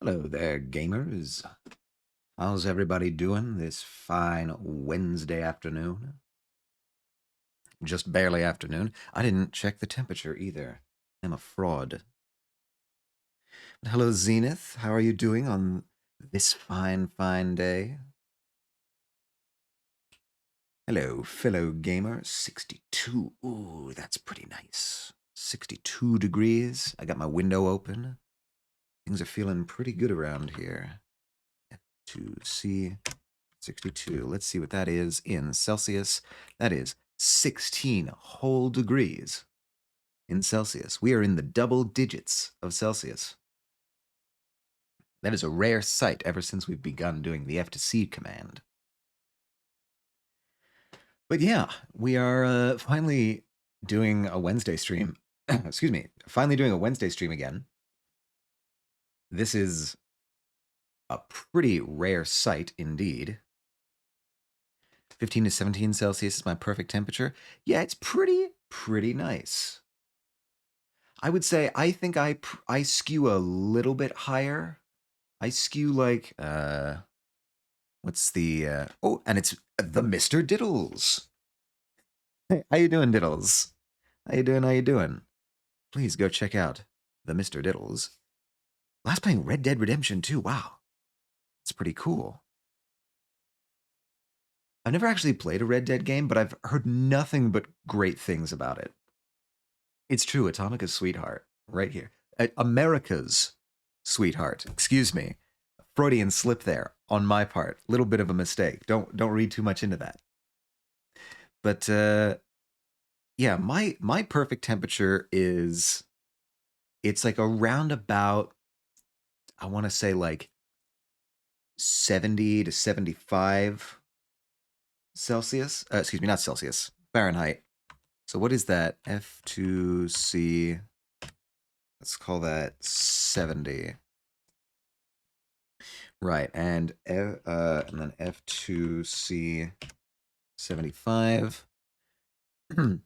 Hello there, gamers. How's everybody doing this fine Wednesday afternoon? Just barely afternoon. I didn't check the temperature either. I'm a fraud. Hello, Zenith. How are you doing on this fine day? Hello, fellow gamer. 62. Ooh, that's pretty nice. 62 degrees. I got my window open. Things are feeling pretty good around here. F2C 62. Let's see what that is in Celsius. That is 16 whole degrees in Celsius. We are in the double digits of Celsius. That is a rare sight ever since we've begun doing the F2C command. But yeah, we are finally doing a Wednesday stream. Excuse me. Finally doing a Wednesday stream again. This is a pretty rare sight indeed. 15 to 17 Celsius is my perfect temperature. Yeah, it's pretty nice. I would say I think I skew a little bit higher. I skew like what's the oh, and it's the Mr. Diddles. Hey, how you doing, Diddles? How you doing? How you doing? Please go check out the Mr. Diddles. Last playing Red Dead Redemption 2. Wow. It's pretty cool. I've never actually played a Red Dead game, but I've heard nothing but great things about it. It's true, Atomica's sweetheart, right here. America's sweetheart. Excuse me. Freudian slip there on my part. Little bit of a mistake. Don't read too much into that. But yeah, my perfect temperature is it's like around about I want to say like 70 to 75 Celsius. Excuse me, not Celsius. Fahrenheit. So what is that? F2C. Let's call that 70. Right, and then F2C 75. All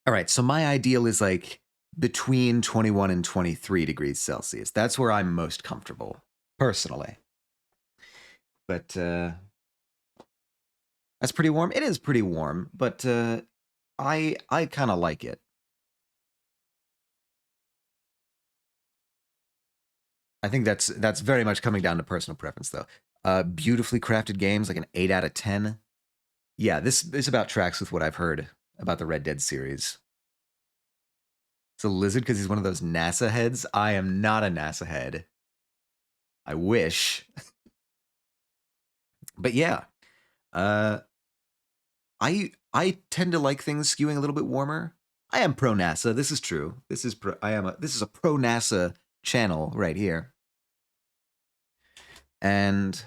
right, so my ideal is like between 21 and 23 degrees Celsius. That's where I'm most comfortable, personally. But that's pretty warm. It is pretty warm, but I kind of like it. I think that's very much coming down to personal preference, though. Beautifully crafted games, like an 8 out of 10. Yeah, this about tracks with what I've heard about the Red Dead series. It's a lizard because he's one of those NASA heads. I am not a NASA head. I wish. But yeah, uh, I tend to like things skewing a little bit warmer. I am pro NASA. This is true. This is a pro NASA channel right here, and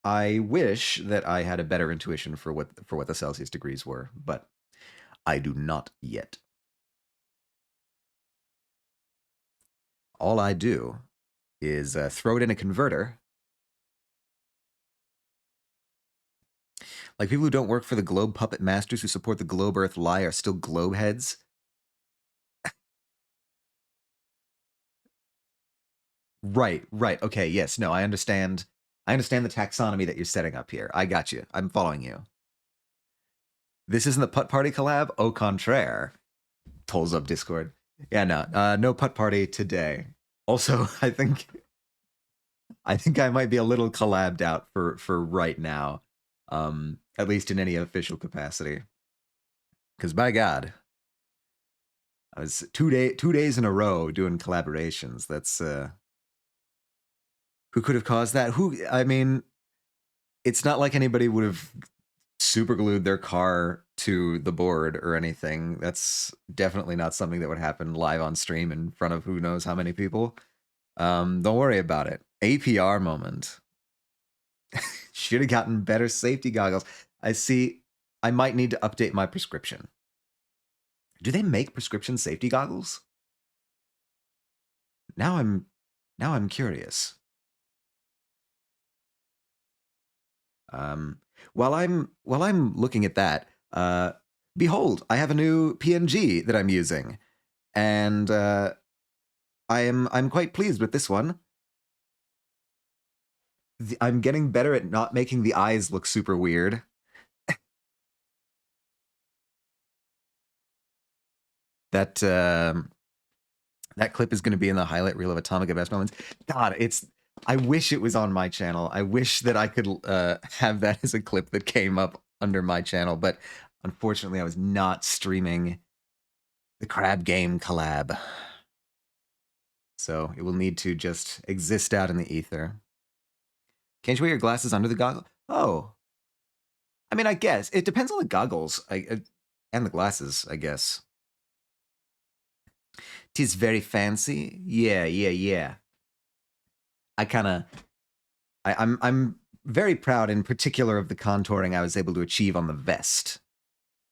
I wish that I had a better intuition for what the Celsius degrees were, but I do not yet. All I do is throw it in a converter. Like people who don't work for the Globe Puppet Masters who support the Globe Earth lie are still globe heads. Right. Okay, yes, no, I understand. I understand the taxonomy that you're setting up here. I got you. I'm following you. This isn't the Putt Party collab? Au contraire. Pulls up Discord. Yeah, no Putt Party today. Also, I think I might be a little collabed out for right now, at least in any official capacity. Because by God, I was 2 days in a row doing collaborations. That's who could have caused that? Who? I mean, it's not like anybody would have super glued their car to the board or anything. That's definitely not something that would happen live on stream in front of who knows how many people. Don't worry about it. APR moment. Should have gotten better safety goggles. I see. I might need to update my prescription. Do they make prescription safety goggles? Now I'm curious. While I'm looking at that, behold, I have a new PNG that I'm using, and I'm quite pleased with this one. I'm getting better at not making the eyes look super weird. That that clip is going to be in the highlight reel of Atomic Best Moments. God, I wish it was on my channel. I wish that I could have that as a clip that came up under my channel, but unfortunately I was not streaming the Crab Game collab. So it will need to just exist out in the ether. Can't you wear your glasses under the goggle? Oh. I mean, I guess. It depends on the goggles and the glasses, I guess. 'Tis very fancy. Yeah. I'm very proud in particular of the contouring I was able to achieve on the vest.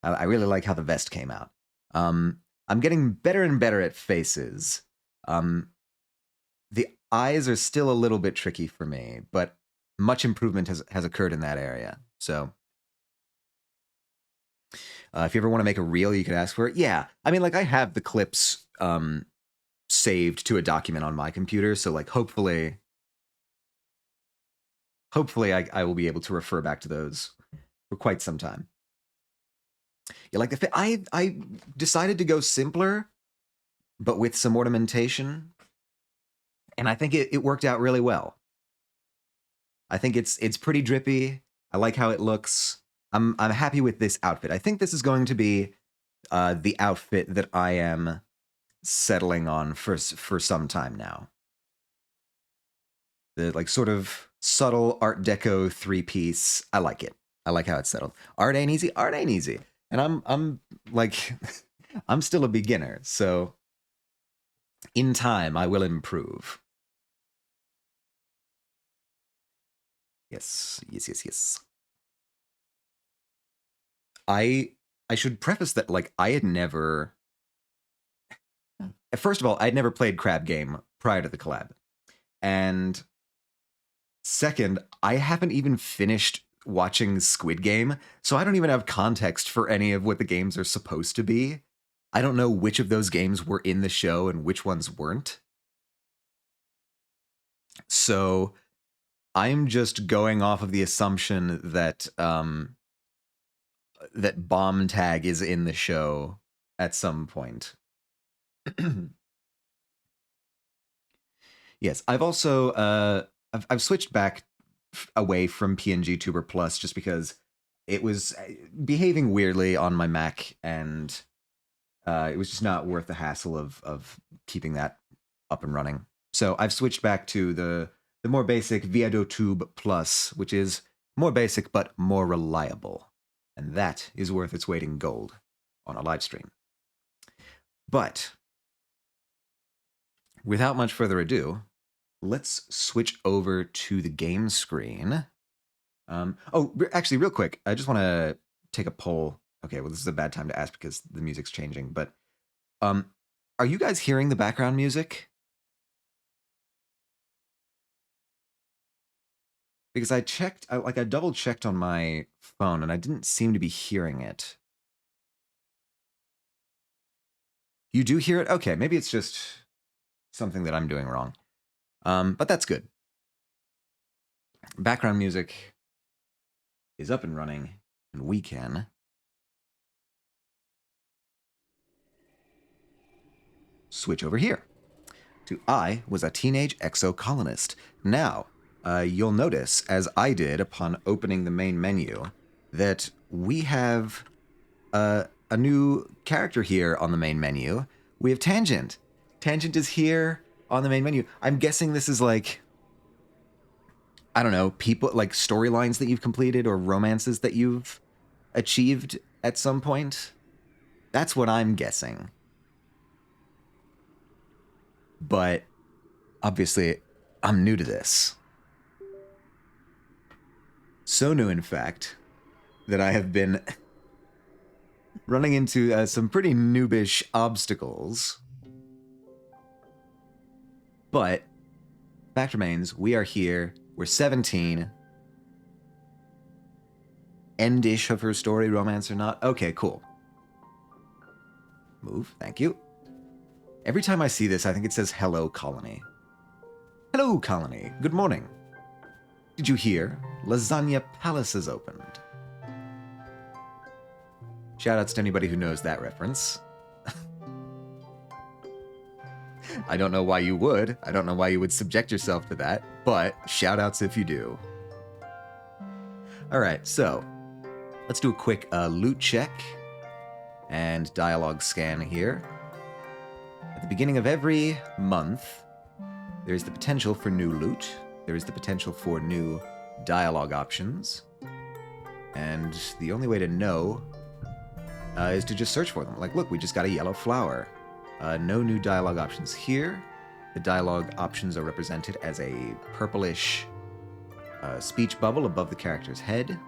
I really like how the vest came out. I'm getting better and better at faces. The eyes are still a little bit tricky for me, but much improvement has occurred in that area. So if you ever want to make a reel, you could ask for it. Yeah, I mean, like I have the clips saved to a document on my computer, so like hopefully I will be able to refer back to those for quite some time. Yeah, like I decided to go simpler, but with some ornamentation, and I think it worked out really well. I think it's pretty drippy. I like how it looks. I'm happy with this outfit. I think this is going to be the outfit that I am settling on for some time now. The like sort of subtle Art Deco 3-piece. I like it. I like how it's settled. Art ain't easy. Art ain't easy. And I'm like I'm still a beginner, so in time I will improve. Yes. I should preface that like I had never first of all, I'd never played Crab Game prior to the collab. And second, I haven't even finished watching Squid Game, so I don't even have context for any of what the games are supposed to be. I don't know which of those games were in the show and which ones weren't. So I'm just going off of the assumption that that Bomb Tag is in the show at some point. Yes, I've also I've switched back away from PNG Tuber Plus just because it was behaving weirdly on my Mac, and it was just not worth the hassle of keeping that up and running. So I've switched back to the more basic ViadoTube Plus, which is more basic but more reliable, and that is worth its weight in gold on a live stream. But without much further ado, let's switch over to the game screen. Actually, real quick, I just want to take a poll. Okay, well, this is a bad time to ask because the music's changing, but are you guys hearing the background music? Because I checked, I double checked on my phone and I didn't seem to be hearing it. You do hear it? Okay, maybe it's just something that I'm doing wrong. But that's good. Background music is up and running, and we can switch over here to I Was a Teenage Exocolonist. Now, you'll notice, as I did upon opening the main menu, that we have a new character here on the main menu. We have Tangent. Tangent is here on the main menu. I'm guessing this is like, I don't know, people like storylines that you've completed or romances that you've achieved at some point. That's what I'm guessing. But obviously, I'm new to this. So new, in fact, that I have been running into some pretty noobish obstacles. But fact remains, we are here. We're 17. End-ish of her story, romance or not. Okay, cool. Move, thank you. Every time I see this, I think it says hello, colony. Hello, colony. Good morning. Did you hear? Lasagna Palace has opened. Shoutouts to anybody who knows that reference. I don't know why you would. I don't know why you would subject yourself to that, but shoutouts if you do. Alright, so let's do a quick loot check and dialogue scan here. At the beginning of every month, there is the potential for new loot. There is the potential for new dialogue options. And the only way to know is to just search for them. Like, look, we just got a yellow flower. No new dialogue options here. The dialogue options are represented as a purplish speech bubble above the character's head.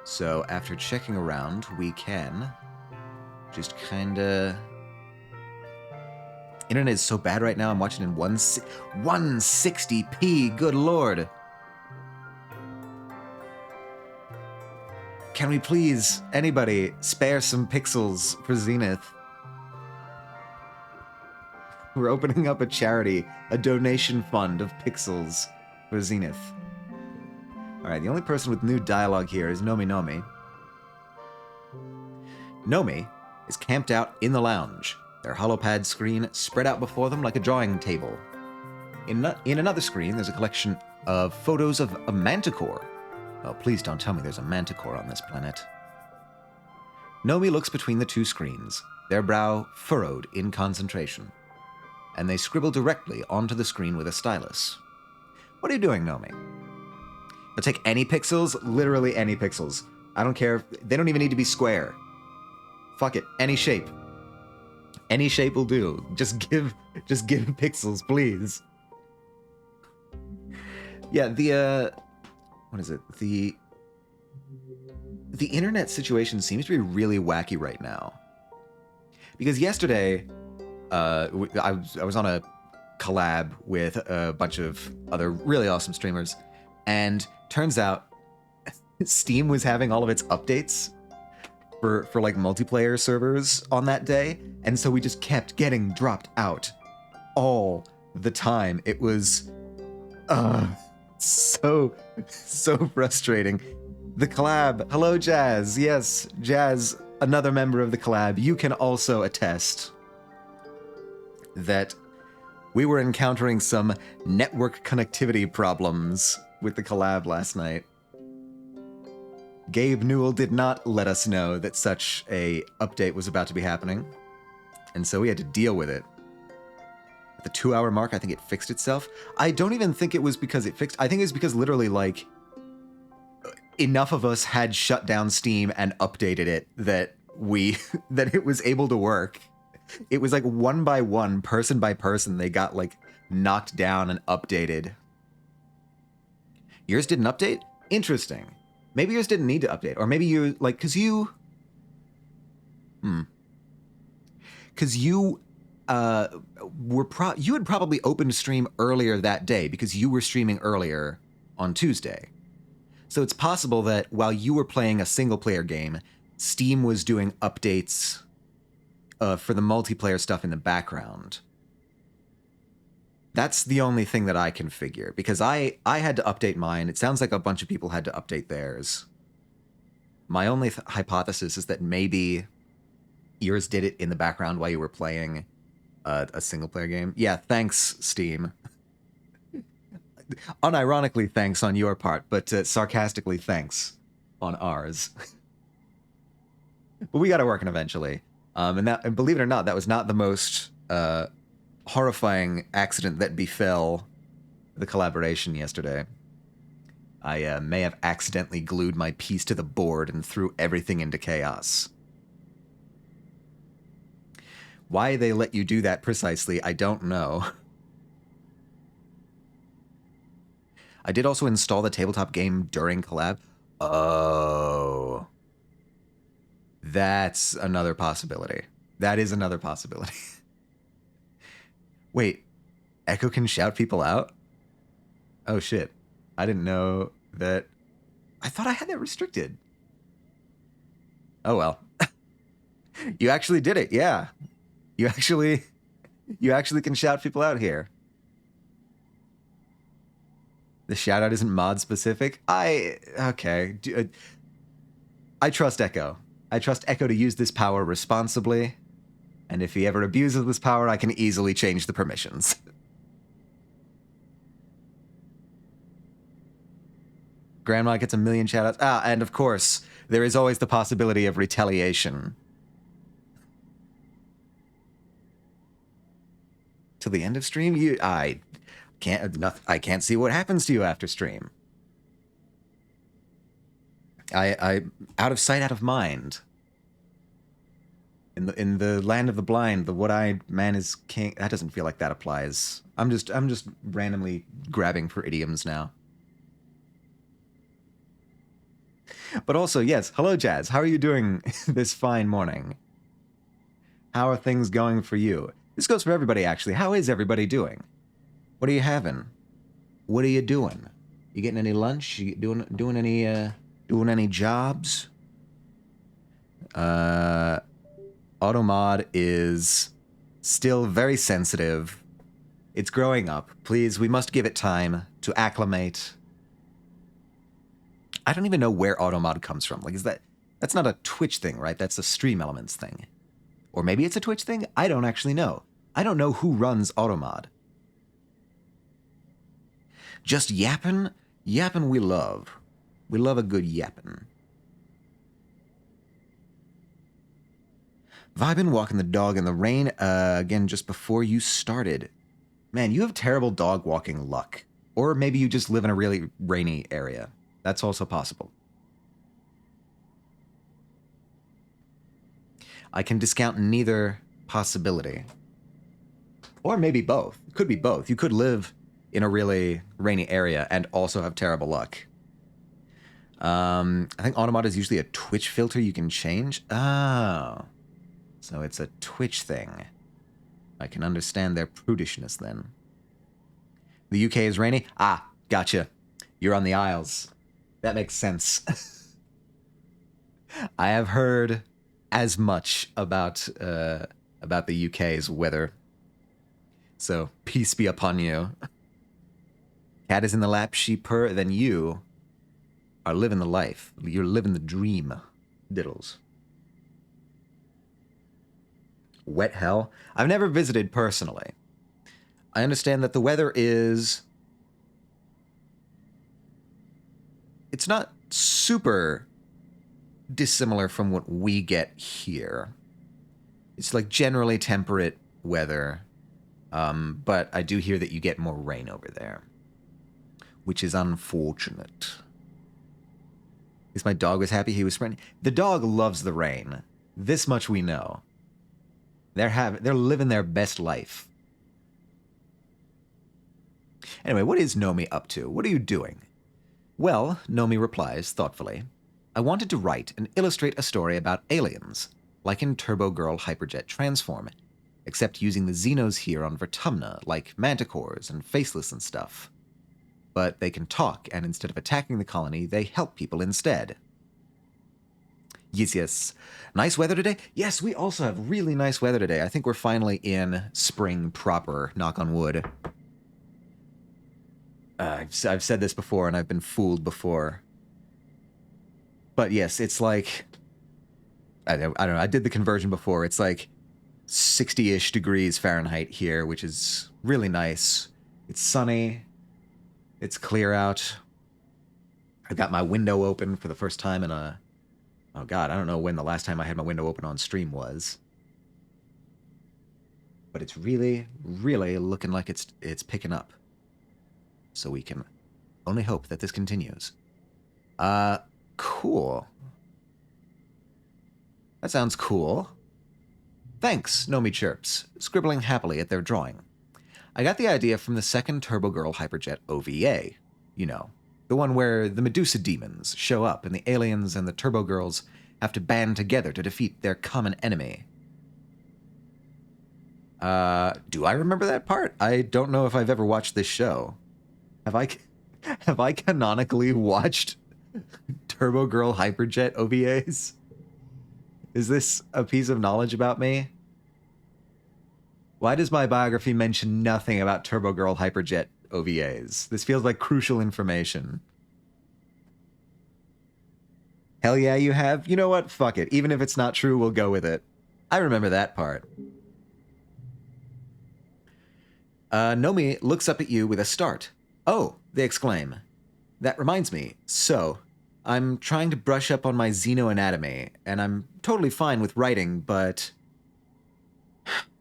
So after checking around, we can just kinda... Internet is so bad right now, I'm watching in 160p, good lord. Can we please, anybody, spare some pixels for Zenith? We're opening up a charity, a donation fund of pixels for Zenith. Alright, the only person with new dialogue here is Nomi Nomi. Nomi is camped out in the lounge, their holopad screen spread out before them like a drawing table. In another screen, there's a collection of photos of a manticore. Oh, please don't tell me there's a manticore on this planet. Nomi looks between the two screens, their brow furrowed in concentration, and they scribble directly onto the screen with a stylus. What are you doing, Nomi? I'll take any pixels, literally any pixels. I don't care, they don't even need to be square. Fuck it, any shape. Any shape will do. Just give pixels, please. Yeah, what is it? The internet situation seems to be really wacky right now. Because yesterday, I was on a collab with a bunch of other really awesome streamers, and turns out Steam was having all of its updates for like multiplayer servers on that day, and so we just kept getting dropped out all the time. It was so frustrating. The collab, hello Jazz, yes, Jazz, another member of the collab, you can also attest that we were encountering some network connectivity problems with the collab last night. Gabe Newell did not let us know that such a update was about to be happening, and so we had to deal with it. At the 2-hour mark, I think it fixed itself. I don't even think it was because it fixed... I think it's because literally, like, enough of us had shut down Steam and updated it that that it was able to work. It was like one by one, person by person, they got, like, knocked down and updated. Yours didn't update? Interesting. Maybe yours didn't need to update, or maybe you, like, because you... Because you, you had probably opened stream earlier that day, because you were streaming earlier on Tuesday. So it's possible that while you were playing a single-player game, Steam was doing updates for the multiplayer stuff in the background. That's the only thing that I can figure, because I had to update mine. It sounds like a bunch of people had to update theirs. My only hypothesis is that maybe yours did it in the background while you were playing a single-player game. Yeah, thanks, Steam. Unironically, thanks on your part, but sarcastically, thanks on ours. But we got it working eventually. And believe it or not, that was not the most... horrifying accident that befell the collaboration yesterday. I may have accidentally glued my piece to the board and threw everything into chaos. Why they let you do that precisely, I don't know. I did also install the tabletop game during collab. Oh. That's another possibility. That is another possibility. Wait, Echo can shout people out? Oh shit. I didn't know that. I thought I had that restricted. Oh well. You actually did it, yeah. You actually You actually can shout people out here. The shout out isn't mod specific. Okay. I trust Echo. I trust Echo to use this power responsibly. And if he ever abuses this power, I can easily change the permissions. Grandma gets a million shoutouts. And of course, there is always the possibility of retaliation. Till the end of stream? I can't see what happens to you after stream. I out of sight, out of mind. In the land of the blind, the one-eyed man is king. That doesn't feel like that applies. I'm just randomly grabbing for idioms now. But also, yes, hello, Jazz. How are you doing this fine morning? How are things going for you? This goes for everybody, actually. How is everybody doing? What are you having? What are you doing? You getting any lunch? You doing any jobs? Automod is still very sensitive. It's growing up. Please, we must give it time to acclimate. I don't even know where Automod comes from. Like, that's not a Twitch thing, right? That's a Stream Elements thing. Or maybe it's a Twitch thing? I don't actually know. I don't know who runs Automod. Just yappin'? Yappin' we love. We love a good yappin'. Vibin' walking the dog in the rain, again, just before you started. Man, you have terrible dog walking luck. Or maybe you just live in a really rainy area. That's also possible. I can discount neither possibility. Or maybe both. It could be both. You could live in a really rainy area and also have terrible luck. I think Automod is usually a Twitch filter you can change. Oh. So it's a Twitch thing. I can understand their prudishness then. The UK is rainy? Ah, gotcha. You're on the Isles. That makes sense. I have heard as much about the UK's weather. So peace be upon you. Cat is in the lap, she purr, then you are living the life. You're living the dream. Diddles. Wet hell? I've never visited personally. I understand that the weather is... It's not super dissimilar from what we get here. It's like generally temperate weather. But I do hear that you get more rain over there, which is unfortunate. At least my dog was happy he was spraying. The dog loves the rain. This much we know. They're living their best life. Anyway, what is Nomi up to? What are you doing? Well, Nomi replies thoughtfully, I wanted to write and illustrate a story about aliens, like in Turbo Girl Hyperjet Transform, except using the Xenos here on Vertumna, like manticores and faceless and stuff. But they can talk, and instead of attacking the colony, they help people instead. Yes. Nice weather today? Yes, we also have really nice weather today. I think we're finally in spring proper, knock on wood. I've said this before, and I've been fooled before. But yes, it's like... I don't know, I did the conversion before. It's like 60-ish degrees Fahrenheit here, which is really nice. It's sunny. It's clear out. I've got my window open for the first time in a... Oh god, I don't know when the last time I had my window open on stream was. But it's really, really looking like it's picking up. So we can only hope that this continues. Cool. That sounds cool. Thanks, Nomi chirps, scribbling happily at their drawing. I got the idea from the second Turbo Girl Hyperjet OVA. You know, the one where the Medusa demons show up and the aliens and the Turbo Girls have to band together to defeat their common enemy. Do I remember that part? I don't know if I've ever watched this show. Have I canonically watched Turbo Girl Hyperjet OVAs? Is this a piece of knowledge about me? Why does my biography mention nothing about Turbo Girl Hyperjet OVAs? This feels like crucial information. Hell yeah, you have? You know what? Fuck it. Even if it's not true, we'll go with it. I remember that part. Nomi looks up at you with a start. Oh, they exclaim. That reminds me. So, I'm trying to brush up on my xenoanatomy, and I'm totally fine with writing, but...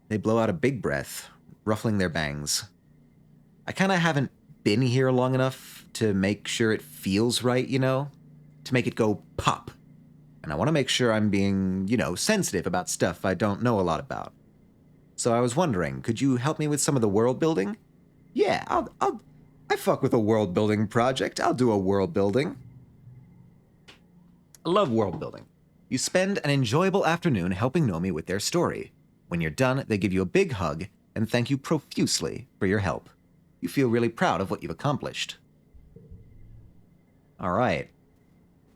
They blow out a big breath, ruffling their bangs. I kinda haven't been here long enough to make sure it feels right, you know? To make it go pop. And I want to make sure I'm being, you know, sensitive about stuff I don't know a lot about. So I was wondering, could you help me with some of the world building? Yeah, I fuck with a world building project. I'll do a world building. I love world building. You spend an enjoyable afternoon helping Nomi with their story. When you're done, they give you a big hug and thank you profusely for your help. You feel really proud of what you've accomplished. All right.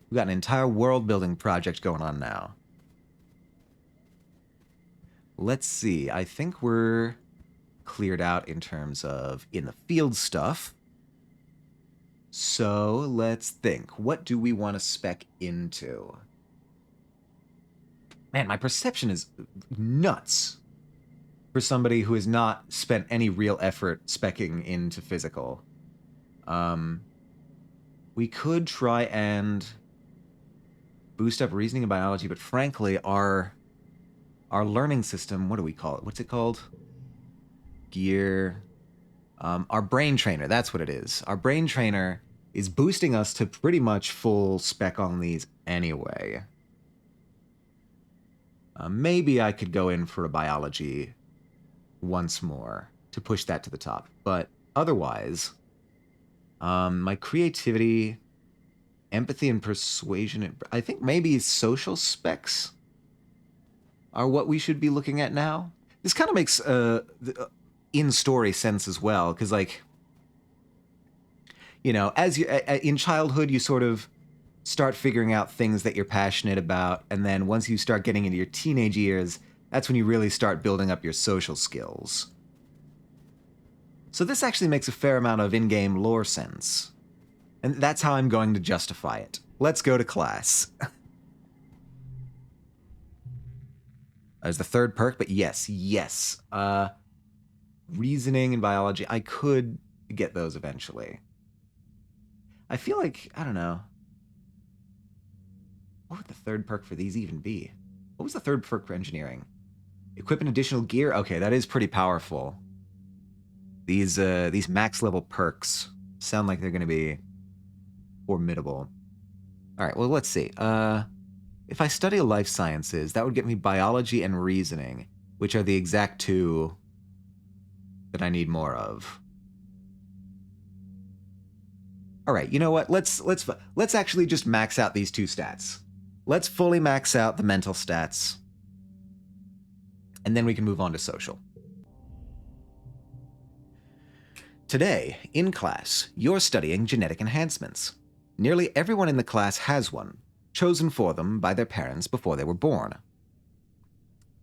We've got an entire world-building project going on now. Let's see. I think we're cleared out in terms of in-the-field stuff. So let's think. What do we want to spec into? Man, my perception is nuts for somebody who has not spent any real effort specking into physical. We could try and boost up reasoning and biology, but frankly, our learning system, what do we call it? What's it called? Gear. Our brain trainer, that's what it is. Our brain trainer is boosting us to pretty much full spec on these anyway. Maybe I could go in for a biology once more to push that to the top. But otherwise, my creativity, empathy, and persuasion, I think maybe social specs are what we should be looking at now. This kind of makes in-story sense as well, because, like, you know, as you in childhood, you sort of start figuring out things that you're passionate about, and then once you start getting into your teenage years, that's when you really start building up your social skills. So this actually makes a fair amount of in-game lore sense. And that's how I'm going to justify it. Let's go to class. There's the third perk, but yes. Reasoning and biology, I could get those eventually. I feel like, I don't know. What would the third perk for these even be? What was the third perk for engineering? Equip an additional gear? Okay, that is pretty powerful. These max level perks sound like they're going to be formidable. All right, well, let's see. If I study life sciences, that would get me biology and reasoning, which are the exact two that I need more of. All right, you know what? Let's actually just max out these two stats. Let's fully max out the mental stats, and then we can move on to social. Today, in class, you're studying genetic enhancements. Nearly everyone in the class has one, chosen for them by their parents before they were born.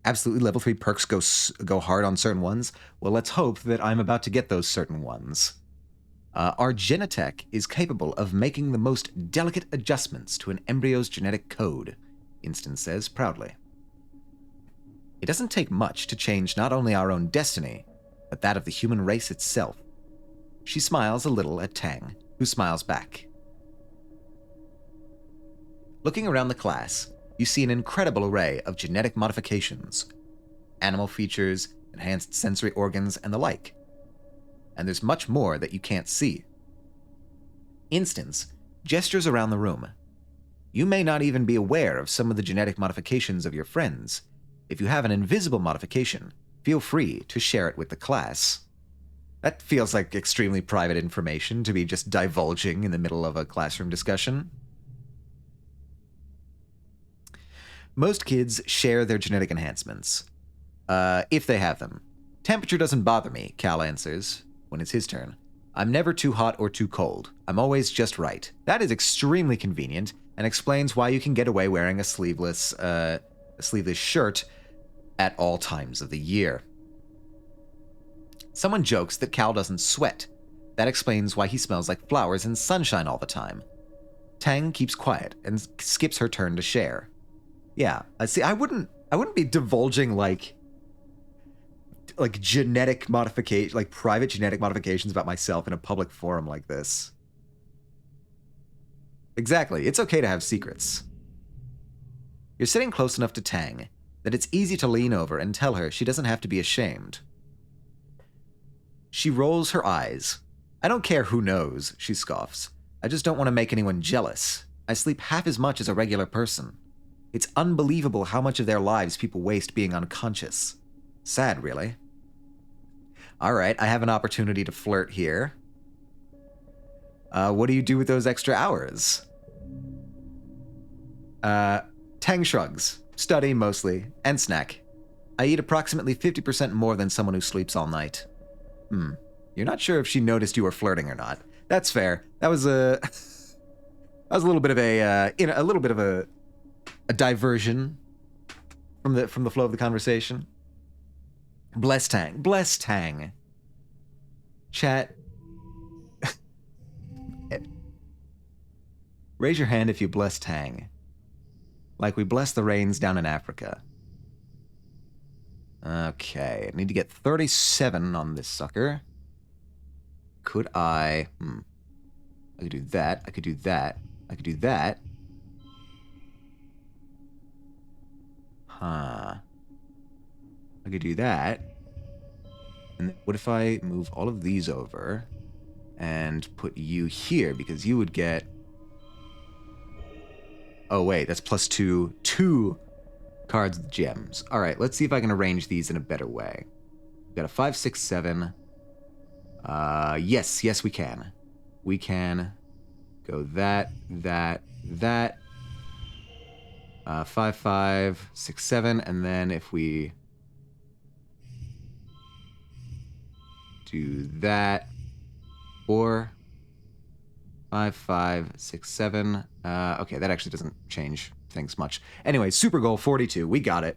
Absolutely level 3 perks go hard on certain ones. Well, let's hope that I'm about to get those certain ones. Our Genetech is capable of making the most delicate adjustments to an embryo's genetic code, Instant says proudly. It doesn't take much to change not only our own destiny, but that of the human race itself. She smiles a little at Tang, who smiles back. Looking around the class, you see an incredible array of genetic modifications, animal features, enhanced sensory organs, and the like. And there's much more that you can't see. Instance gestures around the room. You may not even be aware of some of the genetic modifications of your friends. If you have an invisible modification, feel free to share it with the class. That feels like extremely private information to be just divulging in the middle of a classroom discussion. Most kids share their genetic enhancements, if they have them. Temperature doesn't bother me, Cal answers, when it's his turn. I'm never too hot or too cold. I'm always just right. That is extremely convenient and explains why you can get away wearing a sleeveless shirt at all times of the year. Someone jokes that Cal doesn't sweat. That explains why he smells like flowers and sunshine all the time. Tang keeps quiet and skips her turn to share. Yeah, see, I wouldn't be divulging like genetic modification, like private genetic modifications about myself in a public forum like this. Exactly, it's okay to have secrets. You're sitting close enough to Tang that it's easy to lean over and tell her she doesn't have to be ashamed. She rolls her eyes. I don't care who knows, she scoffs. I just don't want to make anyone jealous. I sleep half as much as a regular person. It's unbelievable how much of their lives people waste being unconscious. Sad, really. Alright, I have an opportunity to flirt here. What do you do with those extra hours? Tang shrugs. Study, mostly. And snack. I eat approximately 50% more than someone who sleeps all night. You're not sure if she noticed you were flirting or not. That's fair. That was a... that was a little bit of a diversion from the flow of the conversation. Bless Tang. Bless Tang. Chat. Raise your hand if you bless Tang. Like we bless the rains down in Africa. Okay, I need to get 37 on this sucker. Could I... I could do that, I could do that, I could do that. Huh. I could do that. And what if I move all of these over and put you here, because you would get... Oh, wait, that's plus 2 cards with gems. All right, let's see if I can arrange these in a better way. We've got a 5, 6, 7. Yes, we can. We can go that. 5, 5, 6, 7, and then if we do that, 4, 5, 5, 6, 7. Okay, that actually doesn't change things much. Anyway, super goal 42. We got it.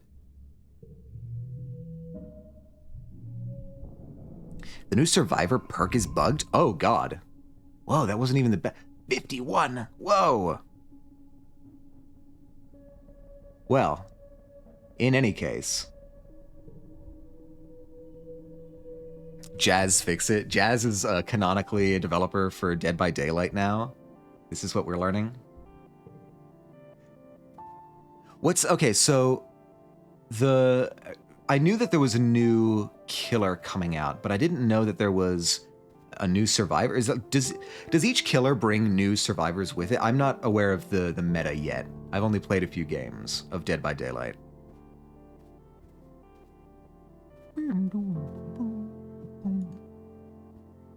The new Survivor perk is bugged? Oh, God. Whoa, that wasn't even the best. 51! Whoa! Well, in any case... Jazz fix it. Jazz is canonically a developer for Dead by Daylight now. This is what we're learning. Okay, so I knew that there was a new killer coming out, but I didn't know that there was a new survivor. Does each killer bring new survivors with it? I'm not aware of the meta yet. I've only played a few games of Dead by Daylight.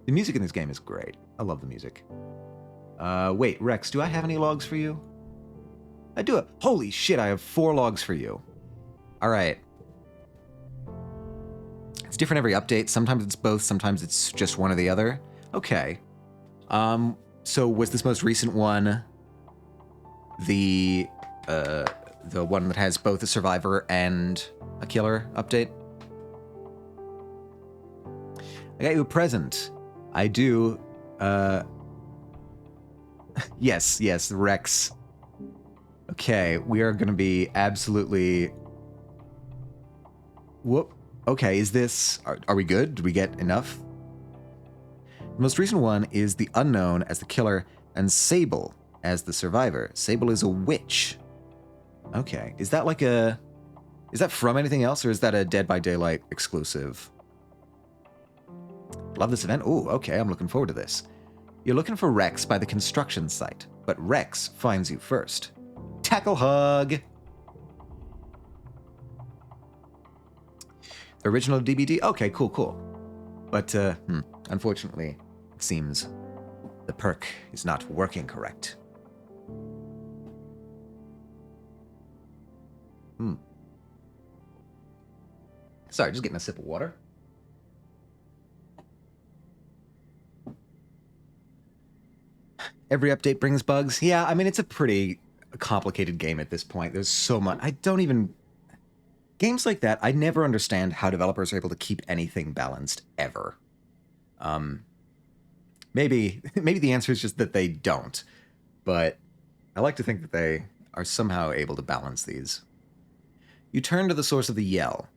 The music in this game is great. I love the music. Wait, Rex, do I have any logs for you? I do. Holy shit, I have 4 logs for you. All right. It's different every update. Sometimes it's both, sometimes it's just one or the other. Okay. So was this most recent one the one that has both a survivor and a killer update? I got you a present. I do. Yes, Rex. Okay, we are gonna be absolutely... Whoop. Okay, is this... Are we good? Did we get enough? The most recent one is the Unknown as the killer and Sable as the survivor. Sable is a witch. Okay, is that like a... Is that from anything else, or is that a Dead by Daylight exclusive? Love this event. Oh, okay, I'm looking forward to this. You're looking for Rex by the construction site, but Rex finds you first. Tackle hug! The original DBD? Okay, cool. But, unfortunately, it seems the perk is not working correct. Sorry, just getting a sip of water. Every update brings bugs. Yeah, I mean, it's a pretty complicated game at this point. There's so much. I don't even... games like that, I never understand how developers are able to keep anything balanced ever. Maybe the answer is just that they don't, but I like to think that they are somehow able to balance these. You turn to the source of the yell.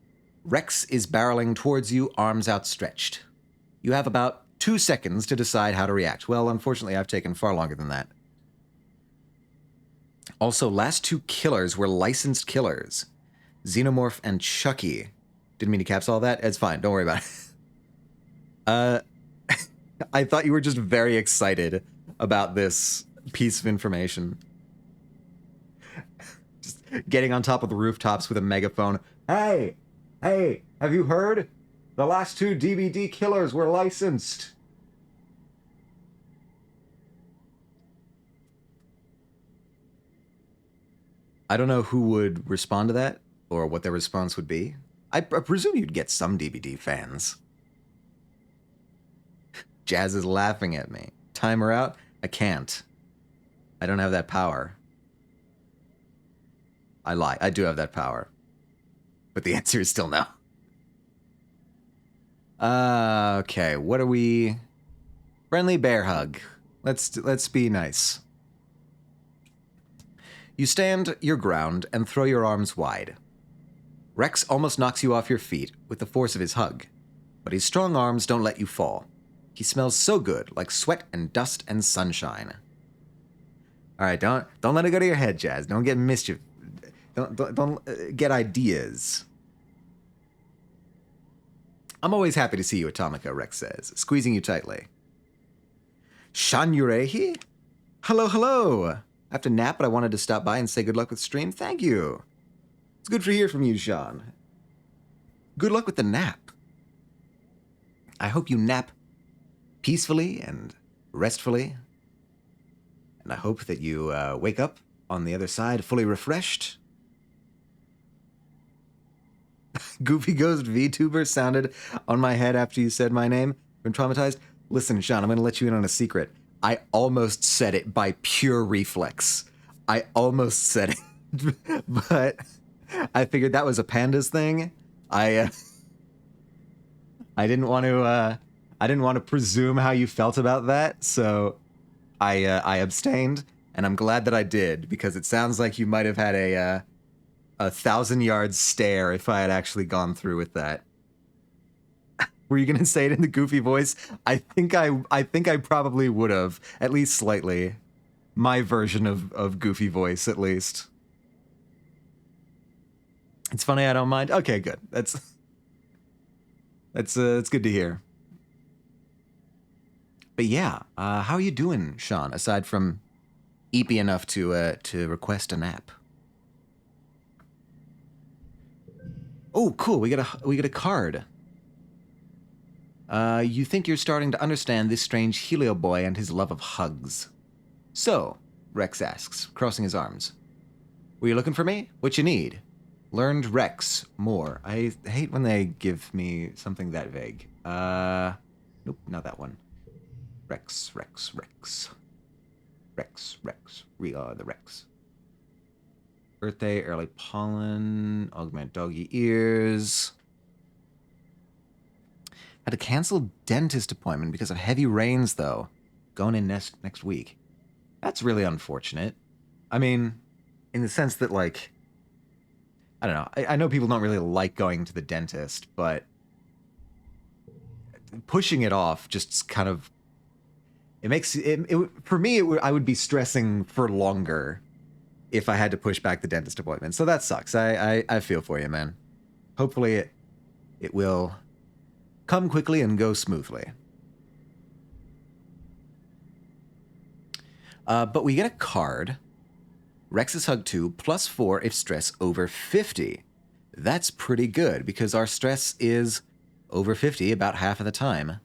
Rex is barreling towards you, arms outstretched. You have about 2 seconds to decide how to react. Well, unfortunately, I've taken far longer than that. Also, last 2 killers were licensed killers. Xenomorph and Chucky. Didn't mean to caps all that. It's fine. Don't worry about it. I thought you were just very excited about this piece of information. Just getting on top of the rooftops with a megaphone. Hey, have you heard? The last 2 DVD killers were licensed. I don't know who would respond to that or what their response would be. I presume you'd get some DVD fans. Jazz is laughing at me. Timer out? I can't. I don't have that power. I lie. I do have that power. But the answer is still no. Okay, what are we... Friendly bear hug. Let's be nice. You stand your ground and throw your arms wide. Rex almost knocks you off your feet with the force of his hug, but his strong arms don't let you fall. He smells so good, like sweat and dust and sunshine. All right, don't let it go to your head, Jazz. Don't get mischief. Don't get ideas. I'm always happy to see you, Atomica, Rex says, squeezing you tightly. Shan Yurehi? Hello. I have to nap, but I wanted to stop by and say good luck with stream. Thank you. It's good to hear from you, Sean. Good luck with the nap. I hope you nap peacefully and restfully. And I hope that you wake up on the other side fully refreshed. Goofy Ghost VTuber sounded on my head after you said my name. I'm traumatized. Listen, Sean, I'm going to let you in on a secret. I almost said it by pure reflex. I almost said it, but I figured that was a pandas thing. I didn't want to presume how you felt about that, so I abstained, and I'm glad that I did, because it sounds like you might have had a 1,000-yard stare if I had actually gone through with that. Were you gonna say it in the Goofy voice? I think I probably would have, at least slightly. My version of Goofy voice, at least. It's funny, I don't mind. Okay, good. That's it's good to hear. But yeah, how are you doing, Sean? Aside from eepy enough to request a nap. Oh, cool. We get a card. You think you're starting to understand this strange Helio boy and his love of hugs. So, Rex asks, crossing his arms. Were you looking for me? What you need? Learned Rex more. I hate when they give me something that vague. Nope, not that one. Rex. We are the Rex. Birthday, early pollen, augment doggy ears. Had to cancel dentist appointment because of heavy rains, though. Going in next week. That's really unfortunate. I mean, in the sense that, like, I don't know. I know people don't really like going to the dentist, but pushing it off just kind of... It makes... for me, I would be stressing for longer if I had to push back the dentist appointment. So that sucks. I feel for you, man. Hopefully it will come quickly and go smoothly. But we get a card. Rex's Hug 2, +4 if stress over 50. That's pretty good, because our stress is over 50 about half of the time.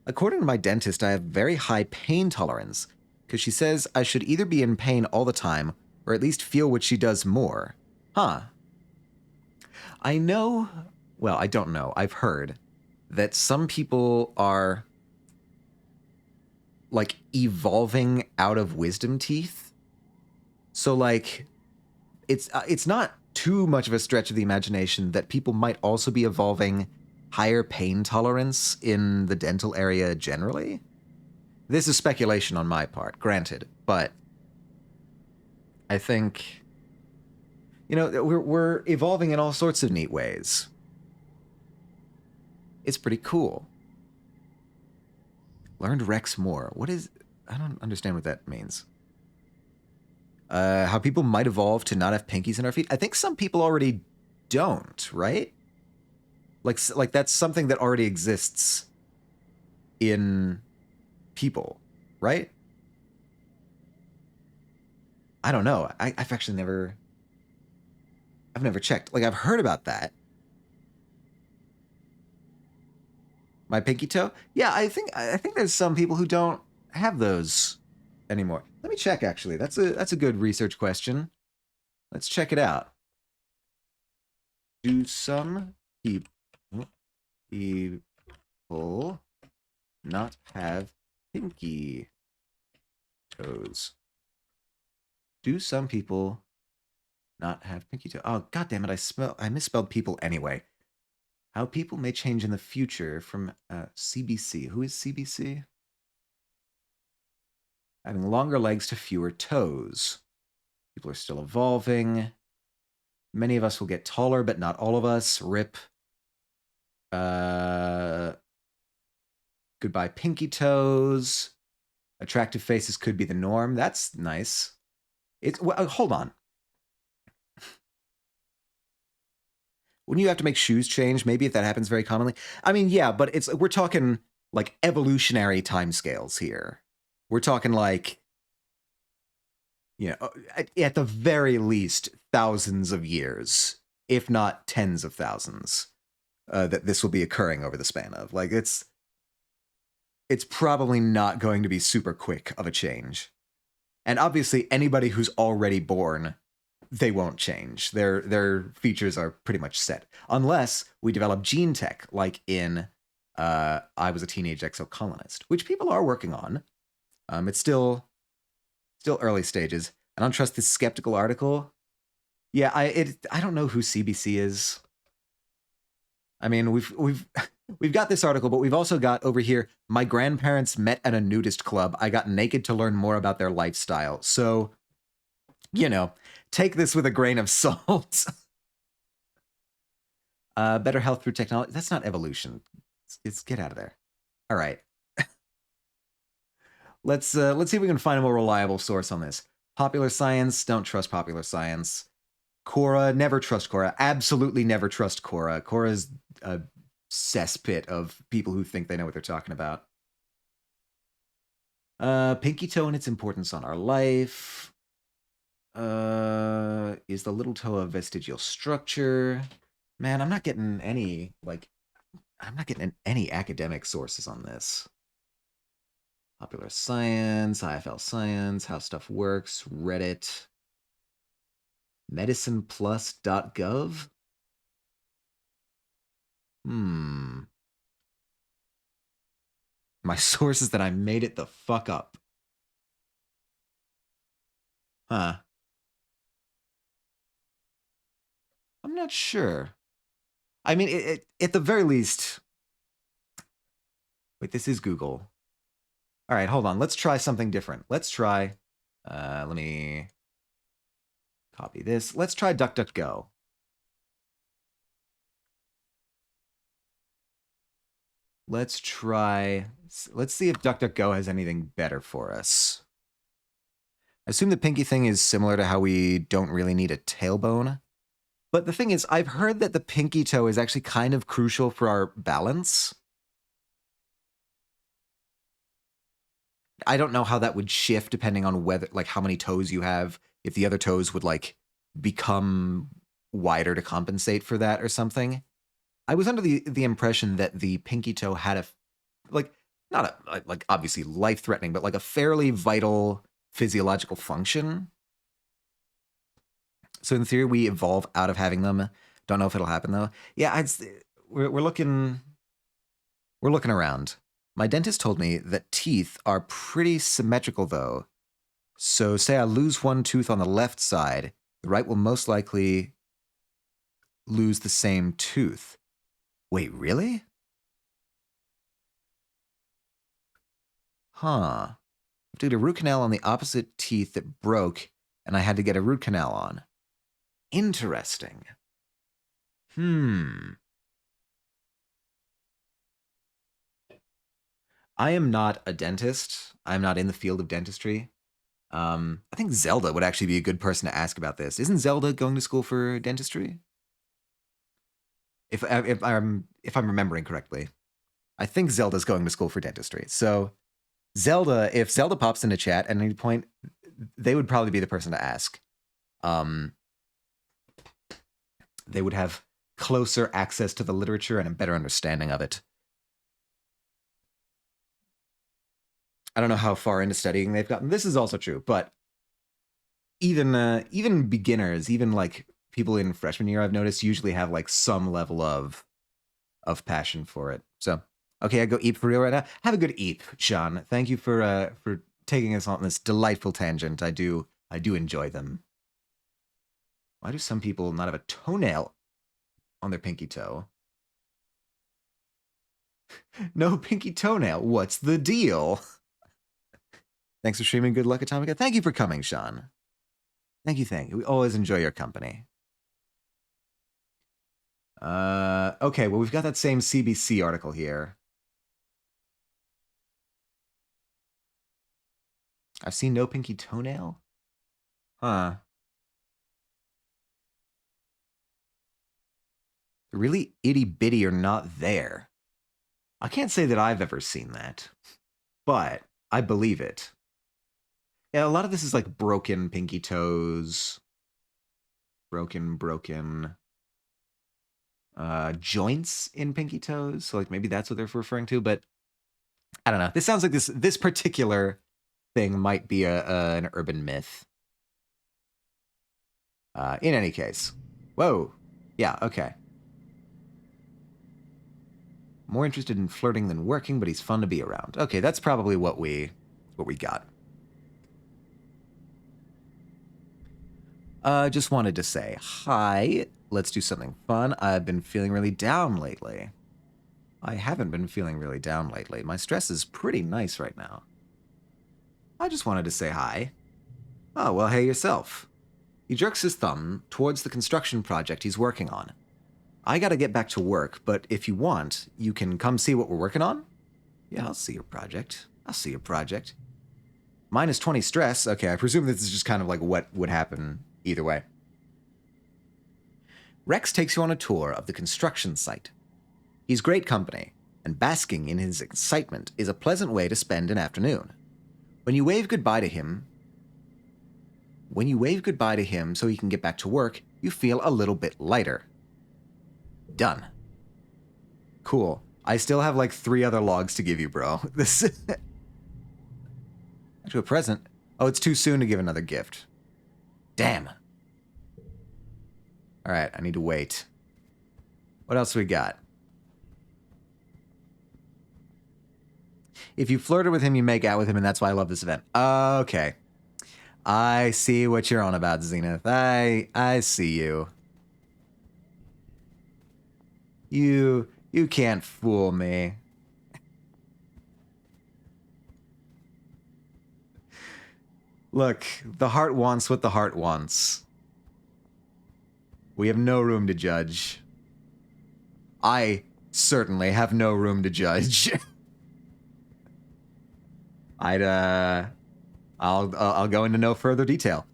According to my dentist, I have very high pain tolerance, because she says I should either be in pain all the time, or at least feel what she does more. Huh. I know... Well, I don't know. I've heard that some people are, like, evolving out of wisdom teeth. So, like, it's not too much of a stretch of the imagination that people might also be evolving higher pain tolerance in the dental area generally. This is speculation on my part, granted, but I think, you know, we're evolving in all sorts of neat ways. It's pretty cool. Learned Rex more. What is... I don't understand what that means. How people might evolve to not have pinkies in our feet. I think some people already don't, right? Like that's something that already exists in people, right? I don't know. I've actually never... I've never checked. Like, I've heard about that. My pinky toe? Yeah, I think there's some people who don't have those anymore. Let me check, actually. That's a good research question. Let's check it out. Do some people not have pinky toes? Do some people not have pinky toe? Oh, god damn it, I misspelled people anyway. How people may change in the future from CBC. Who is CBC? Having longer legs to fewer toes. People are still evolving. Many of us will get taller, but not all of us. RIP. Goodbye pinky toes. Attractive faces could be the norm. That's nice. Well, hold on. Wouldn't you have to make shoes change? Maybe if that happens very commonly. I mean, yeah, but we're talking like evolutionary timescales here. We're talking like, you know, at the very least, thousands of years, if not tens of thousands, that this will be occurring over the span of. Like, it's probably not going to be super quick of a change. And obviously, anybody who's already born, they won't change. Their features are pretty much set. Unless we develop gene tech, like in I Was a Teenage Exocolonist, which people are working on. It's still early stages. I don't trust this skeptical article. Yeah, I don't know who CBC is. I mean, we've got this article, but we've also got over here, my grandparents met at a nudist club. I got naked to learn more about their lifestyle. So, you know, take this with a grain of salt. Better health through technology. That's not evolution. It's get out of there. All right. Let's see if we can find a more reliable source on this. Popular science. Don't trust popular science. Quora. Never trust Quora. Absolutely never trust Quora. Quora's a cesspit of people who think they know what they're talking about. Pinky toe and its importance on our life. Is the little toe a vestigial structure? Man, I'm not getting any, like, I'm not getting any academic sources on this. Popular science, IFL science, how stuff works, Reddit, medicineplus.gov. My source is that I made it the fuck up. Huh. I'm not sure. I mean, at the very least... Wait, this is Google. All right, hold on. Let's try something different. Let's try... let me copy this. Let's try DuckDuckGo. Let's see if DuckDuckGo has anything better for us. I assume the pinky thing is similar to how we don't really need a tailbone. But the thing is, I've heard that the pinky toe is actually kind of crucial for our balance. I don't know how that would shift depending on whether, like, how many toes you have, if the other toes would, like, become wider to compensate for that or something. I was under the impression that the pinky toe had a, like, not a, like, obviously life-threatening, but like a fairly vital physiological function. So in theory, we evolve out of having them. Don't know if it'll happen though. Yeah, we're looking around. My dentist told me that teeth are pretty symmetrical though. So say I lose one tooth on the left side, The right will most likely lose the same tooth. Wait, really? Huh. I have to get a root canal on the opposite teeth that broke, and I had to get a root canal on. Interesting. I am not a dentist. I'm not in the field of dentistry. I think Zelda would actually be a good person to ask about this. Isn't Zelda going to school for dentistry? If I'm remembering correctly, I think Zelda's going to school for dentistry. So Zelda, if Zelda pops into chat at any point, they would probably be the person to ask. They would have closer access to the literature and a better understanding of it. I don't know how far into studying they've gotten. This is also true, but even beginners, even like people in freshman year, I've noticed usually have like some level of passion for it. So okay, I go eat for real right now. Have a good eat, Sean. Thank you for taking us on this delightful tangent. I do enjoy them. Why do some people not have a toenail on their pinky toe? No pinky toenail. What's the deal? Thanks for streaming. Good luck, Atomica. Thank you for coming, Sean. Thank you. We always enjoy your company. Okay, well, we've got that same CBC article here. I've seen no pinky toenail? Huh. The really itty-bitty are not there. I can't say that I've ever seen that, but I believe it. Yeah, a lot of this is like broken pinky toes. Broken joints in pinky toes. So like maybe that's what they're referring to, but I don't know. This sounds like this particular thing might be an urban myth. In any case. Whoa. Yeah, okay. More interested in flirting than working, but he's fun to be around. Okay, that's probably what we got. Just wanted to say hi. Let's do something fun. I've been feeling really down lately. I haven't been feeling really down lately. My stress is pretty nice right now. I just wanted to say hi. Oh, well, hey yourself. He jerks his thumb towards the construction project he's working on. I gotta get back to work, but if you want, you can come see what we're working on? Yeah, I'll see your project. Minus 20 stress. Okay, I presume this is just kind of like what would happen either way. Rex takes you on a tour of the construction site. He's great company, and basking in his excitement is a pleasant way to spend an afternoon. When you wave goodbye to him so he can get back to work, you feel a little bit lighter. Done. Cool. I still have like 3 other logs to give you, bro. This actually a present. Oh, it's too soon to give another gift. Damn. All right, I need to wait. What else we got? If you flirted with him, you make out with him, and that's why I love this event. Okay. I see what you're on about, Zenith. I see you. You can't fool me. Look, the heart wants what the heart wants. We have no room to judge. I certainly have no room to judge. I'll go into no further detail.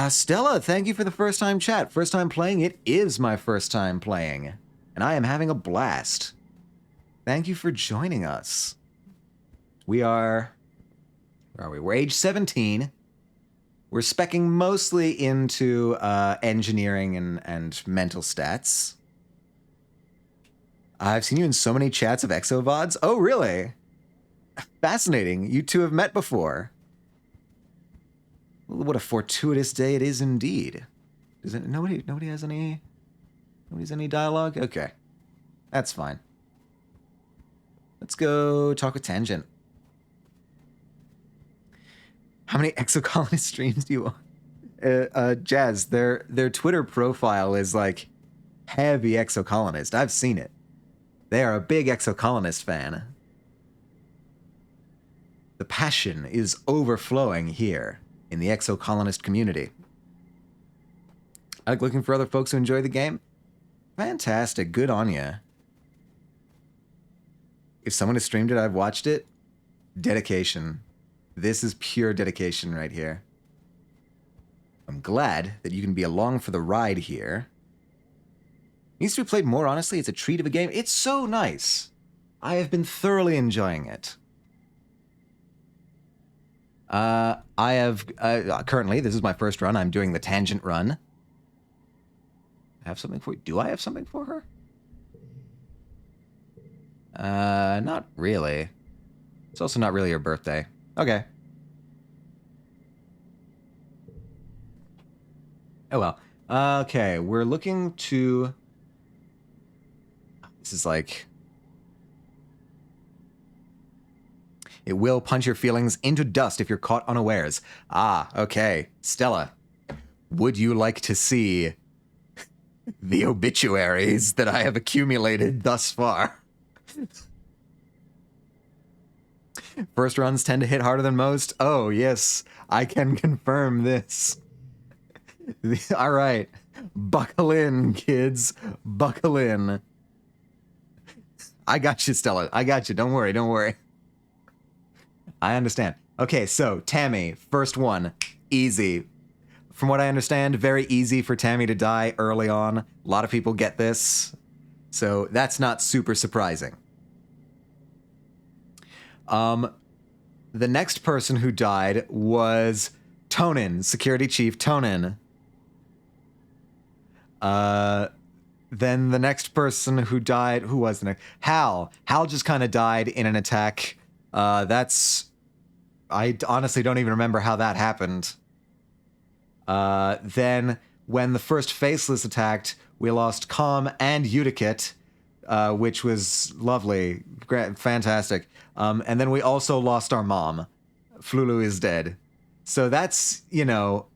Stella, thank you for the first time chat. First time playing? It is my first time playing. And I am having a blast. Thank you for joining us. Where are we? We're age 17. We're speccing mostly into engineering and mental stats. I've seen you in so many chats of ExoVods. Oh, really? Fascinating. You two have met before. What a fortuitous day it is indeed. Nobody has any dialogue? Okay. That's fine. Let's go talk with Tangent. How many Exocolonist streams do you want? Jazz, their Twitter profile is like heavy exocolonist. I've seen it. They are a big exocolonist fan. The passion is overflowing here in the exocolonist community. I like looking for other folks who enjoy the game. Fantastic. Good on ya. If someone has streamed it, I've watched it. Dedication. This is pure dedication right here. I'm glad that you can be along for the ride here. Needs to be played more, honestly. It's a treat of a game. It's so nice. I have been thoroughly enjoying it. I have, currently, this is my first run. I'm doing the tangent run. I have something for you. Do I have something for her? Not really. It's also not really her birthday. Okay. Oh well. Okay, we're looking to... This is like... It will punch your feelings into dust if you're caught unawares. Ah, okay. Stella, would you like to see the obituaries that I have accumulated thus far? First runs tend to hit harder than most. Oh, yes, I can confirm this. All right. Buckle in, kids. Buckle in. I got you, Stella. I got you. Don't worry. Don't worry. I understand. Okay, so Tammy, first one. Easy. From what I understand, very easy for Tammy to die early on. A lot of people get this. So that's not super surprising. The next person who died was Tonin, Security Chief Tonin. Then the next person who died, who was the next? Hal. Hal just kind of died in an attack. I honestly don't even remember how that happened. Then when the first Faceless attacked, we lost Calm and Utikit, which was lovely, fantastic. And then we also lost our mom. Flulu is dead. So that's, you know,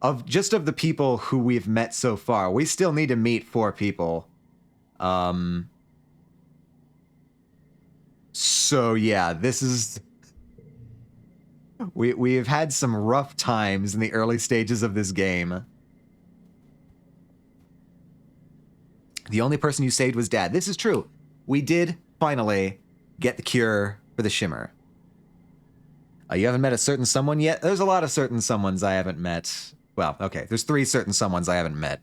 of the people who we've met so far. We still need to meet 4 people. So yeah, this is... We've had some rough times in the early stages of this game. The only person you saved was Dad. This is true. We did finally get the cure for the Shimmer. You haven't met a certain someone yet? There's a lot of certain someones I haven't met. Well, okay, there's 3 certain someones I haven't met.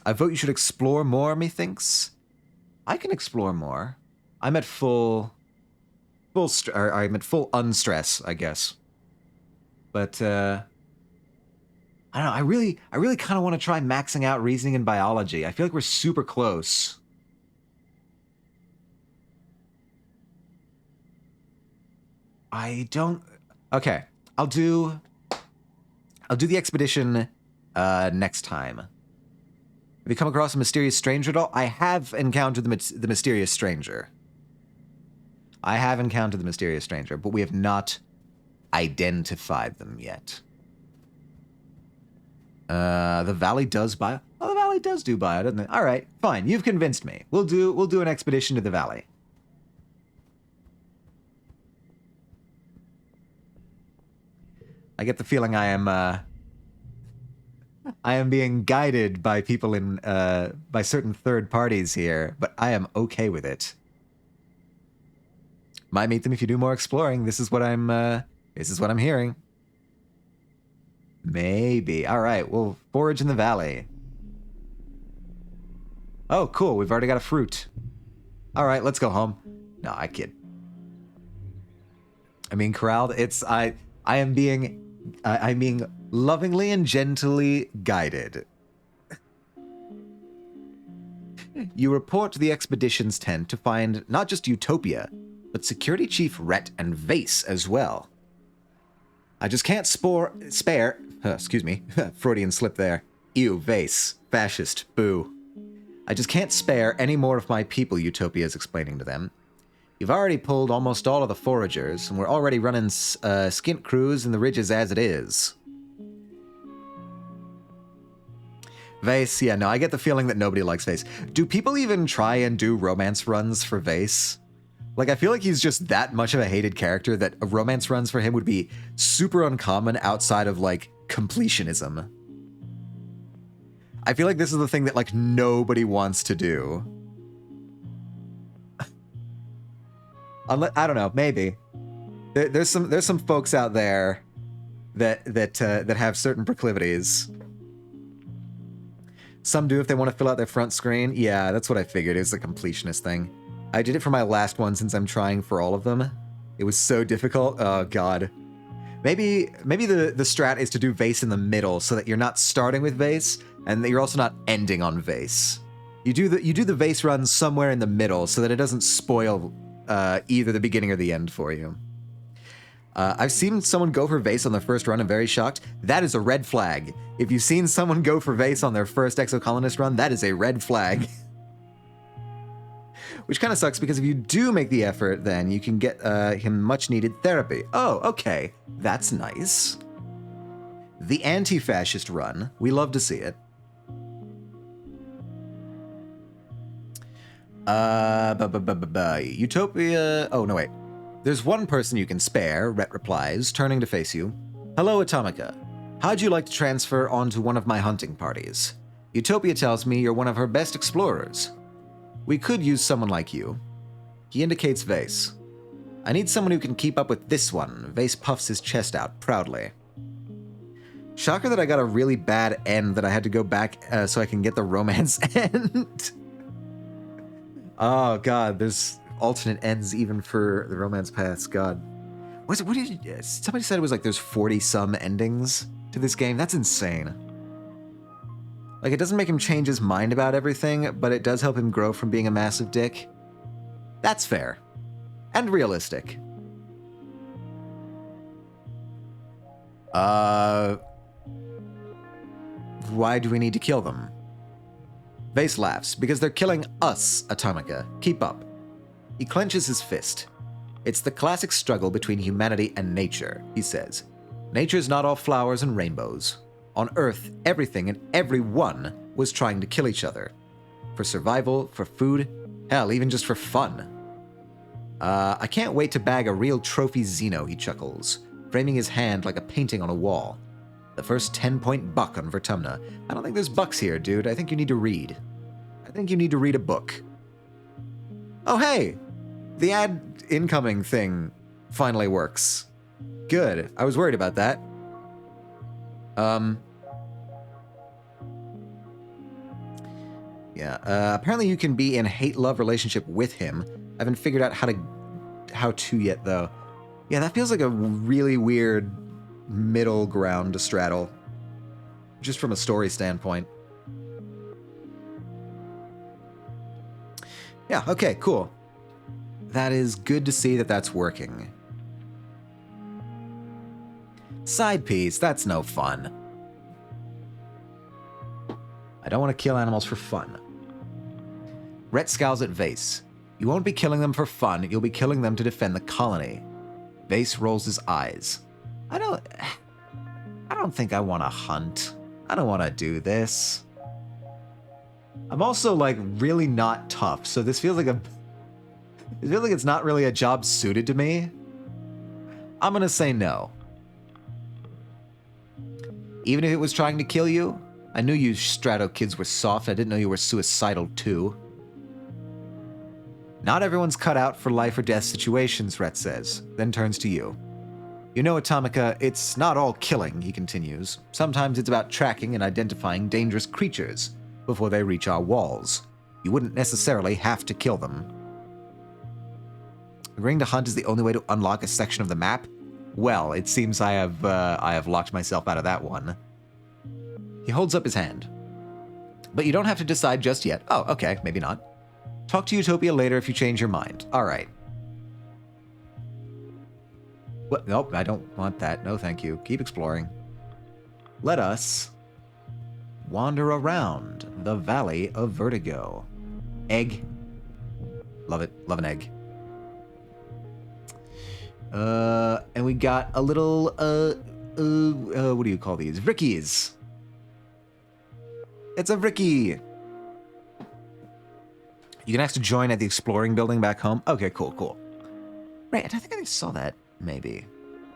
I vote you should explore more, methinks. I can explore more. I'm at I'm at full unstress, I guess. But, I don't know, I really kind of want to try maxing out reasoning and biology. I feel like we're super close. Okay, I'll do the expedition, next time. Have you come across a mysterious stranger at all? I have encountered the mysterious stranger. I have encountered the mysterious stranger, but we have not identified them yet. The Valley does bio. Oh, the Valley does do bio, doesn't it? All right, fine. You've convinced me. We'll do an expedition to the Valley. I get the feeling I am being guided by people by certain third parties here, but I am okay with it. Might meet them if you do more exploring. This is what I'm hearing. Maybe. All right, we'll forage in the valley. Oh, cool. We've already got a fruit. All right, let's go home. No, I kid. I mean, corralled. I'm being lovingly and gently guided. You report to the expedition's tent to find not just Utopia, but Security Chief Rhett and Vase as well. I just can't spare... excuse me, Freudian slip there. Ew, Vase. Fascist. Boo. I just can't spare any more of my people, Utopia is explaining to them. You've already pulled almost all of the foragers, and we're already running skint crews in the ridges as it is. Vase, yeah, no, I get the feeling that nobody likes Vase. Do people even try and do romance runs for Vase? Like, I feel like he's just that much of a hated character that romance runs for him would be super uncommon outside of, like, completionism. I feel like this is the thing that, like, nobody wants to do. I don't know, maybe. There's some folks out there that have certain proclivities. Some do if they want to fill out their front screen. Yeah, that's what I figured. It was a completionist thing. I did it for my last one since I'm trying for all of them. It was so difficult. Oh, God. Maybe the strat is to do Vase in the middle so that you're not starting with Vase and that you're also not ending on Vase. You do the Vase run somewhere in the middle so that it doesn't spoil either the beginning or the end for you. I've seen someone go for Vase on their first run. I'm very shocked. That is a red flag. If you've seen someone go for Vase on their first Exocolonist run, that is a red flag. Which kind of sucks, because if you do make the effort, then you can get him much-needed therapy. Oh, okay. That's nice. The anti-fascist run. We love to see it. Utopia... Oh, no, wait. There's one person you can spare, Rhett replies, turning to face you. Hello, Atomica. How'd you like to transfer onto one of my hunting parties? Utopia tells me you're one of her best explorers. We could use someone like you. He indicates Vase. I need someone who can keep up with this one. Vase puffs his chest out proudly. Shocker that I got a really bad end that I had to go back so I can get the romance end. Oh, God, there's alternate ends even for the romance paths. God. What did you... Somebody said it was like there's 40-some endings to this game. That's insane. Like, it doesn't make him change his mind about everything, but it does help him grow from being a massive dick. That's fair. And realistic. Why do we need to kill them? Vase laughs, because they're killing us, Atomica. Keep up. He clenches his fist. It's the classic struggle between humanity and nature, he says. Nature's not all flowers and rainbows. On Earth, everything and everyone was trying to kill each other. For survival, for food, hell, even just for fun. I can't wait to bag a real trophy Xeno, he chuckles, framing his hand like a painting on a wall. The first 10-point buck on Vertumna. I don't think there's bucks here, dude. I think you need to read. I think you need to read a book. Oh, hey! The ad incoming thing finally works. Good. I was worried about that. Yeah, apparently you can be in a hate-love relationship with him. I haven't figured out how to yet, though. Yeah, that feels like a really weird middle ground to straddle. Just from a story standpoint. Yeah, okay, cool. That is good to see that that's working. Side piece, that's no fun. I don't want to kill animals for fun. Rhett scowls at Vase. You won't be killing them for fun, you'll be killing them to defend the colony. Vase rolls his eyes. I don't think I want to hunt. I don't want to do this. I'm also, like, really not tough, so this feels like it feels like it's not really a job suited to me. I'm gonna say no. Even if it was trying to kill you, I knew you Strato kids were soft. I didn't know you were suicidal, too. Not everyone's cut out for life or death situations, Rhett says, then turns to you. You know, Atomica, it's not all killing, he continues. Sometimes it's about tracking and identifying dangerous creatures before they reach our walls. You wouldn't necessarily have to kill them. Agreeing to hunt is the only way to unlock a section of the map? Well, it seems I have locked myself out of that one. He holds up his hand. But you don't have to decide just yet. Oh, okay, maybe not. Talk to Utopia later if you change your mind. All right. What? Nope, I don't want that. No, thank you. Keep exploring. Let us wander around the Valley of Vertigo. Egg. Love it. Love an egg. And we got a little, what do you call these? Rickies. It's a Ricky! You can ask to join at the exploring building back home. Okay, cool, cool. Right, I think I saw that, maybe.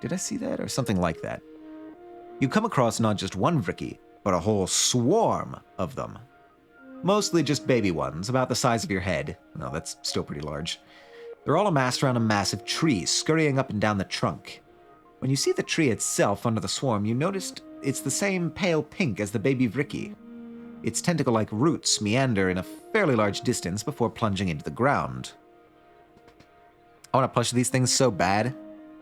Did I see that? Or something like that. You come across not just one Vricky, but a whole swarm of them. Mostly just baby ones, about the size of your head. No, that's still pretty large. They're all amassed around a massive tree, scurrying up and down the trunk. When you see the tree itself under the swarm, you noticed it's the same pale pink as the baby Vricky. Its tentacle-like roots meander in a fairly large distance before plunging into the ground. I want to plush these things so bad,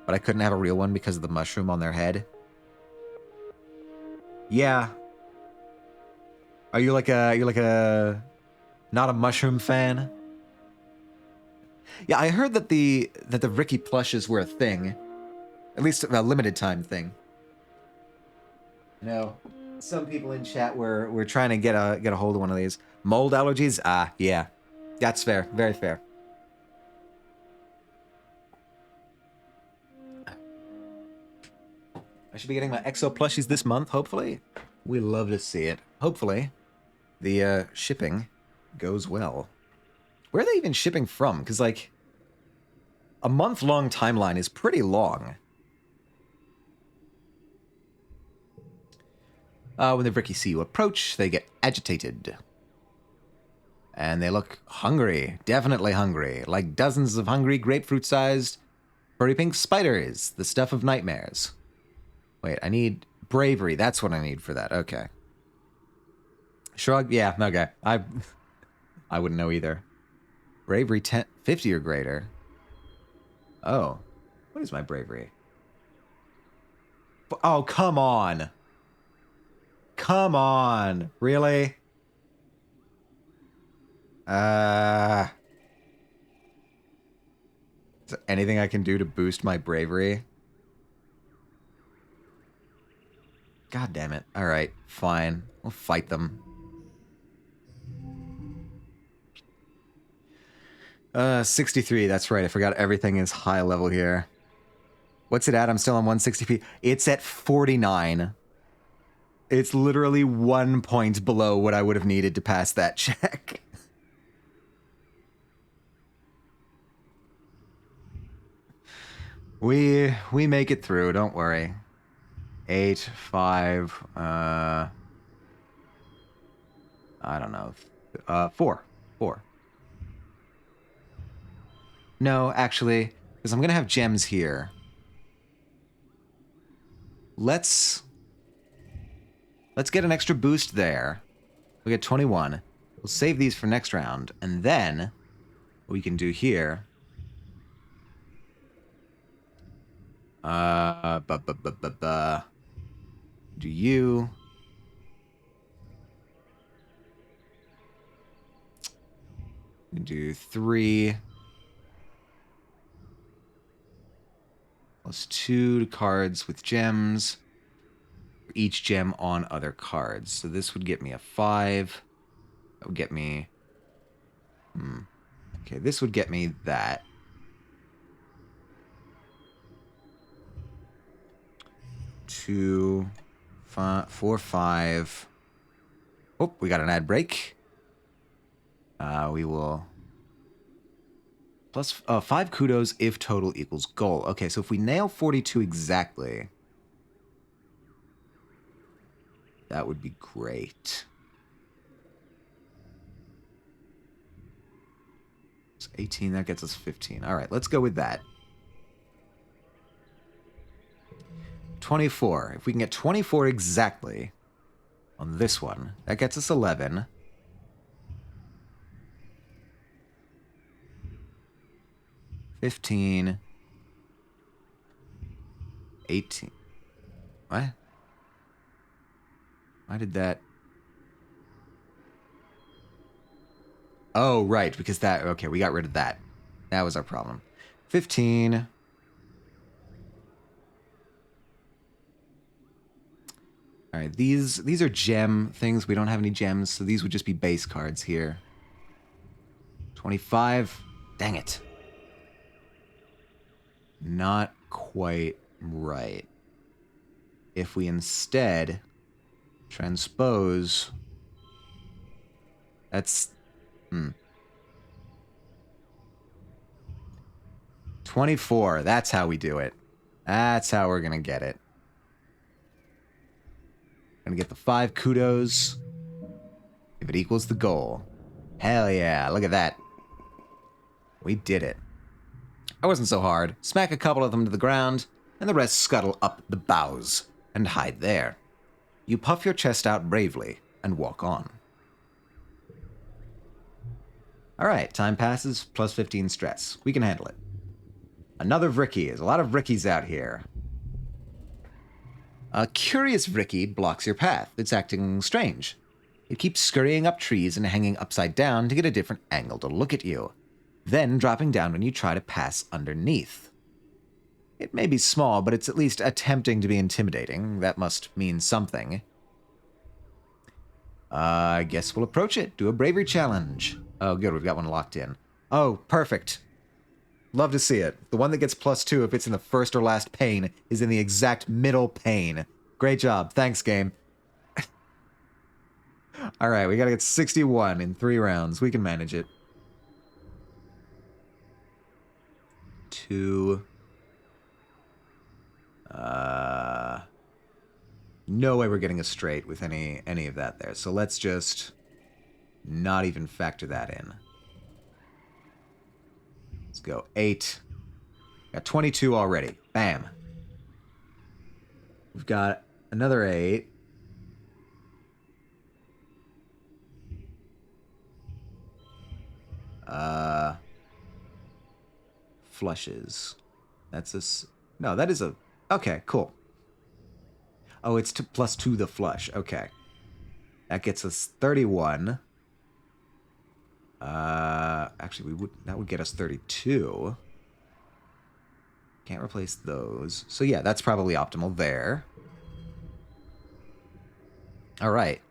but I couldn't have a real one because of the mushroom on their head. Yeah. Are you like a not a mushroom fan? Yeah, I heard that the Ricky plushes were a thing. At least a limited time thing. You know, some people in chat were trying to get a hold of one of these. Mold allergies? Ah, yeah. That's fair. Very fair. I should be getting my EXO plushies this month, hopefully. We love to see it. Hopefully, the shipping goes well. Where are they even shipping from? Because, like, a month-long timeline is pretty long. When the Vricky see you approach, they get agitated. And they look hungry. Definitely hungry. Like dozens of hungry, grapefruit-sized, furry pink spiders. The stuff of nightmares. Wait, I need bravery. That's what I need for that. Okay. Shrug? Yeah, okay. I wouldn't know either. Bravery 10, 50 or greater. Oh. What is my bravery? Oh, come on. Come on. Really? Is there anything I can do to boost my bravery? God damn it. Alright, fine. We'll fight them. 63, that's right. I forgot everything is high level here. What's it at? I'm still on 160p. It's at 49. It's literally 1 point below what I would have needed to pass that check. We make it through, don't worry. 8, 5, I don't know. 4. No, actually, because I'm going to have gems here. Let's get an extra boost there. We get 21. We'll save these for next round. And then, what we can do here... Do you... Do 3... Plus 2 cards with gems. Each gem on other cards. So this would get me a 5. That would get me... Okay, this would get me that. 2, 5, 4, 5. Oh, we got an ad break. We will... Plus 5 kudos if total equals goal. Okay, so if we nail 42 exactly... That would be great. It's 18, that gets us 15. All right, let's go with that. 24. If we can get 24 exactly on this one, that gets us 11. 15. 18. What? Why did that... Oh, right, because that... Okay, we got rid of that. That was our problem. 15. All right, these are gem things. We don't have any gems, so these would just be base cards here. 25. Dang it. Not quite right. If we instead transpose That's... 24. That's how we do it. That's how we're gonna get it. Gonna get the 5 kudos if it equals the goal. Hell yeah, look at that. We did it. That wasn't so hard. Smack a couple of them to the ground, and the rest scuttle up the boughs and hide there. You puff your chest out bravely and walk on. Alright, time passes, plus 15 stress. We can handle it. Another Vricky. There's a lot of Vrickies out here. A curious Vricky blocks your path. It's acting strange. It keeps scurrying up trees and hanging upside down to get a different angle to look at you, then dropping down when you try to pass underneath. It may be small, but it's at least attempting to be intimidating. That must mean something. I guess we'll approach it. Do a bravery challenge. Oh, good. We've got one locked in. Oh, perfect. Love to see it. The one that gets +2 if it's in the first or last pane is in the exact middle pane. Great job. Thanks, game. Alright, we gotta get 61 in 3 rounds. We can manage it. 2. No way we're getting a straight with any of that there. So let's just not even factor that in. Let's go 8. Got 22 already. Bam. We've got another 8. Flushes. That's a... No, that is a... Okay, cool. Oh, it's +2 the flush. Okay. That gets us 31. Actually, that would get us 32. Can't replace those. So yeah, that's probably optimal there. All right.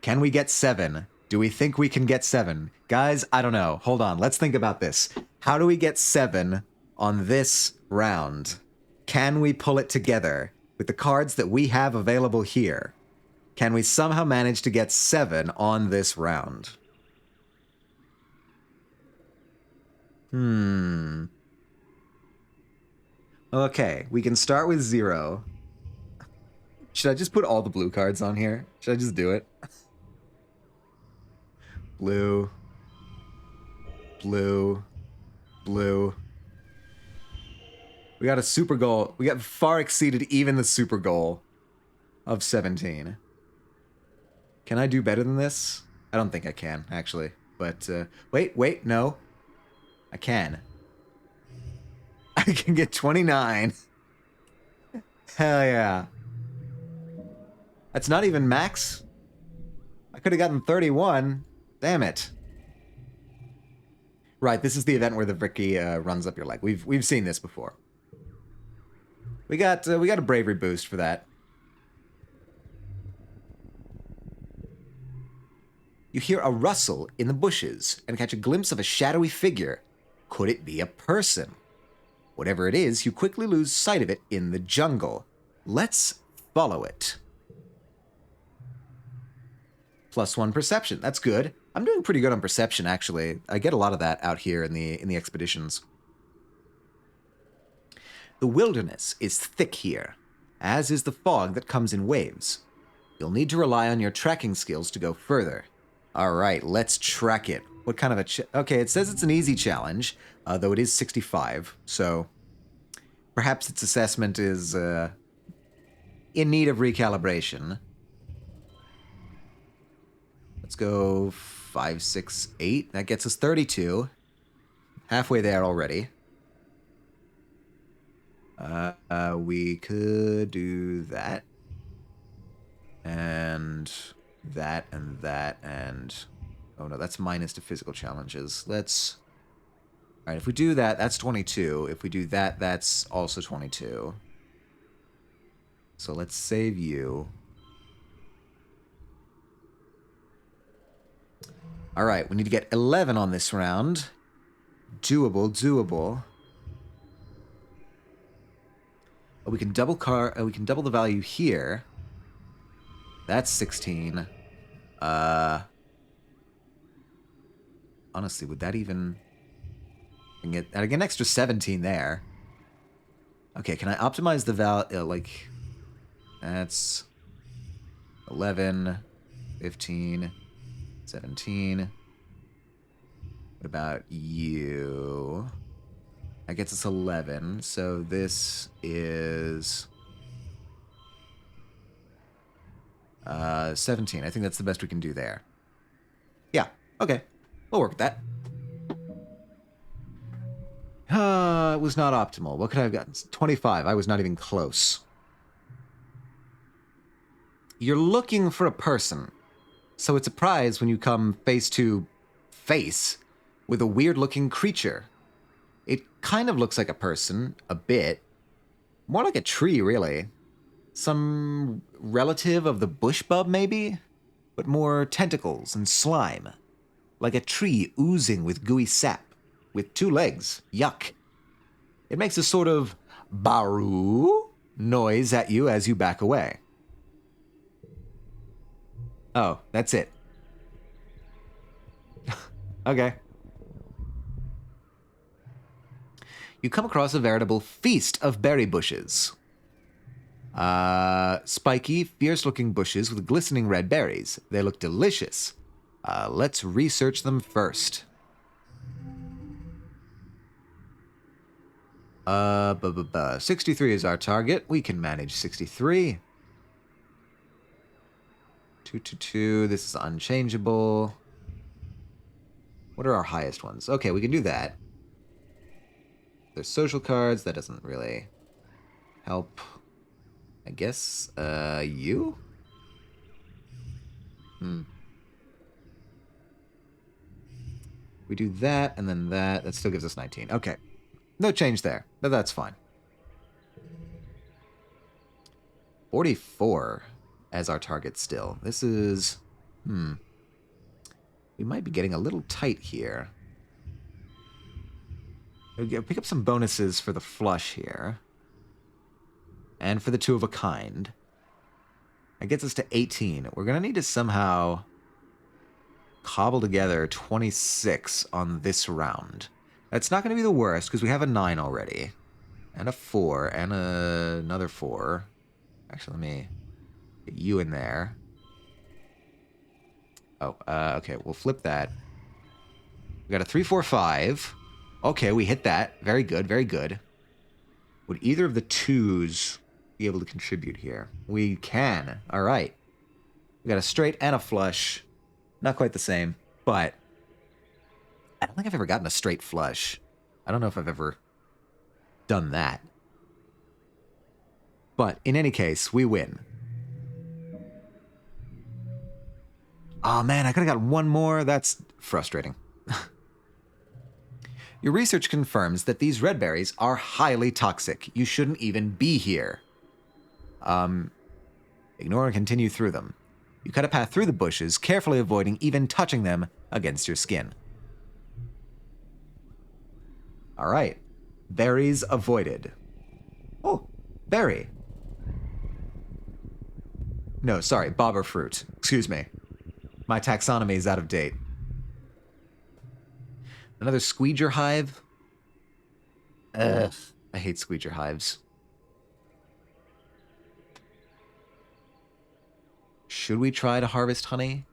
Can we get 7? Do we think we can get 7? Guys, I don't know. Hold on. Let's think about this. How do we get 7 on this round? Can we pull it together with the cards that we have available here? Can we somehow manage to get 7 on this round? Okay, we can start with 0. Should I just put all the blue cards on here? Should I just do it? Blue. Blue. Blue. We got a super goal. We got far exceeded even the super goal of 17. Can I do better than this? I don't think I can, actually. But, wait, no. I can. I can get 29. Hell yeah. That's not even max. I could have gotten 31. Damn it. Right, this is the event where the Vricky runs up your leg. We've seen this before. We got a bravery boost for that. You hear a rustle in the bushes and catch a glimpse of a shadowy figure. Could it be a person? Whatever it is, you quickly lose sight of it in the jungle. Let's follow it. +1 perception. That's good. I'm doing pretty good on perception, actually. I get a lot of that out here in the expeditions. The wilderness is thick here, as is the fog that comes in waves. You'll need to rely on your tracking skills to go further. All right, let's track it. What kind of a... Okay, it says it's an easy challenge, though it is 65, so perhaps its assessment is in need of recalibration. Let's go 5, 6, 8. That gets us 32. Halfway there already. We could do that. And that and that and... Oh no, that's minus to physical challenges. Let's... Alright, if we do that, that's 22. If we do that, that's also 22. So let's save you. Alright, we need to get 11 on this round. Doable, doable. Oh, we can double the value here. That's 16. honestly, would that even... I get an extra 17 there. Okay, can I optimize the like... That's 11, 15, 17. What about you? That gets us 11. So this is 17. I think that's the best we can do there. Yeah, okay. We'll work with that. It was not optimal. What could I have gotten? 25. I was not even close. You're looking for a person. So it's a prize when you come face to face with a weird-looking creature. It kind of looks like a person, a bit. More like a tree, really. Some relative of the bush bub, maybe? But more tentacles and slime. Like a tree oozing with gooey sap. With 2 legs. Yuck. It makes a sort of baroo noise at you as you back away. Oh, that's it. Okay. You come across a veritable feast of berry bushes. Spiky, fierce-looking bushes with glistening red berries. They look delicious. Let's research them first. 63 is our target. We can manage 63. 222. This is unchangeable. What are our highest ones? Okay, we can do that. There's social cards. That doesn't really help. I guess, you? We do that, and then that. That still gives us 19. Okay. No change there, but that's fine. 44 as our target still. This is... We might be getting a little tight here. We'll pick up some bonuses for the flush here. And for the 2 of a kind. That gets us to 18. We're going to need to somehow cobble together 26 on this round. That's not going to be the worst, because we have a 9 already. And a 4, and another 4. Actually, let me get you in there. Oh, okay, we'll flip that. We got a 3, 4, 5. Okay, we hit that. Very good, very good. Would either of the 2s be able to contribute here? We can. All right. We got a straight and a flush. Not quite the same, but I don't think I've ever gotten a straight flush. I don't know if I've ever done that. But in any case, we win. Oh man, I could have got one more. That's frustrating. Your research confirms that these red berries are highly toxic. You shouldn't even be here. Ignore and continue through them. You cut a path through the bushes, carefully avoiding even touching them against your skin. All right. Berries avoided. Oh, berry. No, sorry, bobber fruit. Excuse me. My taxonomy is out of date. Another squeeger hive? Ugh. I hate squeeger hives. Should we try to harvest honey?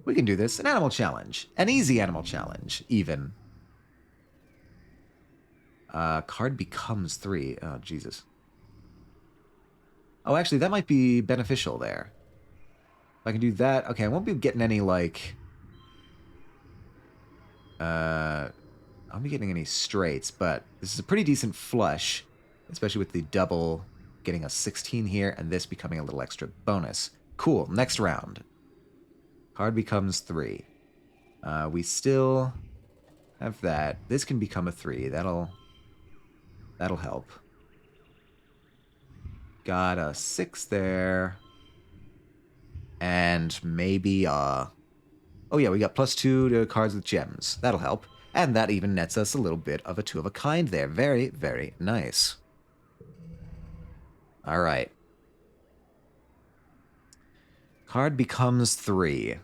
We can do this. An animal challenge. An easy animal challenge, even. Card becomes 3. Oh, Jesus. Oh, actually, that might be beneficial there. If I can do that... Okay, I won't be getting any, like... I won't be getting any straights, but this is a pretty decent flush, especially with the double getting a 16 here, and this becoming a little extra bonus. Cool, next round. Card becomes 3. We still have that. This can become a 3. That'll help. Got a 6 there. And maybe, oh yeah, we got +2 to cards with gems. That'll help. And that even nets us a little bit of a 2 of a kind there. Very, very nice. All right. Card becomes 3.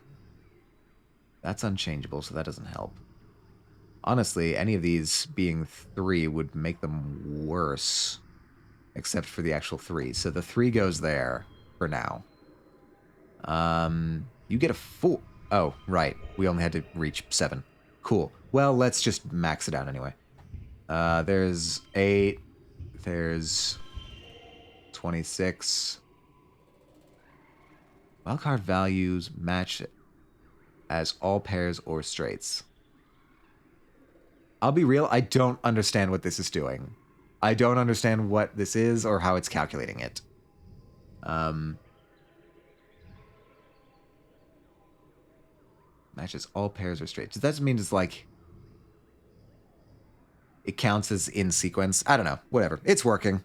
That's unchangeable, so that doesn't help. Honestly, any of these being 3 would make them worse, except for the actual 3. So the 3 goes there for now. You get a 4. Oh, right. We only had to reach 7. Cool. Well, let's just max it out anyway. There's 8. There's 26. Wildcard values match as all pairs or straights. I'll be real, I don't understand what this is doing. I don't understand what this is or how it's calculating it. Matches all pairs or straights. Does that mean it's like it counts as in sequence? I don't know. Whatever. It's working.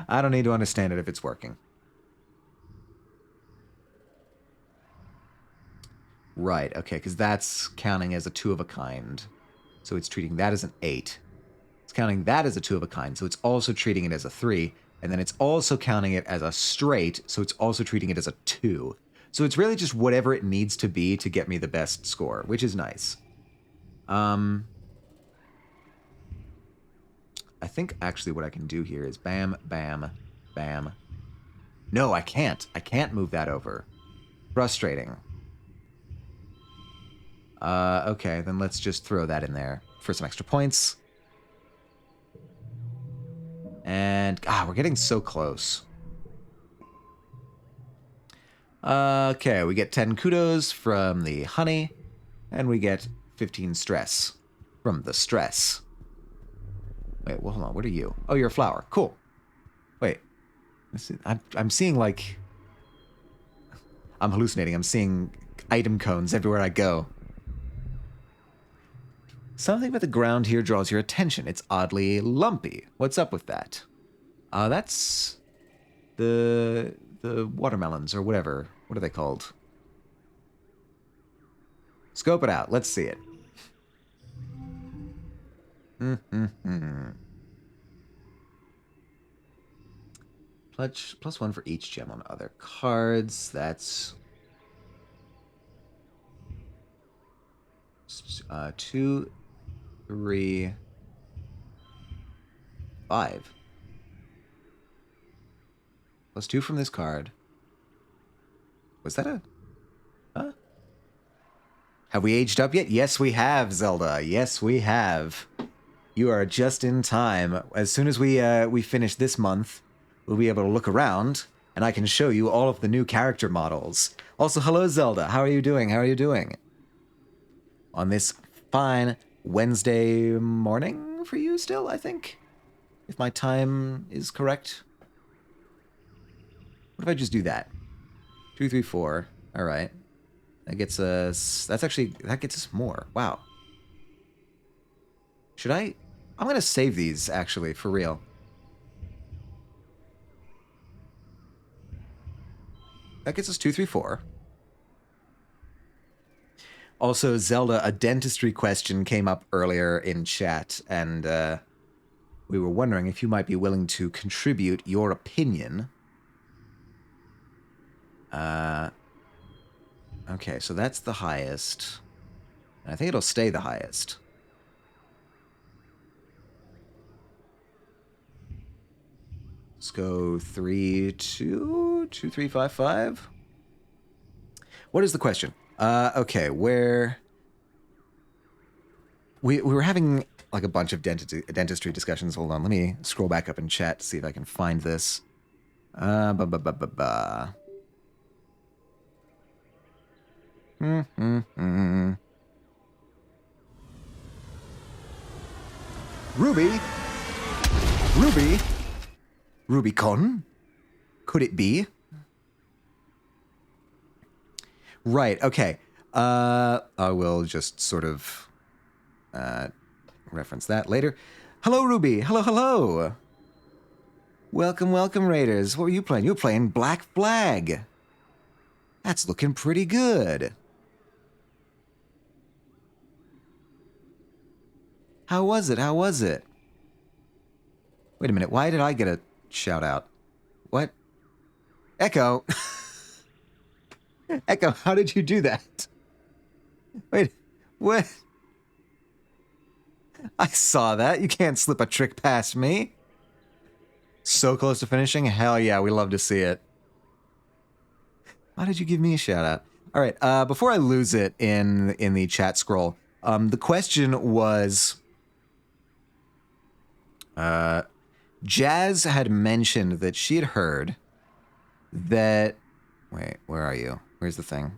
I don't need to understand it if it's working. Right, okay, because that's counting as a 2 of a kind. So it's treating that as an 8. It's counting that as a 2 of a kind, so it's also treating it as a 3. And then it's also counting it as a straight, so it's also treating it as a 2. So it's really just whatever it needs to be to get me the best score, which is nice. I think actually what I can do here is bam, bam, bam. No, I can't. I can't move that over. Frustrating. Okay, then let's just throw that in there for some extra points. And, we're getting so close. Okay, we get 10 kudos from the honey, and we get 15 stress from the stress. Wait, well, hold on, what are you? Oh, you're a flower. Cool. Wait, I'm seeing, like... I'm hallucinating. I'm seeing item cones everywhere I go. Something about the ground here draws your attention. It's oddly lumpy. What's up with that? That's the watermelons or whatever. What are they called? Scope it out. Let's see it. Plus 1 for each gem on other cards. That's 2, 3, 5. Plus 2 from this card. Was that a... Huh? Have we aged up yet? Yes, we have, Zelda. Yes, we have. You are just in time. As soon as we finish this month, we'll be able to look around, and I can show you all of the new character models. Also, hello, Zelda. How are you doing? How are you doing? On this fine Wednesday morning for you still, I think? If my time is correct. What if I just do that? 2, 3, 4. All right. That gets us... that gets us more. Wow. Should I... I'm going to save these, actually, for real. That gets us 2, 3, 4. Also, Zelda, a dentistry question came up earlier in chat, and we were wondering if you might be willing to contribute your opinion. Okay, so that's the highest. And I think it'll stay the highest. Let's go 3, 2, 2, 3, 5, 5. What is the question? Okay, where... We were having like a bunch of dentistry discussions. Hold on, let me scroll back up in chat to see if I can find this. Ruby? Ruby? Rubicon? Could it be? Right, okay. I will just sort of reference that later. Hello, Ruby. Hello, hello. Welcome, welcome, Raiders. What were you playing? You were playing Black Flag. That's looking pretty good. How was it? How was it? Wait a minute. Why did I get a shout out? What? Echo. Echo, how did you do that? Wait, what? I saw that. You can't slip a trick past me. So close to finishing? Hell yeah, we love to see it. Why did you give me a shout out? All right, before I lose it in the chat scroll, the question was, Jazz had mentioned that she had heard that, wait, where are you? Where's the thing?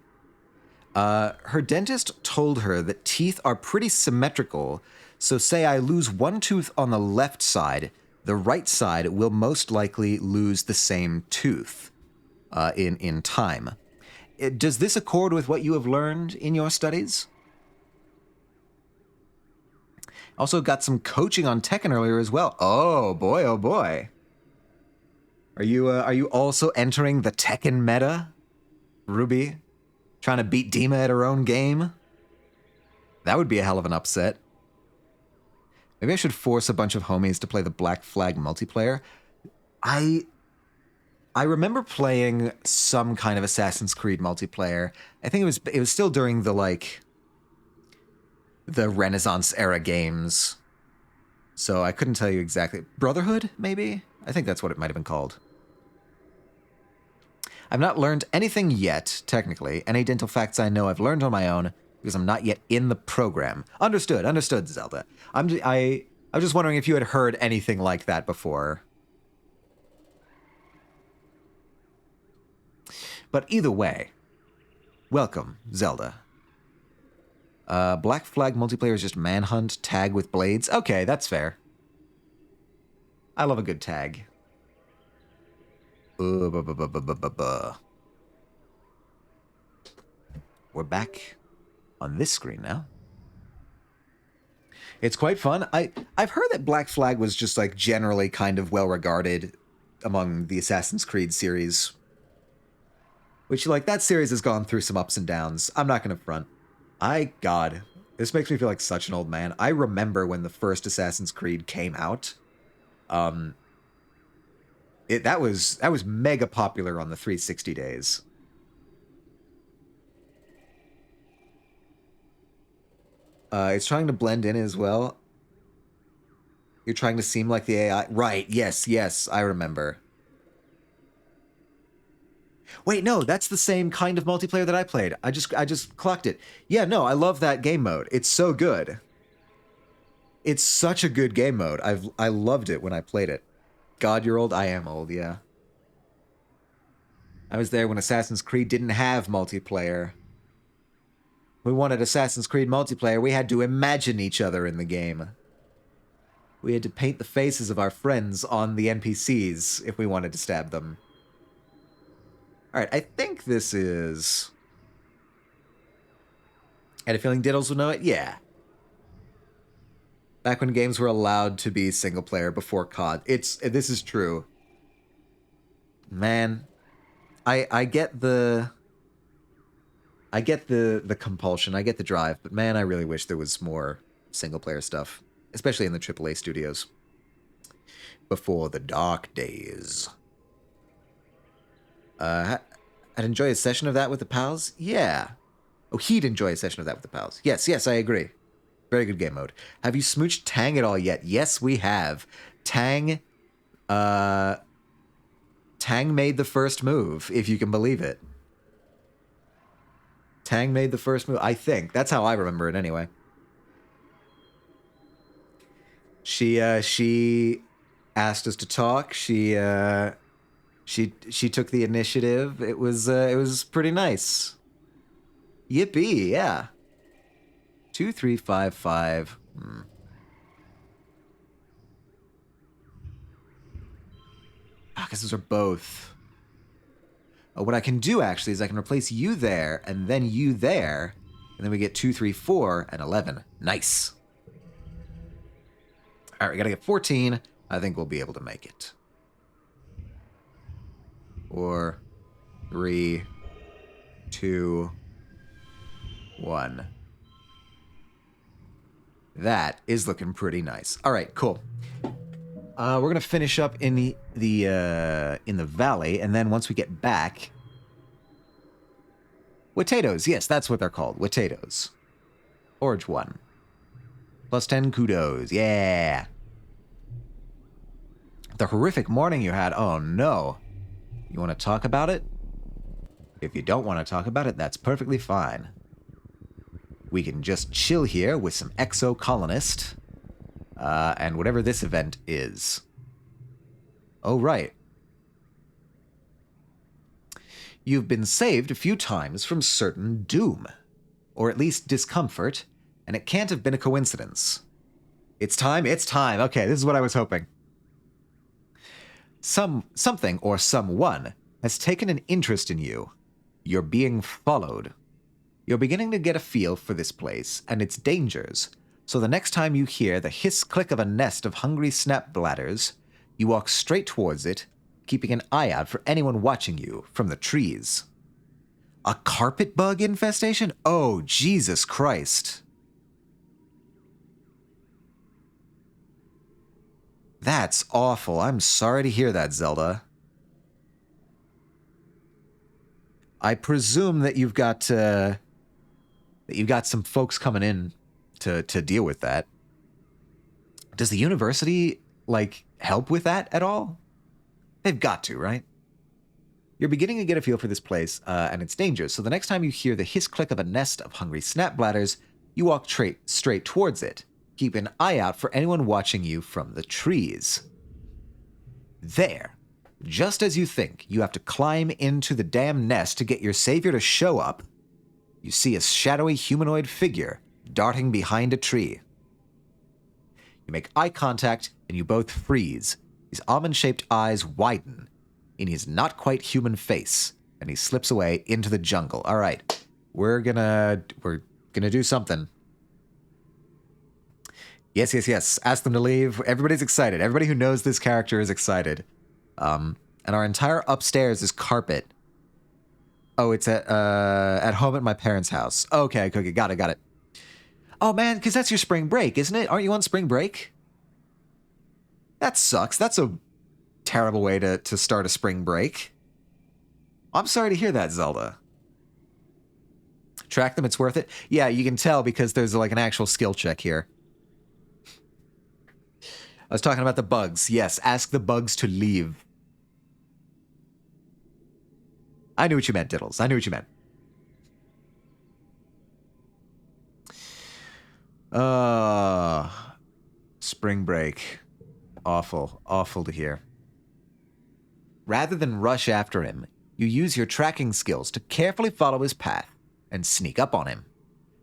Her dentist told her that teeth are pretty symmetrical, so say I lose one tooth on the left side, the right side will most likely lose the same tooth in time. Does this accord with what you have learned in your studies? Also got some coaching on Tekken earlier as well. Oh boy, oh boy. Are you also entering the Tekken meta, Ruby? Trying to beat Dima at her own game? That would be a hell of an upset. Maybe I should force a bunch of homies to play the Black Flag multiplayer. I remember playing some kind of Assassin's Creed multiplayer. I think it was still during the Renaissance era games. So I couldn't tell you exactly. Brotherhood, maybe? I think that's what it might have been called. I've not learned anything yet, technically. Any dental facts I know I've learned on my own because I'm not yet in the program. Understood, Zelda. I was just wondering if you had heard anything like that before. But either way, welcome, Zelda. Black Flag multiplayer is just manhunt, tag with blades. Okay, that's fair. I love a good tag. We're back on this screen now. It's quite fun. I've heard that Black Flag was just like generally kind of well regarded among the Assassin's Creed series. Which, like, that series has gone through some ups and downs. I'm not going to front. God, this makes me feel like such an old man. I remember when the first Assassin's Creed came out. That was mega popular on the 360 days. It's trying to blend in as well. You're trying to seem like the AI. Right, yes, I remember. Wait, no, that's the same kind of multiplayer that I played. I just clocked it. Yeah, no, I love that game mode. It's so good. It's such a good game mode. I loved it when I played it. God, you're old? I am old, yeah. I was there when Assassin's Creed didn't have multiplayer. We wanted Assassin's Creed multiplayer. We had to imagine each other in the game. We had to paint the faces of our friends on the NPCs if we wanted to stab them. Alright, I think this is... I had a feeling Diddles would know it? Yeah. Back when games were allowed to be single-player before COD. This is true. Man, I get the compulsion, I get the drive, but man, I really wish there was more single-player stuff. Especially in the AAA studios. Before the dark days. I'd enjoy a session of that with the pals? Yeah. Oh, he'd enjoy a session of that with the pals. Yes, I agree. Very good game mode. Have you smooched Tang at all yet? Yes, we have. Tang made the first move, if you can believe it. Tang made the first move, I think. That's how I remember it anyway. She asked us to talk. She took the initiative. It was pretty nice. Yippee, yeah. 2355. I guess those are both. What I can do actually is I can replace you there and then you there, and then we get 2, 3, 4, and 11. Nice. All right, we gotta get 14. I think we'll be able to make it. 4, 3, 2, 1. That is looking pretty nice. All right, cool. We're gonna finish up in the valley, and then once we get back, Potatoes. Yes, that's what they're called. Potatoes. Orange 1. Plus 10 kudos. Yeah. The horrific morning you had. Oh, no. You want to talk about it? If you don't want to talk about it, that's perfectly fine. We can just chill here with some exo-colonist. And whatever this event is. Oh, right. You've been saved a few times from certain doom. Or at least discomfort. And it can't have been a coincidence. It's time. Okay, this is what I was hoping. Something or someone has taken an interest in you. You're being followed. You're beginning to get a feel for this place and its dangers, so the next time you hear the hiss-click of a nest of hungry snap bladders, you walk straight towards it, keeping an eye out for anyone watching you from the trees. A carpet bug infestation? Oh, Jesus Christ. That's awful. I'm sorry to hear that, Zelda. I presume that you've got some folks coming in to deal with that. Does the university, like, help with that at all? They've got to, right? You're beginning to get a feel for this place and its dangers, so the next time you hear the hiss-click of a nest of hungry snap bladders, you walk straight towards it. Keep an eye out for anyone watching you from the trees. There. Just as you think you have to climb into the damn nest to get your savior to show up, you see a shadowy humanoid figure darting behind a tree. You make eye contact and you both freeze. His almond-shaped eyes widen in his not-quite-human face, and he slips away into the jungle. All right, we're gonna do something. Yes. Ask them to leave. Everybody's excited. Everybody who knows this character is excited. And our entire upstairs is carpet. Oh, it's at home at my parents' house. Okay, Cookie, got it. Oh, man, because that's your spring break, isn't it? Aren't you on spring break? That sucks. That's a terrible way to start a spring break. I'm sorry to hear that, Zelda. Track them, it's worth it. Yeah, you can tell because there's like an actual skill check here. I was talking about the bugs. Yes, ask the bugs to leave. I knew what you meant, Diddles. I knew what you meant. Spring break. Awful to hear. Rather than rush after him, you use your tracking skills to carefully follow his path and sneak up on him.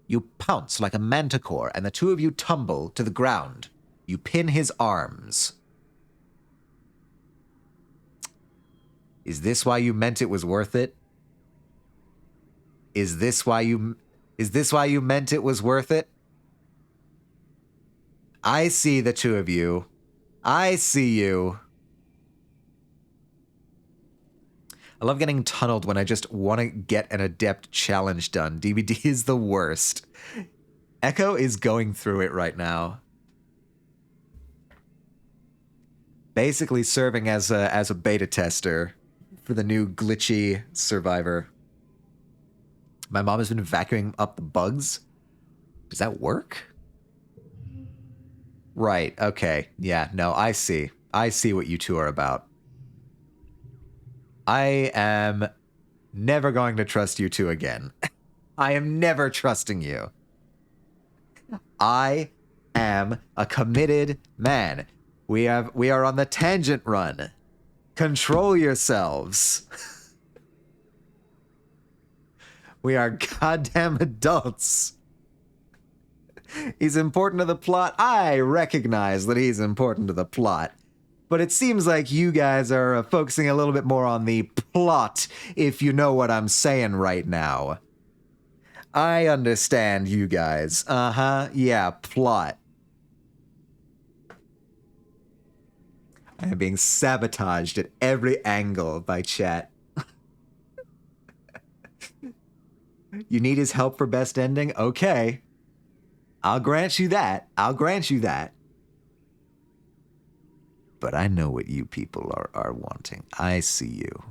You pounce like a manticore, and the two of you tumble to the ground. You pin his arms. Is this why you meant it was worth it? Is this why you meant it was worth it? I see the two of you. I see you. I love getting tunneled when I just want to get an adept challenge done. DBD is the worst. Echo is going through it right now. Basically serving as a beta tester for the new glitchy Survivor. My mom has been vacuuming up the bugs. Does that work? Right, okay. Yeah, no, I see. I see what you two are about. I am never going to trust you two again. I am never trusting you. I am a committed man. We are on the tangent run. Control yourselves. We are goddamn adults. He's important to the plot. I recognize that he's important to the plot. But it seems like you guys are focusing a little bit more on the plot, if you know what I'm saying right now. I understand you guys. Yeah, plot. I am being sabotaged at every angle by chat. You need his help for best ending? Okay. I'll grant you that. But I know what you people are wanting. I see you.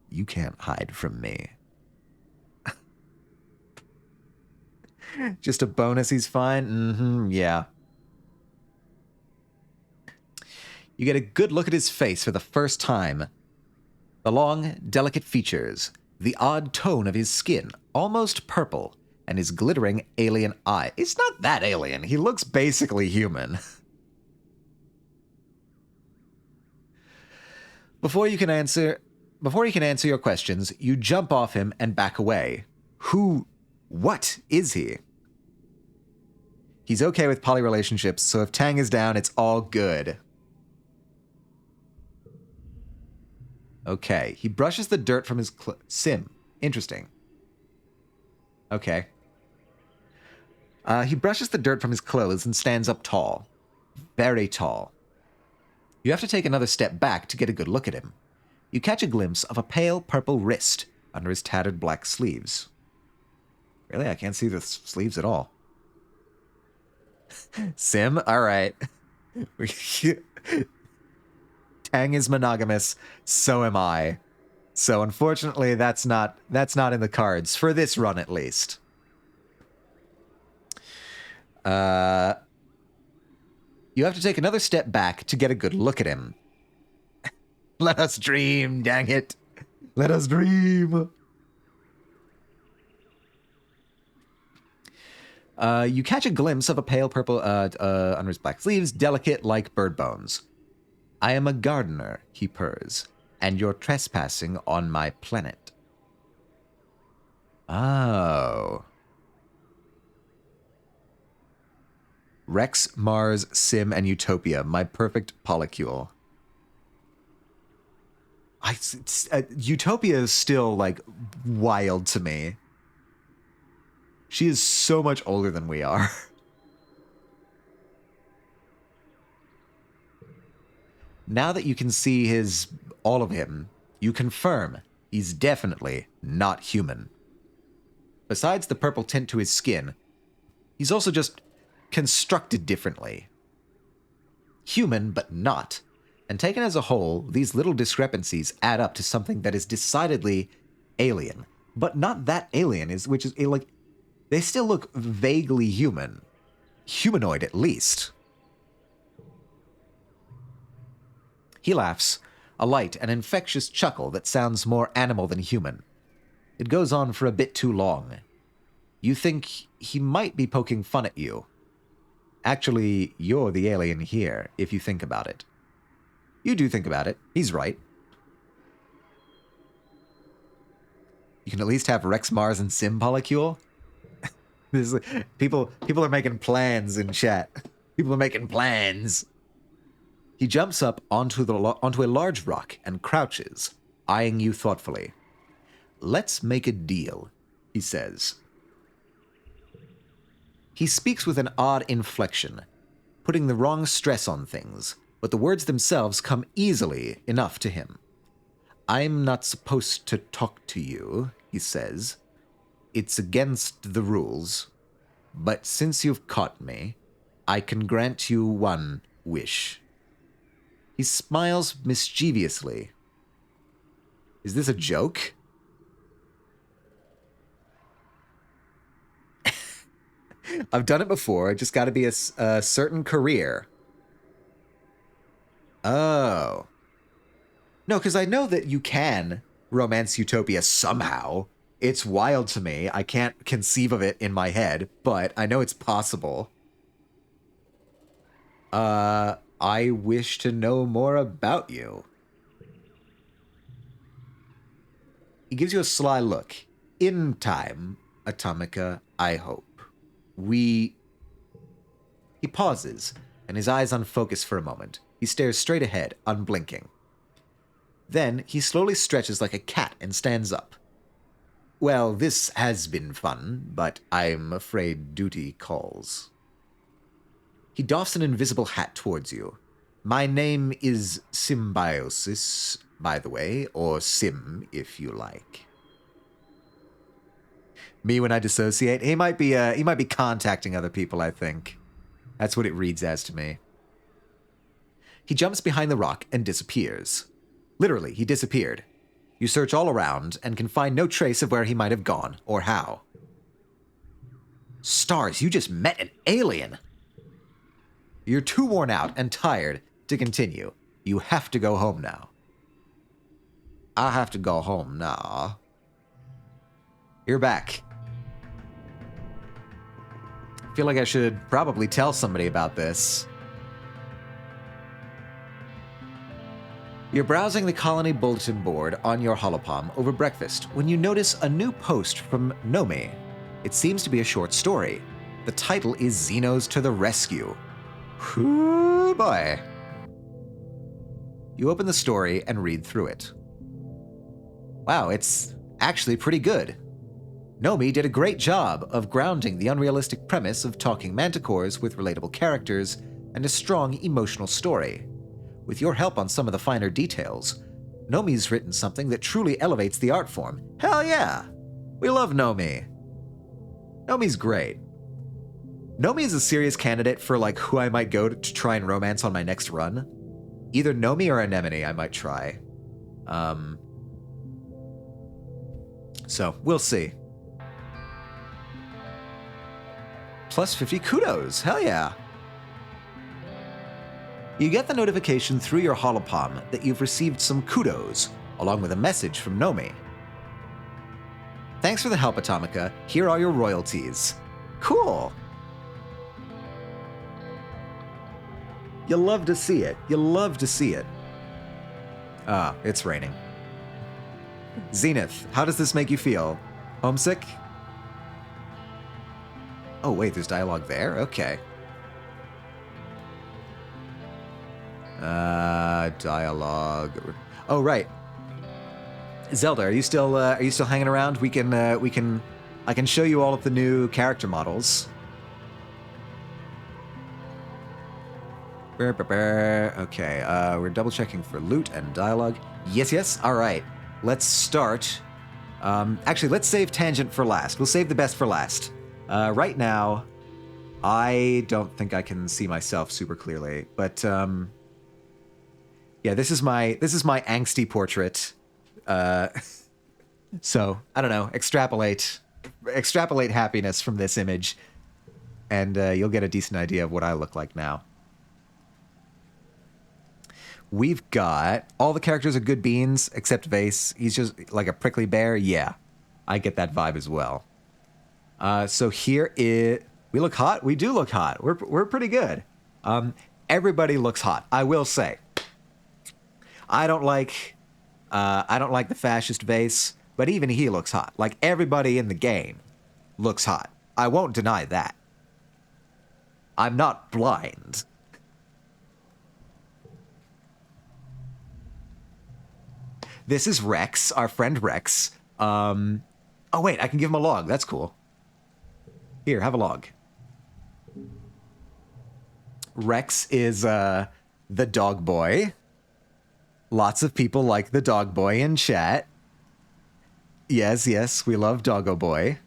You can't hide from me. Just a bonus, he's fine? Mm-hmm, yeah. You get a good look at his face for the first time. The long, delicate features, the odd tone of his skin, almost purple, and his glittering alien eye. It's not that alien. He looks basically human. Before you can answer your questions, you jump off him and back away. What is he? He's okay with poly relationships, so if Tang is down, it's all good. Okay, he brushes the dirt from his Sim. Interesting. Okay. He brushes the dirt from his clothes and stands up tall. Very tall. You have to take another step back to get a good look at him. You catch a glimpse of a pale purple wrist under his tattered black sleeves. Really? I can't see the sleeves at all. Sim? Alright. Tang is monogamous, so am I. So unfortunately, that's not in the cards, for this run at least. You have to take another step back to get a good look at him. Let us dream, dang it. Let us dream. You catch a glimpse of a pale purple under his black sleeves, delicate like bird bones. I am a gardener, he purrs, and you're trespassing on my planet. Oh. Rex, Mars, Sim, and Utopia, my perfect polycule. Utopia is still, like, wild to me. She is so much older than we are. Now that you can see all of him, you confirm he's definitely not human. Besides the purple tint to his skin, he's also just constructed differently. Human, but not. And taken as a whole, these little discrepancies add up to something that is decidedly alien. But not that alien, which is like, they still look vaguely human. Humanoid, at least. He laughs, a light and infectious chuckle that sounds more animal than human. It goes on for a bit too long. You think he might be poking fun at you. Actually, you're the alien here, if you think about it. You do think about it. He's right. You can at least have Rex, Mars, and Sim polycule. People are making plans in chat. People are making plans. He jumps up onto a large rock and crouches, eyeing you thoughtfully. Let's make a deal, he says. He speaks with an odd inflection, putting the wrong stress on things, but the words themselves come easily enough to him. I'm not supposed to talk to you, he says. It's against the rules. But since you've caught me, I can grant you one wish. He smiles mischievously. Is this a joke? I've done it before. It just got to be a certain career. Oh. No, because I know that you can romance Utopia somehow. It's wild to me. I can't conceive of it in my head, but I know it's possible. I wish to know more about you. He gives you a sly look. In time, Atomica, I hope. He pauses, and his eyes unfocus for a moment. He stares straight ahead, unblinking. Then he slowly stretches like a cat and stands up. Well, this has been fun, but I'm afraid duty calls. He doffs an invisible hat towards you. My name is Symbiosis, by the way, or Sim, if you like. Me when I dissociate? He might be contacting other people, I think. That's what it reads as to me. He jumps behind the rock and disappears. Literally, he disappeared. You search all around and can find no trace of where he might have gone or how. Stars, you just met an alien. You're too worn out and tired to continue. You have to go home now. I have to go home now. You're back. I feel like I should probably tell somebody about this. You're browsing the colony bulletin board on your holopalm over breakfast when you notice a new post from Nomi. It seems to be a short story. The title is Xenos to the Rescue. Ooh, boy. You open the story and read through it. Wow, it's actually pretty good. Nomi did a great job of grounding the unrealistic premise of talking manticores with relatable characters and a strong emotional story. With your help on some of the finer details, Nomi's written something that truly elevates the art form. Hell yeah! We love Nomi. Nomi's great. Nomi is a serious candidate for like who I might go to try and romance on my next run. Either Nomi or Anemone I might try. So, we'll see. Plus 50 kudos, hell yeah. You get the notification through your holopalm that you've received some kudos, along with a message from Nomi. Thanks for the help, Atomica. Here are your royalties. Cool. You love to see it. You love to see it. Ah, it's raining. Zenith, how does this make you feel? Homesick? Oh, wait, there's dialogue there? Okay. Dialogue. Oh, right. Zelda, are you still hanging around? I can show you all of the new character models. Okay, we're double checking for loot and dialogue. Yes. All right. Let's start. Actually, let's save tangent for last. We'll save the best for last. Right now, I don't think I can see myself super clearly, but yeah, this is my angsty portrait. So I don't know. Extrapolate happiness from this image, and you'll get a decent idea of what I look like now. We've got all the characters are good beans except Vase. He's just like a prickly bear. Yeah, I get that vibe as well. So here we look hot. We do look hot. We're pretty good. Everybody looks hot. I will say. I don't like the fascist Vase, but even he looks hot. Like everybody in the game looks hot. I won't deny that. I'm not blind. This is Rex, our friend Rex. Oh wait, I can give him a log. That's cool. Here, have a log. Rex is the dog boy. Lots of people like the dog boy in chat. Yes, we love Doggo Boy.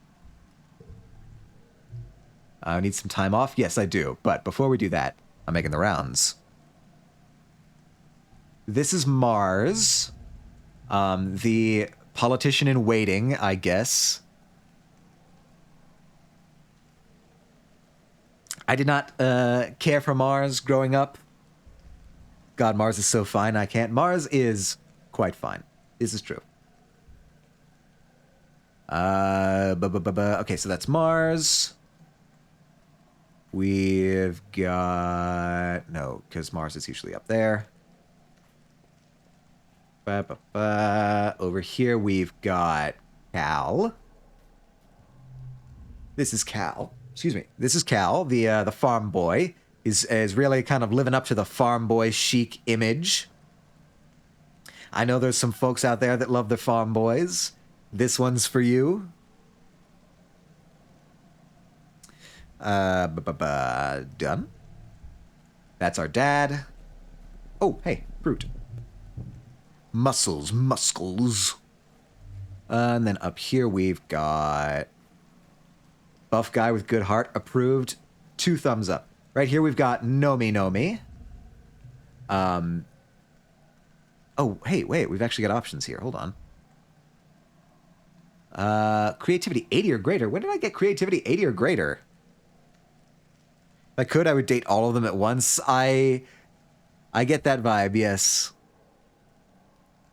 I need some time off? Yes, I do. But before we do that, I'm making the rounds. This is Mars. The politician in waiting, I guess. I did not care for Mars growing up. God, Mars is so fine, I can't. Mars is quite fine. This is true. Okay, so that's Mars. We've got... No, because Mars is usually up there. Over here, we've got Cal. This is Cal. Excuse me. This is Cal, the farm boy. Is really kind of living up to the farm boy chic image. I know there's some folks out there that love their farm boys. This one's for you. Done. That's our dad. Oh, hey, fruit. Muscles. And then up here we've got buff guy with good heart, approved, 2 thumbs up. Right here we've got Nomi. Oh, hey, wait, we've actually got options here. Hold on. Creativity 80 or greater. When did I get creativity 80 or greater? I could, I would date all of them at once. I get that vibe, yes.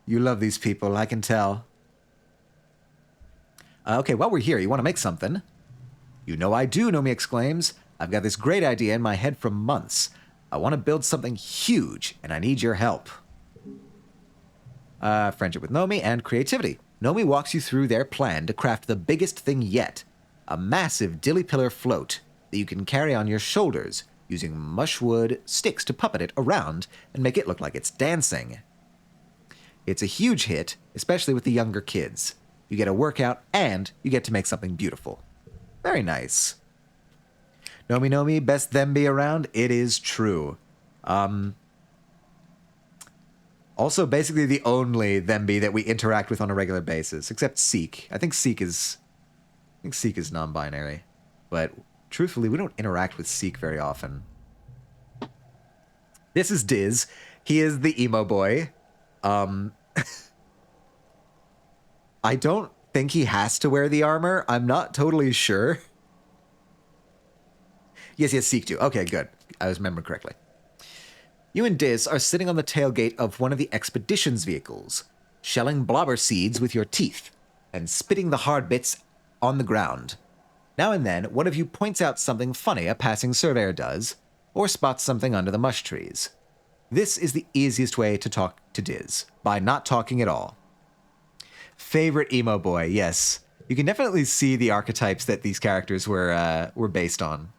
You love these people, I can tell. Okay, while we're here, you want to make something? You know I do, Nomi exclaims. I've got this great idea in my head for months. I want to build something huge, and I need your help. Friendship with Nomi and creativity. Nomi walks you through their plan to craft the biggest thing yet. A massive dilly pillar float that you can carry on your shoulders, using mushwood sticks to puppet it around and make it look like it's dancing. It's a huge hit, especially with the younger kids. You get a workout and you get to make something beautiful. Very nice. Nomi, best them be around. It is true. Also, basically the only Themby that we interact with on a regular basis, except Seek. I think Seek is non-binary, but truthfully, we don't interact with Seek very often. This is Diz. He is the emo boy. I don't think he has to wear the armor. I'm not totally sure. Yes, Seek do. Okay, good. I was remembering correctly. You and Diz are sitting on the tailgate of one of the expedition's vehicles, shelling blobber seeds with your teeth and spitting the hard bits on the ground. Now and then, one of you points out something funny a passing surveyor does, or spots something under the mush trees. This is the easiest way to talk to Diz, by not talking at all. Favorite emo boy, yes. You can definitely see the archetypes that these characters were based on.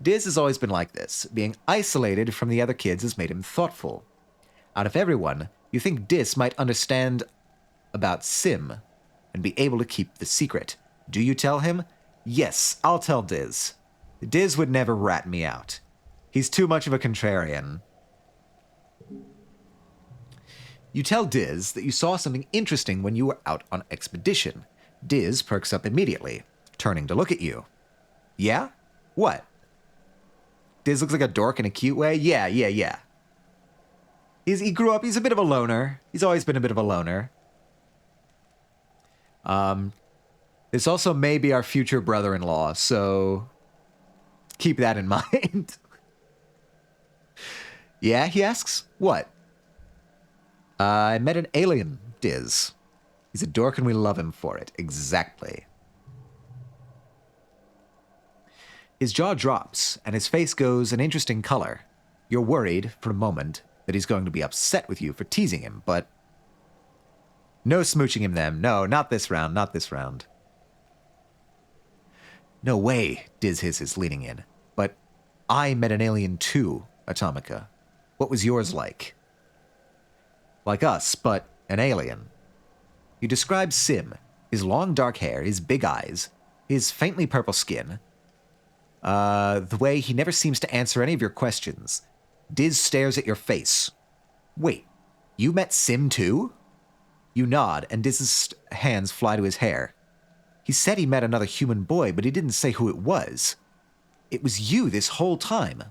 Diz has always been like this. Being isolated from the other kids has made him thoughtful. Out of everyone, you think Diz might understand about Sim and be able to keep the secret. Do you tell him? Yes, I'll tell Diz. Diz would never rat me out. He's too much of a contrarian. You tell Diz that you saw something interesting when you were out on expedition. Diz perks up immediately, turning to look at you. Yeah? What? Diz looks like a dork in a cute way? Yeah. He grew up, he's a bit of a loner. He's always been a bit of a loner. This also may be our future brother-in-law, so keep that in mind. Yeah, he asks. What? I met an alien, Diz. He's a dork and we love him for it. Exactly. His jaw drops, and his face goes an interesting color. You're worried, for a moment, that he's going to be upset with you for teasing him, but... No smooching him then. No, not this round, not this round. No way, Diz hisses, leaning in. But I met an alien too, Atomica. What was yours like? Like us, but an alien. You describe Sim, his long dark hair, his big eyes, his faintly purple skin... the way he never seems to answer any of your questions. Diz stares at your face. Wait, you met Sim too? You nod, and Diz's hands fly to his hair. He said he met another human boy, but he didn't say who it was. It was you this whole time.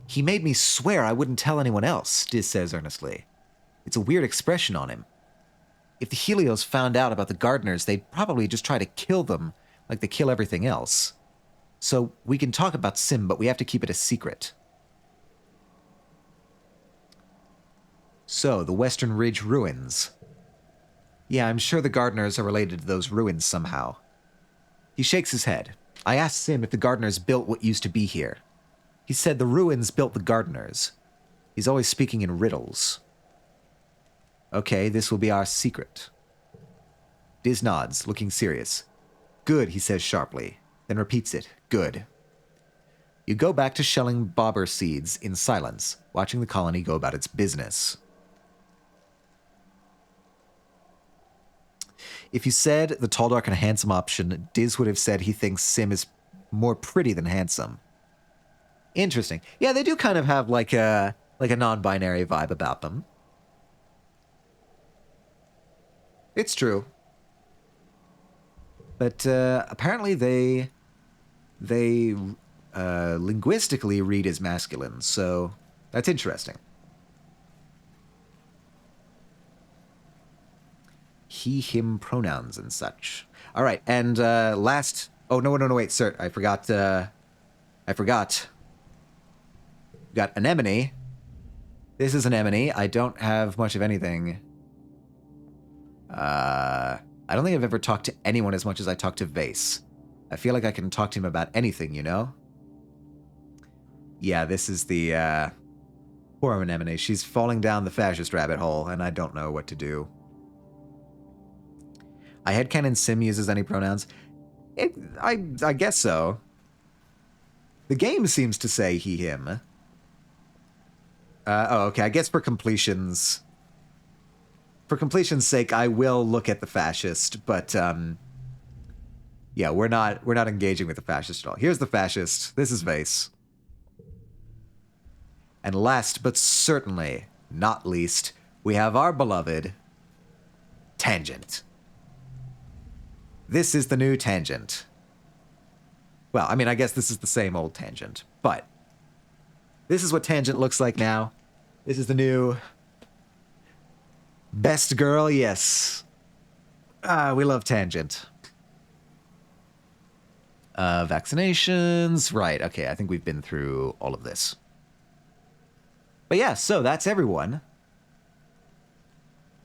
He made me swear I wouldn't tell anyone else, Diz says earnestly. It's a weird expression on him. If the Helios found out about the gardeners, they'd probably just try to kill them, like they kill everything else. So we can talk about Sim, but we have to keep it a secret. So, the Western Ridge ruins. Yeah, I'm sure the gardeners are related to those ruins somehow. He shakes his head. I asked Sim if the gardeners built what used to be here. He said the ruins built the gardeners. He's always speaking in riddles. Okay, this will be our secret. Diz nods, looking serious. Good, he says sharply, then repeats it. Good. You go back to shelling bobber seeds in silence, watching the colony go about its business. If you said the tall, dark, and handsome option, Diz would have said he thinks Sim is more pretty than handsome. Interesting. Yeah, they do kind of have like a non-binary vibe about them. It's true. But apparently they linguistically read as masculine, so that's interesting. He, him pronouns and such. All right, and last Oh, no, no, no, wait, sir. I forgot. I forgot. We got anemone. This is anemone. I don't have much of anything. I don't think I've ever talked to anyone as much as I talked to Vase. I feel like I can talk to him about anything, you know? Yeah, this is the, poor anemone. She's falling down the fascist rabbit hole, and I don't know what to do. I headcanon Sim uses any pronouns. I guess so. The game seems to say he, him. Oh, okay. I guess for completion's sake, I will look at the fascist, but yeah, we're not engaging with the fascist at all. Here's the fascist. This is Vase. And last but certainly not least, we have our beloved Tangent. This is the new Tangent. Well, I mean, I guess this is the same old Tangent, but this is what Tangent looks like now. This is the new best girl, yes. We love Tangent. Vaccinations, right, okay, I think we've been through all of this. But yeah, so that's everyone.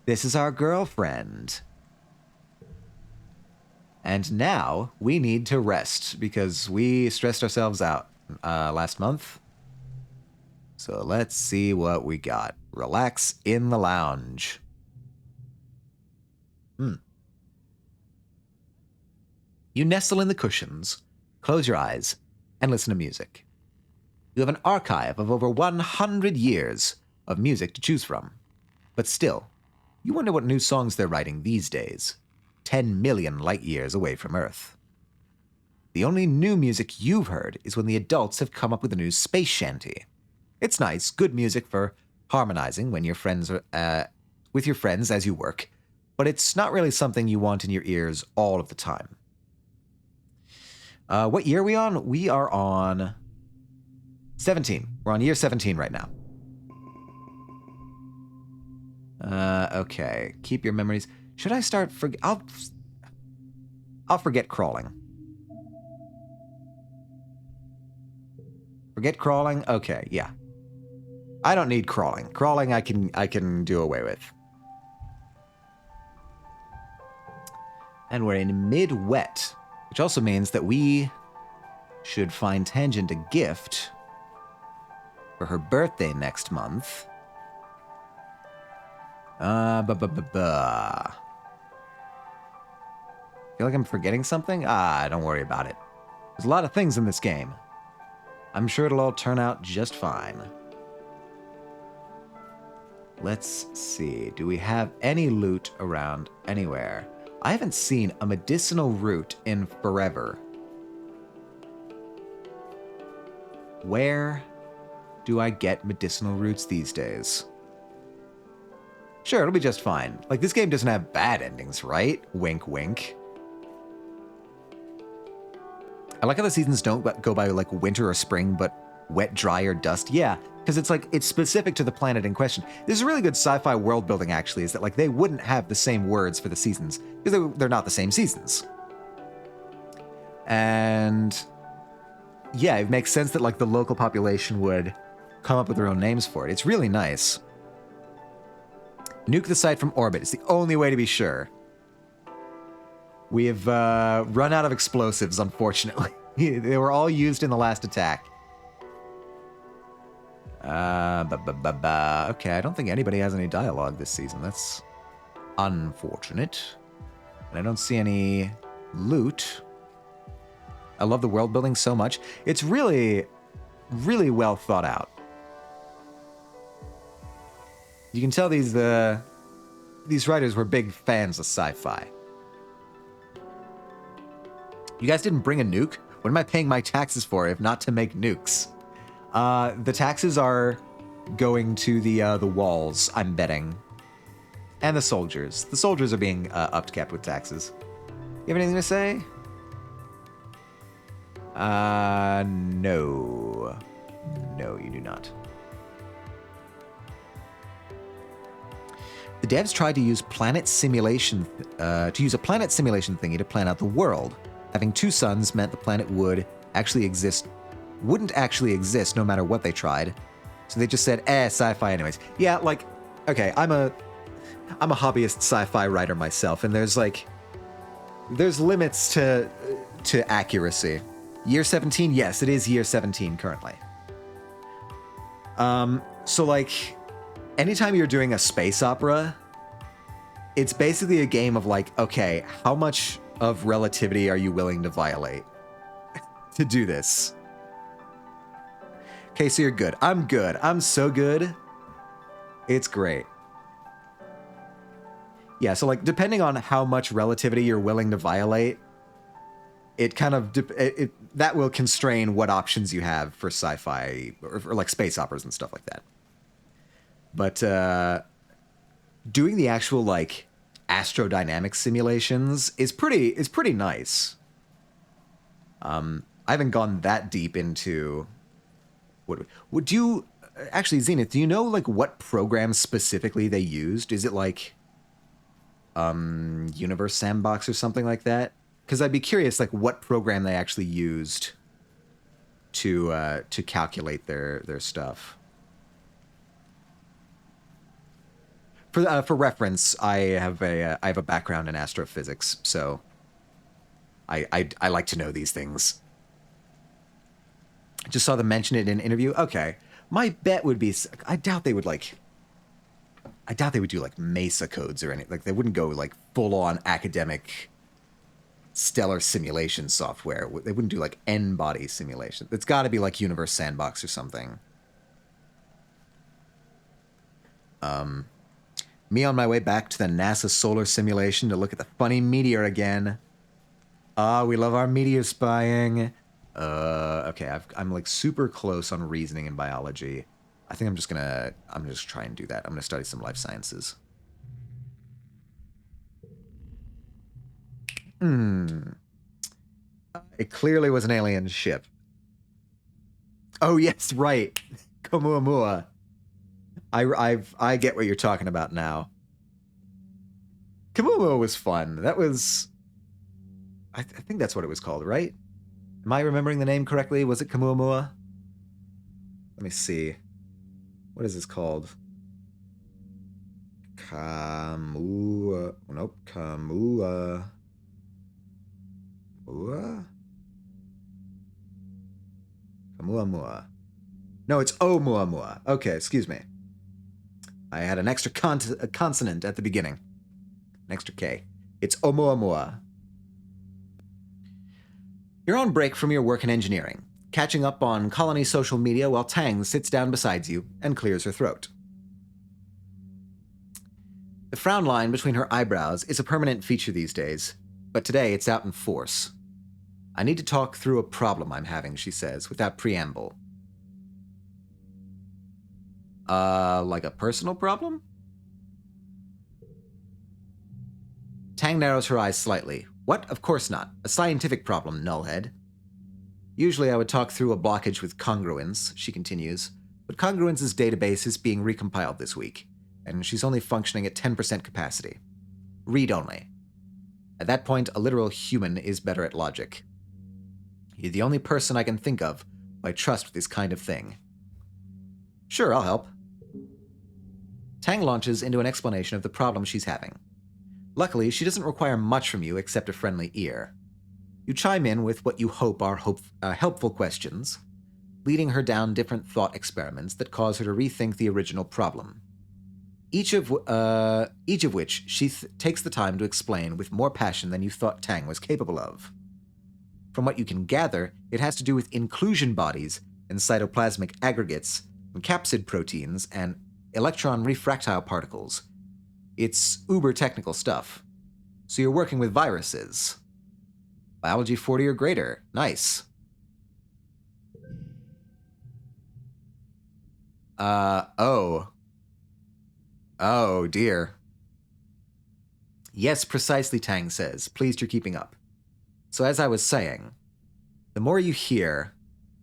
This is our girlfriend. And now we need to rest because we stressed ourselves out last month. So let's see what we got. Relax in the lounge. You nestle in the cushions, close your eyes, and listen to music. You have an archive of over 100 years of music to choose from. But still, you wonder what new songs they're writing these days, 10 million light years away from Earth. The only new music you've heard is when the adults have come up with a new space shanty. It's nice, good music for harmonizing when your friends are, with your friends as you work, but it's not really something you want in your ears all of the time. What year are we on? We are on 17. We're on year 17 right now. Okay. Keep your memories. Should I start? I'll forget crawling. Forget crawling? Okay, yeah. I don't need crawling. Crawling I can do away with. And we're in mid-wet, which also means that we should find Tangent a gift for her birthday next month. I feel like I'm forgetting something? Don't worry about it. There's a lot of things in this game. I'm sure it'll all turn out just fine. Let's see. Do we have any loot around anywhere? I haven't seen a medicinal root in forever. Where do I get medicinal roots these days? Sure, it'll be just fine. Like, this game doesn't have bad endings, right? Wink, wink. I like how the seasons don't go by, like, winter or spring, but wet, dry, or dust. Yeah, because it's, like, it's specific to the planet in question. This is really good sci-fi world building, actually, is that, like, they wouldn't have the same words for the seasons, because they're not the same seasons. And yeah, it makes sense that, like, the local population would come up with their own names for it. It's really nice. Nuke the site from orbit. It's the only way to be sure. We have run out of explosives, unfortunately. They were all used in the last attack. Okay, I don't think anybody has any dialogue this season. That's unfortunate. And I don't see any loot. I love the world building so much. It's really, really well thought out. You can tell these writers were big fans of sci-fi. You guys didn't bring a nuke? What am I paying my taxes for if not to make nukes? The taxes are going to the walls, I'm betting. And the soldiers. The soldiers are being upkept with taxes. You have anything to say? No. No, you do not. The devs tried to use a planet simulation thingy to plan out the world, Having two suns meant the planet wouldn't actually exist no matter what they tried. So they just said, sci-fi anyways. Yeah, like, okay, I'm a hobbyist sci-fi writer myself, and there's limits to accuracy. Year 17, yes, it is year 17 currently. So like, anytime you're doing a space opera, it's basically a game of like, okay, how much of relativity are you willing to violate to do this? Okay, so you're good. I'm good. I'm so good. It's great. Yeah, so like, depending on how much relativity you're willing to violate, it kind of that will constrain what options you have for sci-fi or like space operas and stuff like that. But doing the actual like astrodynamic simulations is pretty nice. I haven't gone that deep into what would you actually, Zenith, do you know like what program specifically they used? Is it like Universe Sandbox or something like that? Because I'd be curious, like, what program they actually used to calculate their stuff. For reference, I have a background in astrophysics, so I like to know these things. I just saw them mention it in an interview. Okay, my bet would be I doubt they would do like MESA codes or anything. Like they wouldn't go like full on academic stellar simulation software. They wouldn't do like N-body simulation. It's got to be like Universe Sandbox or something. Me on my way back to the NASA solar simulation to look at the funny meteor again. We love our meteor spying. Okay, I'm like super close on reasoning and biology. I think I'm just try and do that. I'm gonna study some life sciences. It clearly was an alien ship. Oh yes, right. Komuamua. I get what you're talking about now. Komuamua was fun. That was I think that's what it was called, right? Am I remembering the name correctly? Was it Komuamua? Let me see. What is this called? Kamua. Nope. Kamua. Kamuamua. No, it's Oumuamua. Okay, excuse me. I had an extra consonant at the beginning. An extra K. It's Oumuamua. You're on break from your work in engineering, catching up on colony social media while Tang sits down beside you and clears her throat. The frown line between her eyebrows is a permanent feature these days, but today it's out in force. I need to talk through a problem I'm having, she says, without preamble. Like a personal problem? Tang narrows her eyes slightly. What? Of course not. A scientific problem, nullhead. Usually I would talk through a blockage with Congruence, she continues, but Congruence's database is being recompiled this week, and she's only functioning at 10% capacity. Read only. At that point, a literal human is better at logic. You're the only person I can think of who I trust with this kind of thing. Sure, I'll help. Tang launches into an explanation of the problem she's having. Luckily, she doesn't require much from you except a friendly ear. You chime in with what you hope are helpful questions, leading her down different thought experiments that cause her to rethink the original problem. Each of which she takes the time to explain with more passion than you thought Tang was capable of. From what you can gather, it has to do with inclusion bodies and cytoplasmic aggregates, and capsid proteins, and electron refractile particles. It's uber technical stuff. So you're working with viruses. Biology 40 or greater. Nice. Oh. Oh, dear. Yes, precisely, Tang says. Pleased you're keeping up. So as I was saying, the more you hear,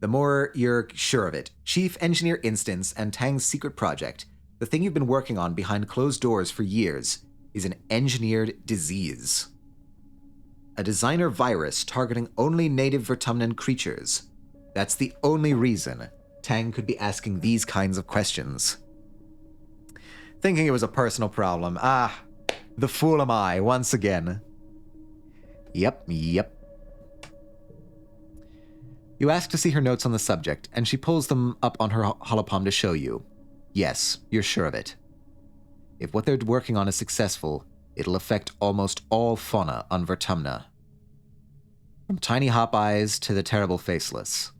the more you're sure of it. Chief Engineer Instance and Tang's secret project, the thing you've been working on behind closed doors for years, is an engineered disease. A designer virus targeting only native Vertumnan creatures. That's the only reason Tang could be asking these kinds of questions. Thinking it was a personal problem. Ah, the fool am I, once again. Yep. You ask to see her notes on the subject, and she pulls them up on her holopalm to show you. Yes, you're sure of it. If what they're working on is successful, it'll affect almost all fauna on Vertumna. From tiny hop eyes to the terrible faceless.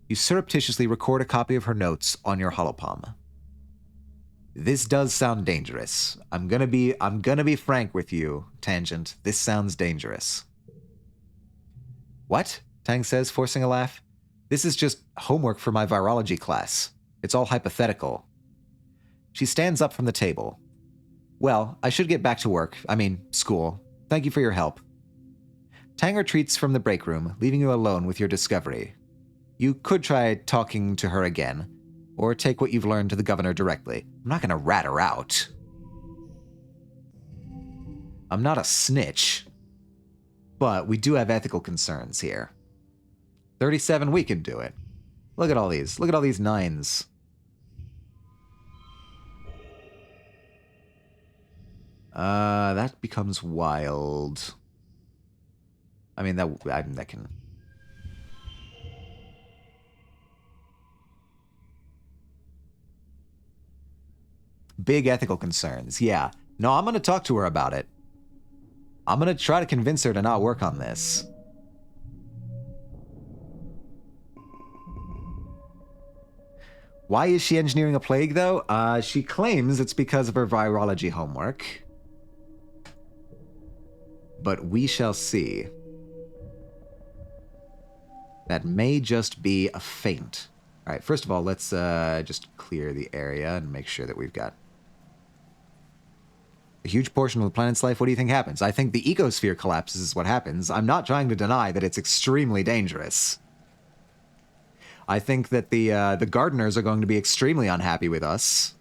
You surreptitiously record a copy of her notes on your holopalm. This does sound dangerous. I'm gonna be frank with you, Tangent. This sounds dangerous. What? Tang says, forcing a laugh. This is just homework for my virology class. It's all hypothetical. She stands up from the table. Well, I should get back to work. School. Thank you for your help. Tang retreats from the break room, leaving you alone with your discovery. You could try talking to her again, or take what you've learned to the governor directly. I'm not going to rat her out. I'm not a snitch. But we do have ethical concerns here. 37, we can do it. Look at all these. Look at all these 9s. That becomes wild. That can... Big ethical concerns, yeah. No, I'm gonna talk to her about it. I'm gonna try to convince her to not work on this. Why is she engineering a plague, though? She claims it's because of her virology homework. But we shall see. That may just be a feint. All right, first of all, let's just clear the area and make sure that we've got a huge portion of the planet's life. What do you think happens? I think the ecosphere collapses is what happens. I'm not trying to deny that it's extremely dangerous. I think that the gardeners are going to be extremely unhappy with us.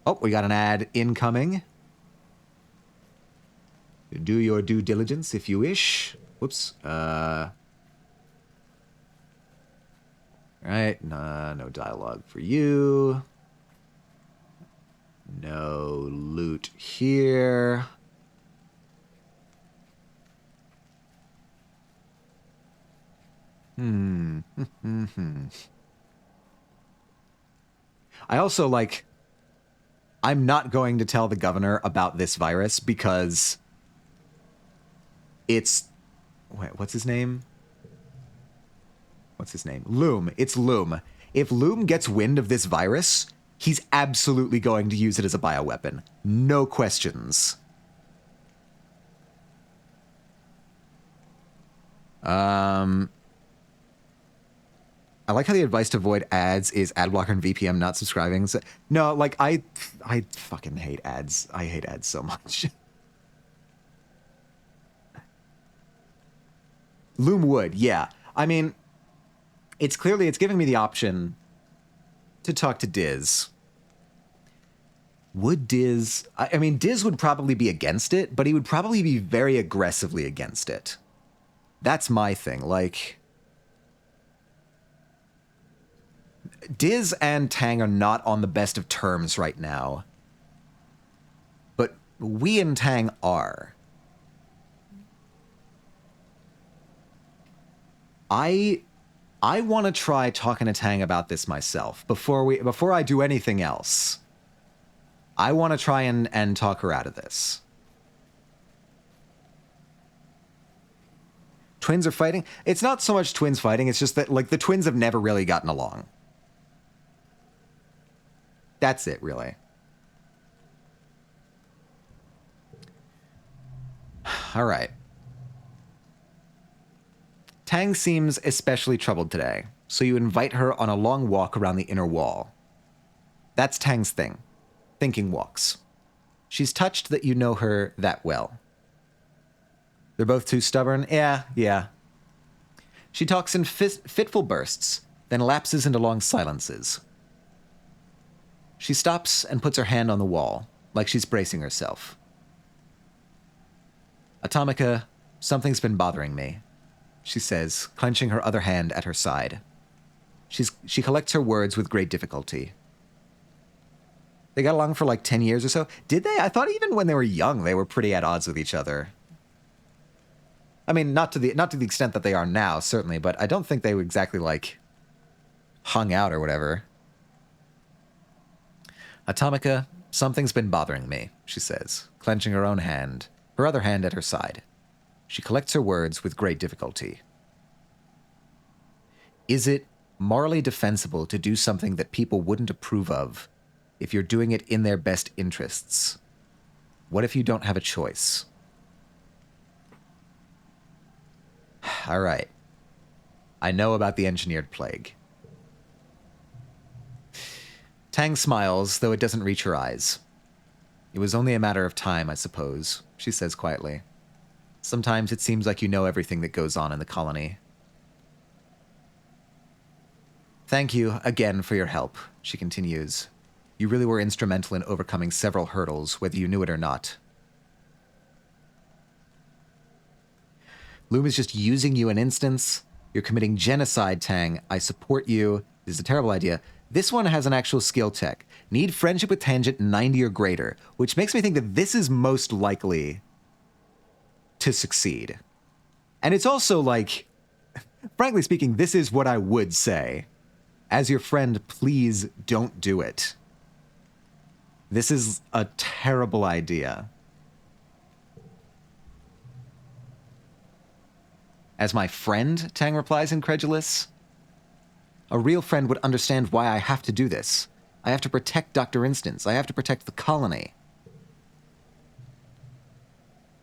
Oh, we got an ad incoming. Do your due diligence if you wish. Whoops. Alright, no dialogue for you. No loot here. I also, I'm not going to tell the governor about this virus because it's... Wait, what's his name? Loom. It's Loom. If Loom gets wind of this virus, he's absolutely going to use it as a bioweapon. No questions. I like how the advice to avoid ads is ad blocker and VPN, not subscribing. So, no, I fucking hate ads. I hate ads so much. Loom would, yeah. It's giving me the option to talk to Diz. Would Diz... Diz would probably be against it, but he would probably be very aggressively against it. That's my thing, Diz and Tang are not on the best of terms right now. But we and Tang are. I want to try talking to Tang about this myself before I do anything else. I want to try and talk her out of this. Twins are fighting? It's not so much twins fighting, it's just that, the twins have never really gotten along. That's it, really. All right. Tang seems especially troubled today, so you invite her on a long walk around the inner wall. That's Tang's thing. Thinking walks. She's touched that you know her that well. They're both too stubborn? Yeah. She talks in fitful bursts, then lapses into long silences. She stops and puts her hand on the wall, like she's bracing herself. Atomica, Something's been bothering me, she says, clenching her other hand at her side. She collects her words with great difficulty. They got along for like 10 years or so. Did they? I thought even when they were young, they were pretty at odds with each other. I mean, not to the extent that they are now, certainly, but I don't think they were exactly like hung out or whatever. Atomica, something's been bothering me, she says, clenching her other hand at her side. She collects her words with great difficulty. Is it morally defensible to do something that people wouldn't approve of if you're doing it in their best interests? What if you don't have a choice? All right. I know about the engineered plague. Tang smiles, though it doesn't reach her eyes. It was only a matter of time, I suppose, she says quietly. Sometimes it seems like you know everything that goes on in the colony. Thank you again for your help, she continues. You really were instrumental in overcoming several hurdles, whether you knew it or not. Loom is just using you an instance. You're committing genocide, Tang. I support you. This is a terrible idea. This one has an actual skill tech. Need friendship with Tangent 90 or greater, which makes me think that this is most likely to succeed. And it's also like, frankly speaking, this is what I would say. As your friend, please don't do it. This is a terrible idea. As my friend, Tang replies, incredulous. A real friend would understand why I have to do this. I have to protect Dr. Instance. I have to protect the colony.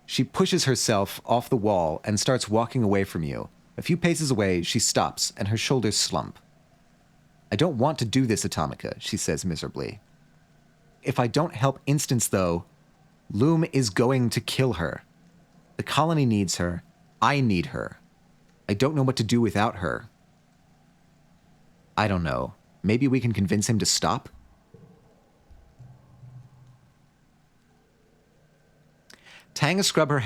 She pushes herself off the wall and starts walking away from you. A few paces away, she stops, and her shoulders slump. I don't want to do this, Atomica, she says miserably. If I don't help Instance, though, Loom is going to kill her. The colony needs her. I need her. I don't know what to do without her. I don't know. Maybe we can convince him to stop? Tang scrubs her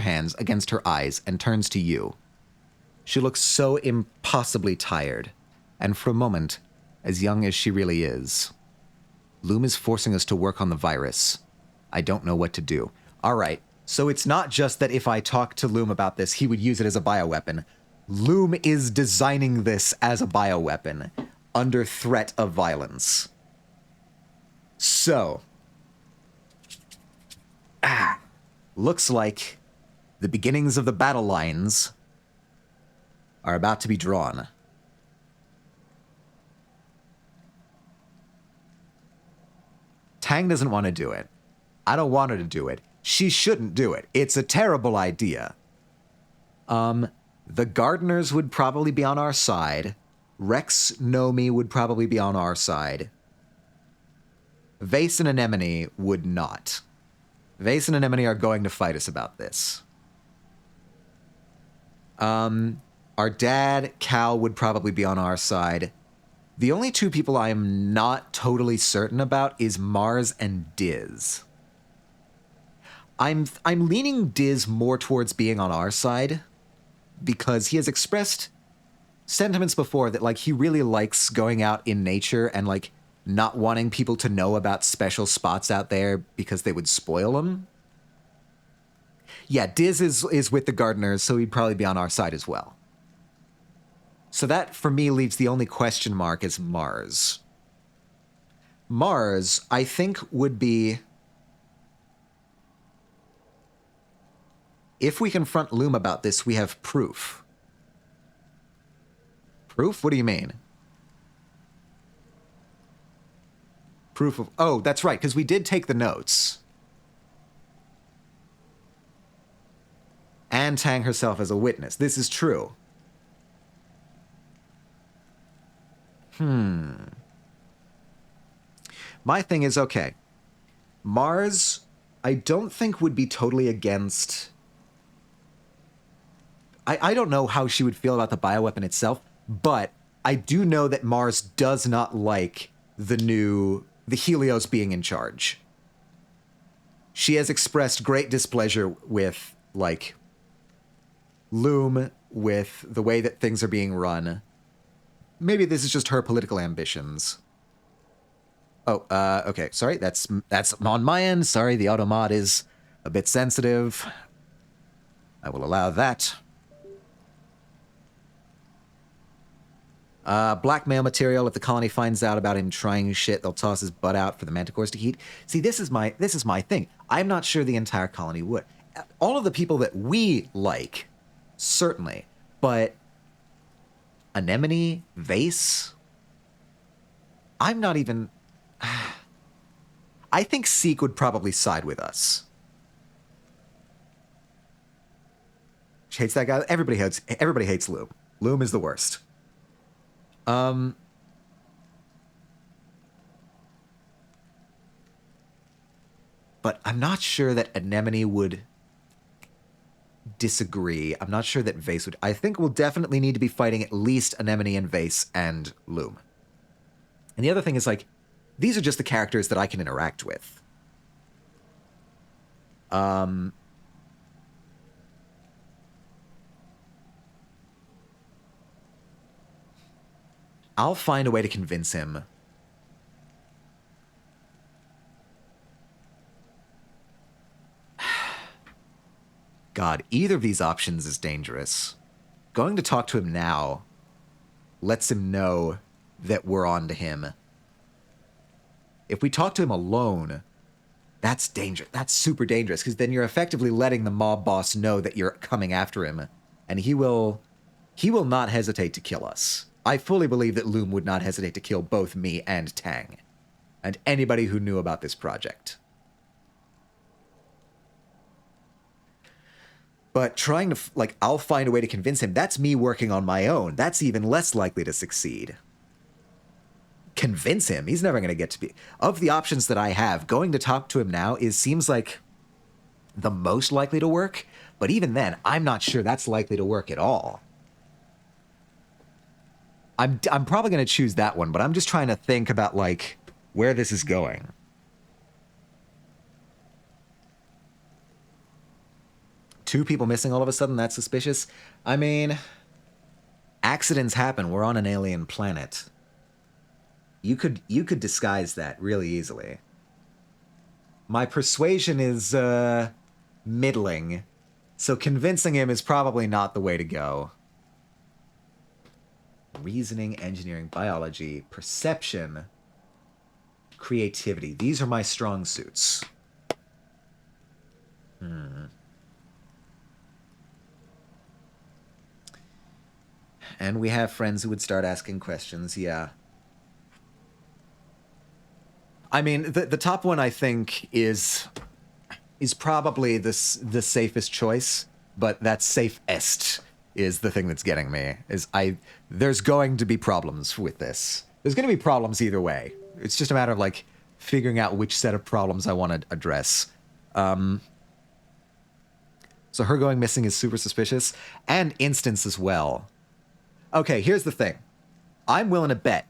hands against her eyes and turns to you. She looks so impossibly tired, and for a moment, as young as she really is. Loom is forcing us to work on the virus. I don't know what to do. All right, so it's not just that if I talk to Loom about this, he would use it as a bioweapon. Loom is designing this as a bioweapon, under threat of violence. So, looks like the beginnings of the battle lines are about to be drawn. Tang doesn't want to do it. I don't want her to do it. She shouldn't do it. It's a terrible idea. The Gardeners would probably be on our side. Rex Nomi would probably be on our side. Vase and Anemone would not. Vase and Anemone are going to fight us about this. Our dad, Cal, would probably be on our side. The only two people I am not totally certain about is Mars and Diz. I'm leaning Diz more towards being on our side because he has expressed sentiments before that, like, he really likes going out in nature and, like, not wanting people to know about special spots out there because they would spoil them. Yeah, Diz is with the Gardeners, so he'd probably be on our side as well. So that, for me, leaves the only question mark as Mars. Mars, I think, would be... If we confront Loom about this, we have proof. Proof? What do you mean? Proof of... Oh, that's right, because we did take the notes. And Tang herself as a witness. This is true. My thing is, okay, Mars, I don't think would be totally against... I don't know how she would feel about the bioweapon itself, but I do know that Mars does not like the Helios being in charge. She has expressed great displeasure with, like, Loom, with the way that things are being run, maybe this is just her political ambitions. Oh, okay. Sorry, that's on my end. Sorry, the auto mod is a bit sensitive. I will allow that. Blackmail material. If the colony finds out about him trying shit, they'll toss his butt out for the manticores to eat. See, this is my thing. I'm not sure the entire colony would. All of the people that we like, certainly, but Anemone, Vase, I'm not even. I think Seek would probably side with us. She hates that guy. Everybody hates Loom. Loom is the worst. But I'm not sure that Anemone would disagree. I'm not sure that Vase would. I think we'll definitely need to be fighting at least Anemone and Vase and Loom. And the other thing is, like, these are just the characters that I can interact with. I'll find a way to convince him. God, either of these options is dangerous. Going to talk to him now lets him know that we're on to him. If we talk to him alone, that's dangerous. That's super dangerous, because then you're effectively letting the mob boss know that you're coming after him, and he will not hesitate to kill us. I fully believe that Loom would not hesitate to kill both me and Tang, and anybody who knew about this project. But trying to, like, I'll find a way to convince him, that's me working on my own. That's even less likely to succeed. Convince him? He's never going to get to be... Of the options that I have, going to talk to him now seems like the most likely to work, but even then, I'm not sure that's likely to work at all. I'm probably going to choose that one, but I'm just trying to think about, like, where this is going. Two people missing all of a sudden, that's suspicious. I mean, accidents happen. We're on an alien planet. You could disguise that really easily. My persuasion is middling, so convincing him is probably not the way to go. Reasoning, engineering, biology, perception, creativity. These are my strong suits. And we have friends who would start asking questions, yeah. I mean, the top one, I think, is probably the safest choice, but that safest is the thing that's getting me. There's going to be problems with this. There's going to be problems either way. It's just a matter of, like, figuring out which set of problems I want to address. So her going missing is super suspicious, and Instance as well. Okay, here's the thing. I'm willing to bet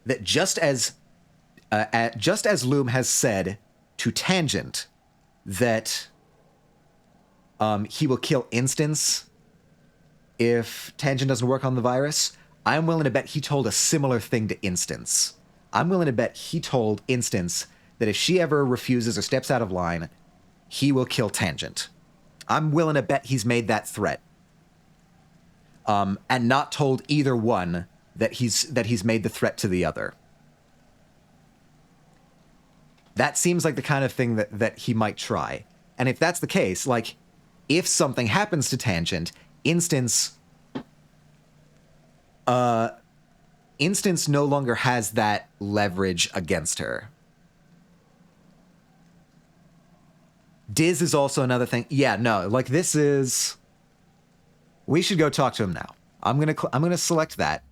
that just as Loom has said to Tangent that he will kill Instance if Tangent doesn't work on the virus, I'm willing to bet he told a similar thing to Instance. I'm willing to bet he told Instance that if she ever refuses or steps out of line, he will kill Tangent. I'm willing to bet he's made that threat. And not told either one that he's made the threat to the other. That seems like the kind of thing that he might try. And if that's the case, like, if something happens to Tangent, Instance no longer has that leverage against her. Diz is also another thing. Yeah, no, like, this is... We should go talk to him now. I'm gonna select that.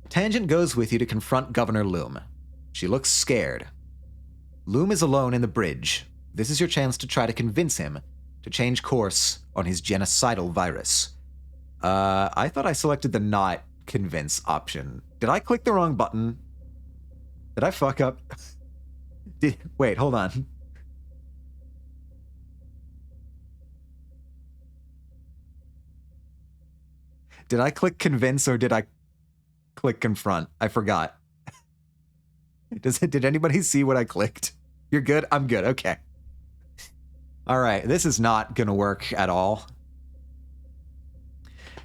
Tangent goes with you to confront Governor Loom. She looks scared. Loom is alone in the bridge. This is your chance to try to convince him to change course on his genocidal virus. I thought I selected the not convince option. Did I click the wrong button? Did I fuck up? Wait, hold on. Did I click convince or did I click confront? I forgot. Did anybody see what I clicked? You're good? I'm good. Okay. All right. This is not going to work at all.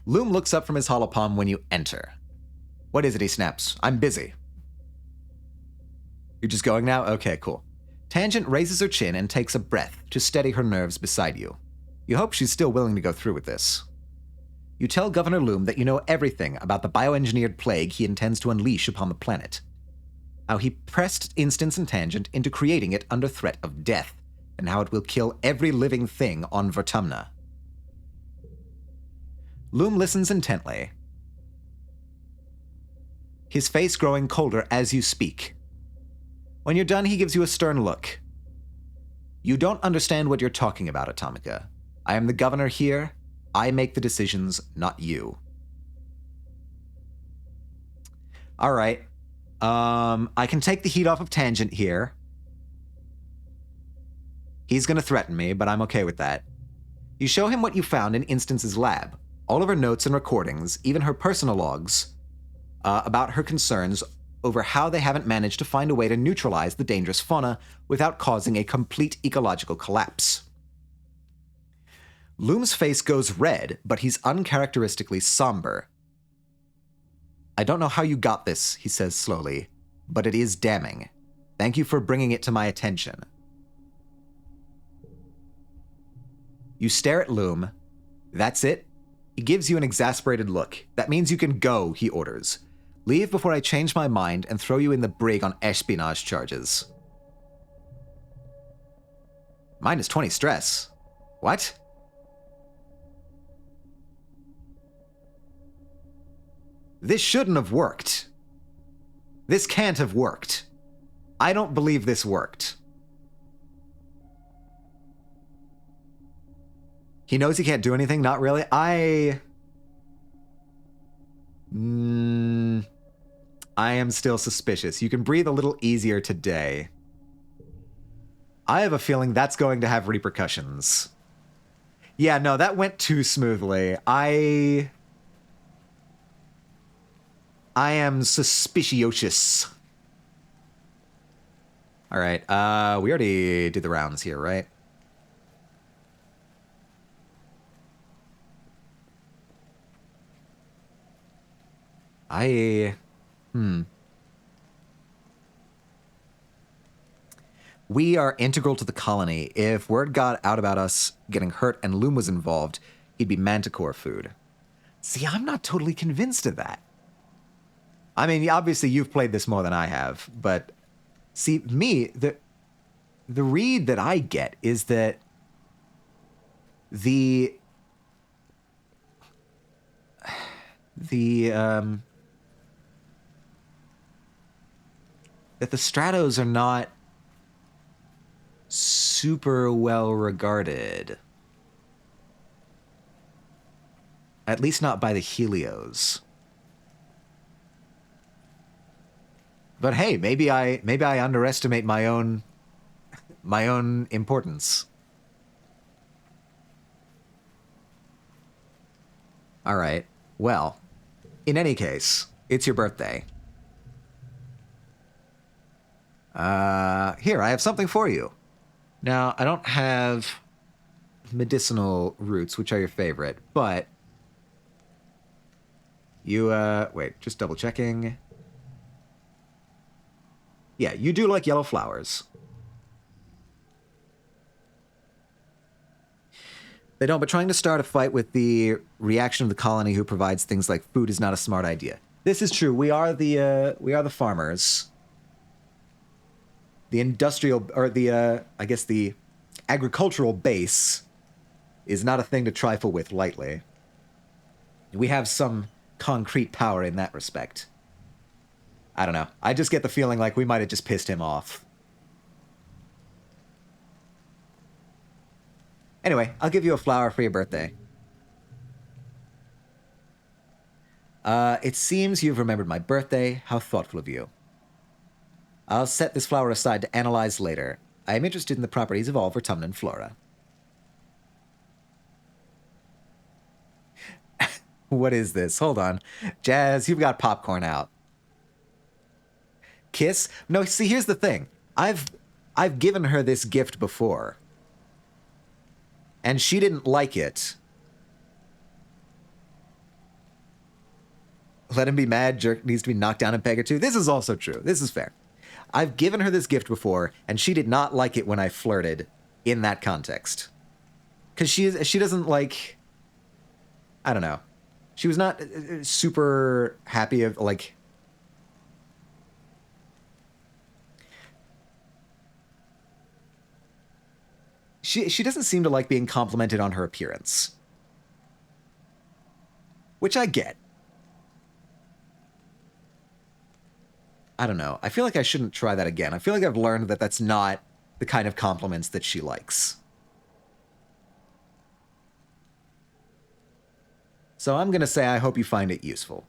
Loom looks up from his holopalm when you enter. What is it? He snaps. I'm busy. You're just going now? Okay, cool. Tangent raises her chin and takes a breath to steady her nerves beside you. You hope she's still willing to go through with this. You tell Governor Loom that you know everything about the bioengineered plague he intends to unleash upon the planet. How he pressed Instance and Tangent into creating it under threat of death, and how it will kill every living thing on Vertumna. Loom listens intently, his face growing colder as you speak. When you're done, he gives you a stern look. You don't understand what you're talking about, Atomica. I am the governor here. I make the decisions, not you. All right. I can take the heat off of Tangent here. He's going to threaten me, but I'm okay with that. You show him what you found in Instance's lab. All of her notes and recordings, even her personal logs, about her concerns over how they haven't managed to find a way to neutralize the dangerous fauna without causing a complete ecological collapse. Loom's face goes red, but he's uncharacteristically somber. I don't know how you got this, he says slowly, but it is damning. Thank you for bringing it to my attention. You stare at Loom. That's it? He gives you an exasperated look. That means you can go, he orders. Leave before I change my mind and throw you in the brig on espionage charges. Minus 20 stress. What? This shouldn't have worked. This can't have worked. I don't believe this worked. He knows he can't do anything? Not really. I am still suspicious. You can breathe a little easier today. I have a feeling that's going to have repercussions. Yeah, no, that went too smoothly. I am suspicious. All right, we already did the rounds here, right? We are integral to the colony. If word got out about us getting hurt and Loom was involved, he'd be Manticore food. See, I'm not totally convinced of that. I mean, obviously you've played this more than I have, but see, me, the read that I get is that that the Stratos are not super well regarded. At least not by the Helios. But hey, maybe I underestimate my own importance. All right. Well, in any case, it's your birthday. Here, I have something for you. Now, I don't have medicinal roots, which are your favorite, but you, wait, just double checking. Yeah, you do like yellow flowers. They don't, but trying to start a fight with the reaction of the colony who provides things like food is not a smart idea. This is true. We are the farmers. The industrial, or the, I guess the agricultural base is not a thing to trifle with lightly. We have some concrete power in that respect. I don't know. I just get the feeling like we might have just pissed him off. Anyway, I'll give you a flower for your birthday. It seems you've remembered my birthday. How thoughtful of you. I'll set this flower aside to analyze later. I am interested in the properties of all autumnal flora. What is this? Hold on. Jazz, you've got popcorn out. Kiss? No, see, here's the thing. I've given her this gift before. And she didn't like it. Let him be mad, jerk needs to be knocked down and peg her too. This is also true. This is fair. I've given her this gift before, and she did not like it when I flirted in that context. Because she doesn't like... I don't know. She was not super happy of, like... She doesn't seem to like being complimented on her appearance. Which I get. I don't know. I feel like I shouldn't try that again. I feel like I've learned that that's not the kind of compliments that she likes. So I'm going to say I hope you find it useful.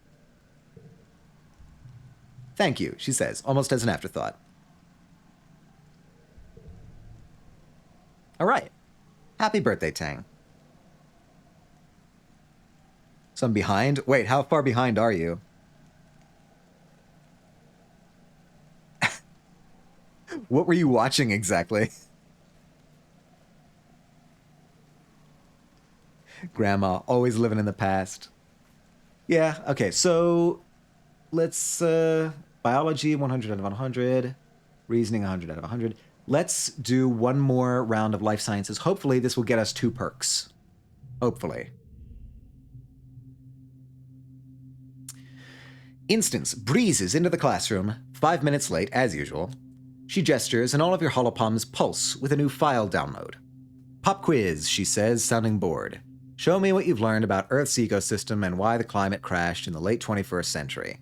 Thank you, she says, almost as an afterthought. All right. Happy birthday, Tang. So I'm behind? Wait, how far behind are you? What were you watching exactly? Grandma, always living in the past. Yeah, okay, so let's, biology, 100 out of 100. Reasoning, 100 out of 100. Let's do one more round of life sciences. Hopefully this will get us 2 perks. Hopefully. Instance breezes into the classroom, 5 minutes late, as usual. She gestures, and all of your holopalms pulse with a new file download. Pop quiz, she says, sounding bored. Show me what you've learned about Earth's ecosystem and why the climate crashed in the late 21st century.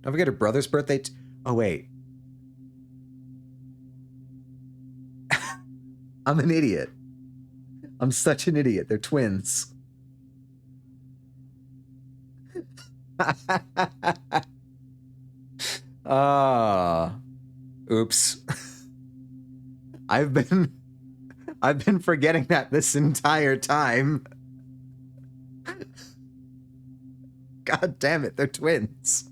Don't forget her brother's birthday. Oh, wait. I'm an idiot. I'm such an idiot. They're twins. Oops. I've been forgetting that this entire time. God damn it, they're twins.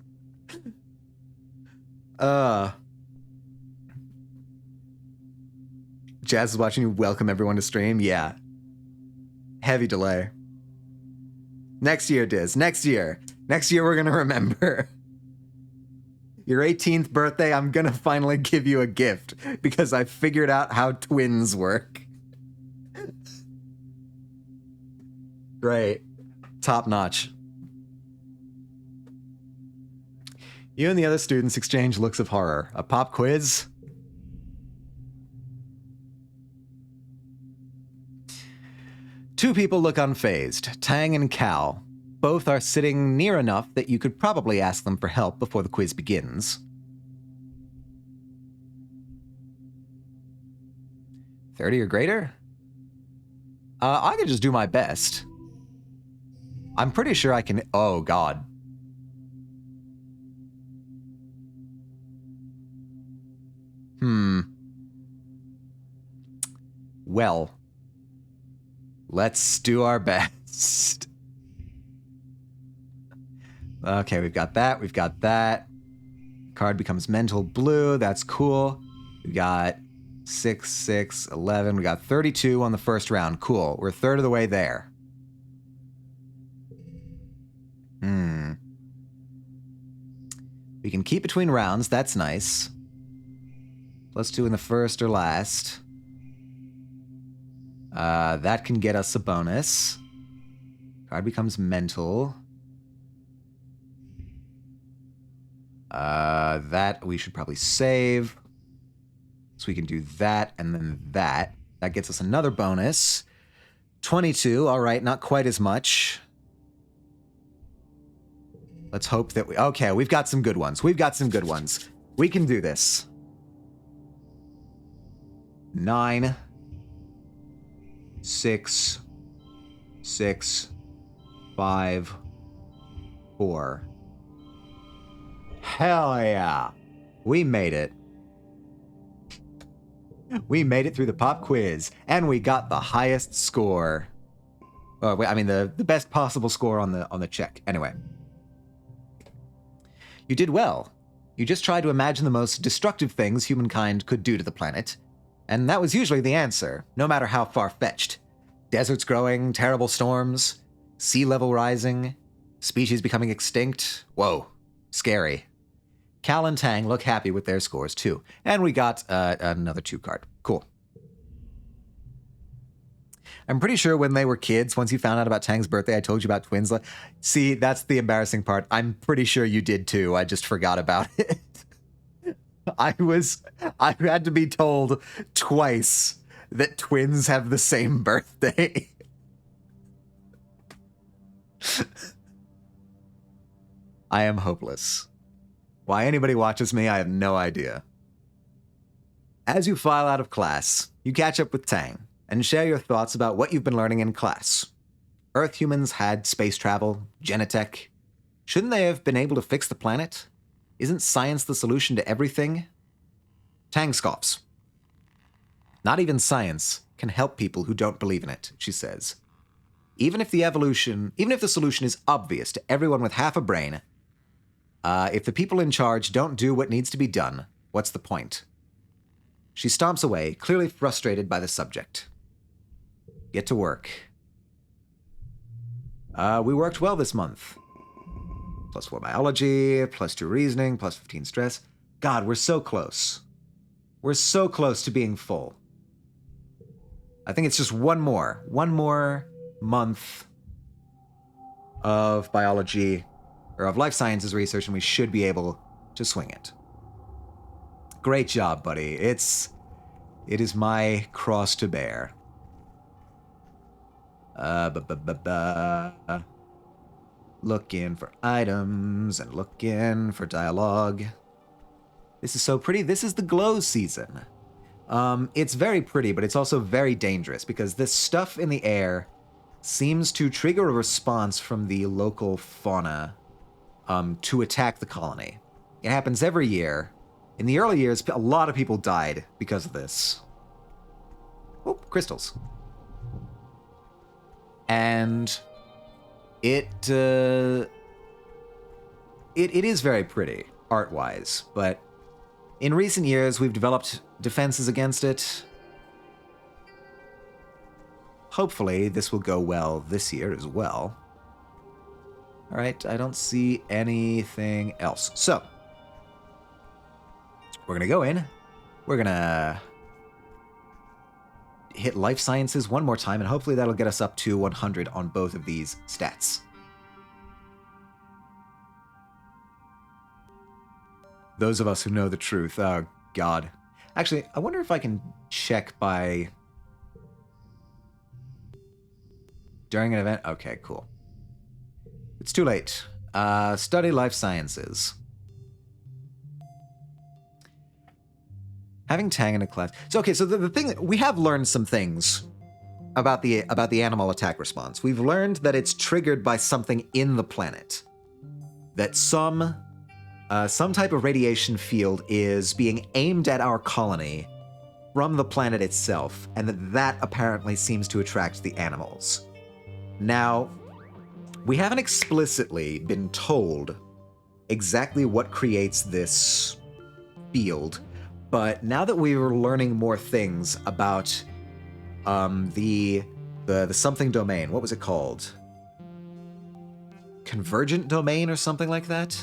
Jazz is watching you welcome everyone to stream. Yeah. Heavy delay. Next year, Diz. Next year. Next year we're gonna remember. Your 18th birthday, I'm gonna finally give you a gift because I figured out how twins work. Great. Top notch. You and the other students exchange looks of horror. A pop quiz? Two people look unfazed, Tang and Cal. Both are sitting near enough that you could probably ask them for help before the quiz begins. 30 or greater? I could just do my best. I'm pretty sure I can... Oh, God. Well, let's do our best. Okay, we've got that. We've got that. Card becomes mental blue. That's cool. We got 6, 6, 11. We got 32 on the first round. Cool. We're a third of the way there. We can keep between rounds. That's nice. +2 in the first or last. That can get us a bonus. Card becomes mental. That we should probably save. So we can do that and then that. That gets us another bonus. 22, all right, not quite as much. Let's hope that we... Okay, we've got some good ones. We've got some good ones. We can do this. 9, 6, 6, 5, 4. Hell yeah. We made it. We made it through the pop quiz, and we got the highest score. I mean, the best possible score on the check. Anyway. You did well. You just tried to imagine the most destructive things humankind could do to the planet. And that was usually the answer, no matter how far-fetched. Deserts growing, terrible storms, sea level rising, species becoming extinct. Whoa, scary. Cal and Tang look happy with their scores, too. And we got another 2 card. Cool. I'm pretty sure when they were kids, once you found out about Tang's birthday, I told you about twins. See, that's the embarrassing part. I'm pretty sure you did, too. I just forgot about it. I had to be told twice that twins have the same birthday. I am hopeless. Why anybody watches me, I have no idea. As you file out of class, you catch up with Tang and share your thoughts about what you've been learning in class. Earth humans had space travel, genetech. Shouldn't they have been able to fix the planet? Isn't science the solution to everything? Tang scoffs. Not even science can help people who don't believe in it, she says. Even if the solution is obvious to everyone with half a brain, if the people in charge don't do what needs to be done, what's the point? She stomps away, clearly frustrated by the subject. Get to work. We worked well this month. +4 biology, +2 reasoning, +15 stress. God, we're so close. We're so close to being full. I think it's just one more month of biology, or of life sciences research, and we should be able to swing it. Great job, buddy. It is my cross to bear. Looking for items and looking for dialogue. This is so pretty. This is the glow season. It's very pretty, but it's also very dangerous because this stuff in the air seems to trigger a response from the local fauna to attack the colony. It happens every year. In the early years, a lot of people died because of this. Oh, crystals. And it is very pretty, art-wise, but in recent years, we've developed defenses against it. Hopefully, this will go well this year as well. All right, I don't see anything else. So, we're going to go in. We're going to hit life sciences one more time, and hopefully that'll get us up to 100 on both of these stats. Those of us who know the truth. Oh, God. Actually, I wonder if I can check by... during an event? Okay, cool. It's too late. Study life sciences. Having Tang in a class. So, okay, so the thing... we have learned some things about the animal attack response. We've learned that it's triggered by something in the planet. That some type of radiation field is being aimed at our colony from the planet itself, and that apparently seems to attract the animals. Now, we haven't explicitly been told exactly what creates this field, but now that we were learning more things about the something domain, what was it called? Convergent domain or something like that?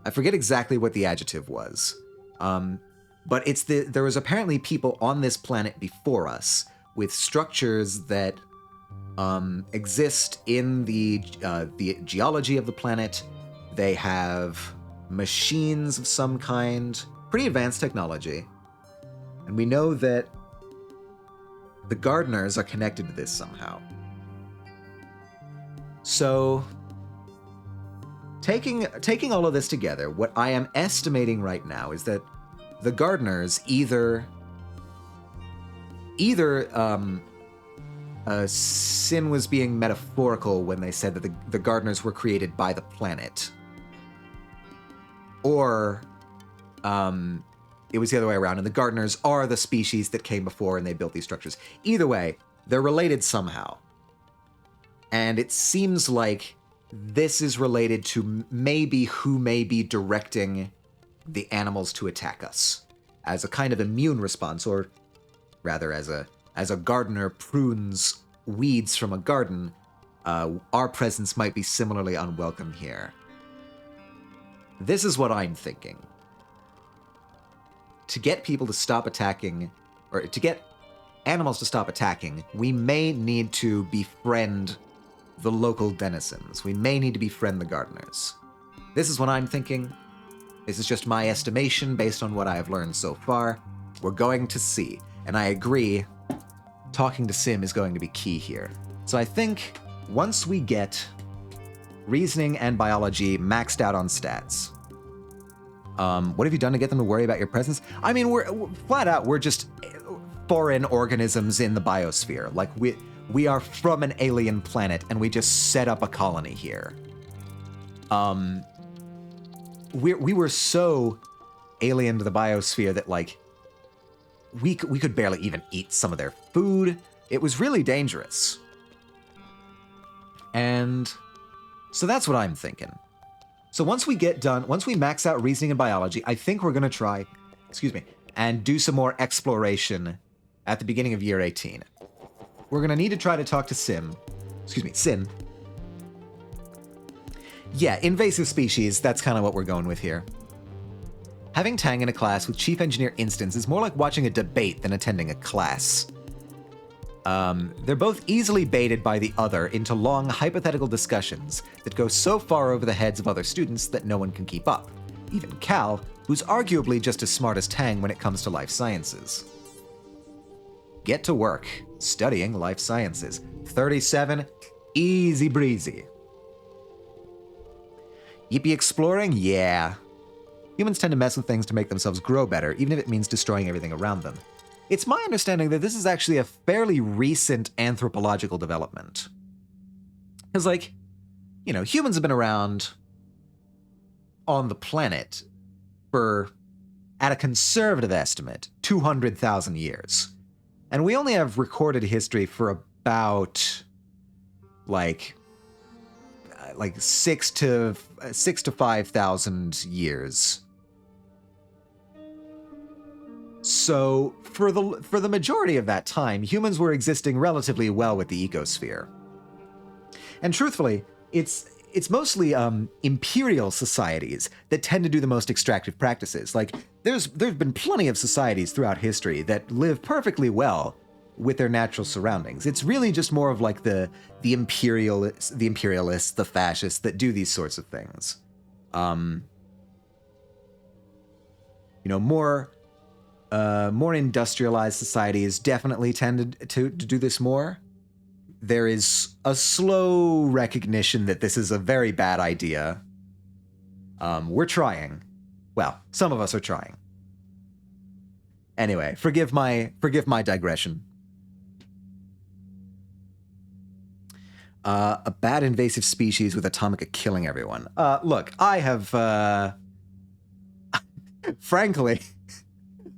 I forget exactly what the adjective was. But there was apparently people on this planet before us with structures that exist in the geology of the planet. They have machines of some kind, pretty advanced technology. And we know that the gardeners are connected to this somehow. So, taking all of this together, what I am estimating right now is that the gardeners either Sin was being metaphorical when they said that the gardeners were created by the planet, or It was the other way around, and the gardeners are the species that came before and they built these structures. Either way, they're related somehow. And it seems like this is related to maybe who may be directing the animals to attack us as a kind of immune response, or rather as a gardener prunes weeds from a garden, our presence might be similarly unwelcome here. This is what I'm thinking. To get people to stop attacking, or to get animals to stop attacking, we may need to befriend the local denizens. We may need to befriend the gardeners. This is what I'm thinking. This is just my estimation based on what I have learned so far. We're going to see. And I agree, talking to Sim is going to be key here. So I think once we get reasoning and biology maxed out on stats, what have you done to get them to worry about your presence? I mean, we're flat out, we're just foreign organisms in the biosphere. Like, we are from an alien planet, and we just set up a colony here. We were so alien to the biosphere that, like, we could barely even eat some of their food. It was really dangerous. And so that's what I'm thinking. So once we max out reasoning and biology, I think we're going to try, and do some more exploration at the beginning of year 18. We're going to need to try to talk to Sin. Yeah, invasive species, that's kind of what we're going with here. Having Tang in a class with Chief Engineer Instance is more like watching a debate than attending a class. They're both easily baited by the other into long hypothetical discussions that go so far over the heads of other students that no one can keep up. Even Cal, who's arguably just as smart as Tang when it comes to life sciences. Get to work, studying life sciences. 37, easy breezy. Yippee exploring? Yeah. Humans tend to mess with things to make themselves grow better, even if it means destroying everything around them. It's my understanding that this is actually a fairly recent anthropological development. Because, like, humans have been around on the planet for, at a conservative estimate, 200,000 years. And we only have recorded history for about, like 6 to 5,000 years. So, for the majority of that time, humans were existing relatively well with the ecosphere. And truthfully, it's mostly imperial societies that tend to do the most extractive practices. Like, there's been plenty of societies throughout history that live perfectly well with their natural surroundings. It's really just more of like the imperialists, the fascists that do these sorts of things. More industrialized societies definitely tended to do this more. There is a slow recognition that this is a very bad idea. We're trying. Well, some of us are trying. Anyway, forgive my digression. A bad invasive species with atomica killing everyone. Look, I have, frankly,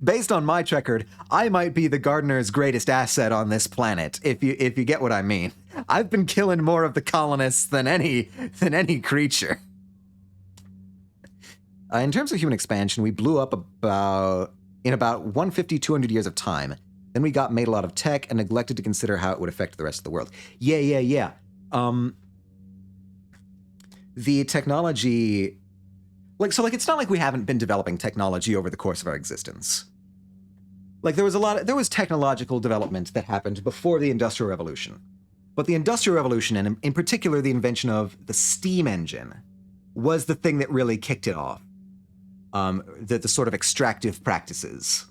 based on my record, I might be the gardener's greatest asset on this planet, if you get what I mean. I've been killing more of the colonists than any creature. In terms of human expansion, we blew up in about 150, 200 years of time. Then we made a lot of tech and neglected to consider how it would affect the rest of the world. Yeah. The technology, it's not like we haven't been developing technology over the course of our existence. Like, there was technological development that happened before the Industrial Revolution. But the Industrial Revolution, and in particular the invention of the steam engine, was the thing that really kicked it off. The sort of extractive practices.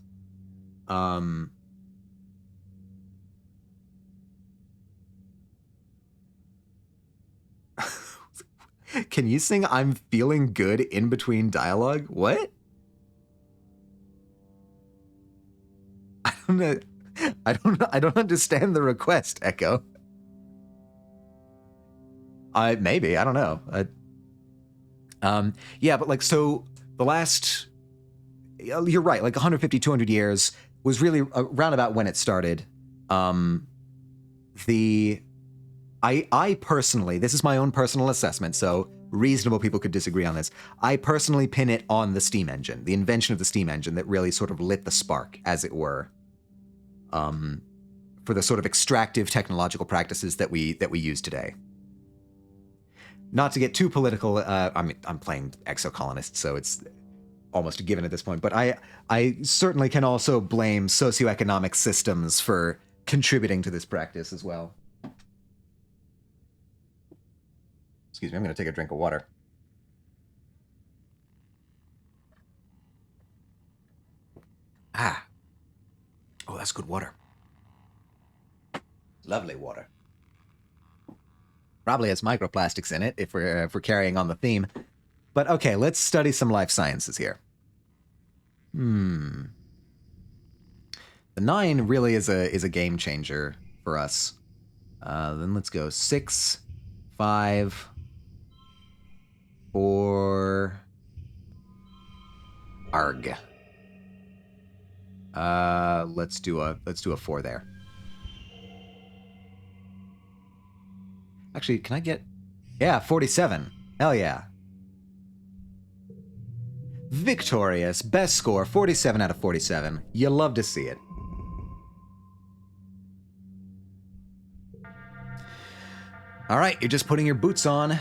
Can you sing "I'm Feeling Good" in between dialogue? What? I don't know. I don't understand the request, Echo. Maybe, I don't know. Yeah, but so the last you're right, like 150, 200 years was really around about when it started. I personally, this is my own personal assessment, so reasonable people could disagree on this. I personally pin it on the steam engine, the invention of the steam engine that really sort of lit the spark, as it were, for the sort of extractive technological practices that we use today. Not to get too political, I'm playing exocolonist, so it's almost a given at this point, but I certainly can also blame socioeconomic systems for contributing to this practice as well. Excuse me, I'm going to take a drink of water. Ah. Oh, that's good water. Lovely water. Probably has microplastics in it if we're carrying on the theme. But okay, let's study some life sciences here. The 9 really is a game changer for us. Then let's go 6, 5, 4. Arg. Let's do a 4 there. Actually, can I get... Yeah, 47. Hell yeah. Victorious. Best score, 47 out of 47. You love to see it. All right, you're just putting your boots on.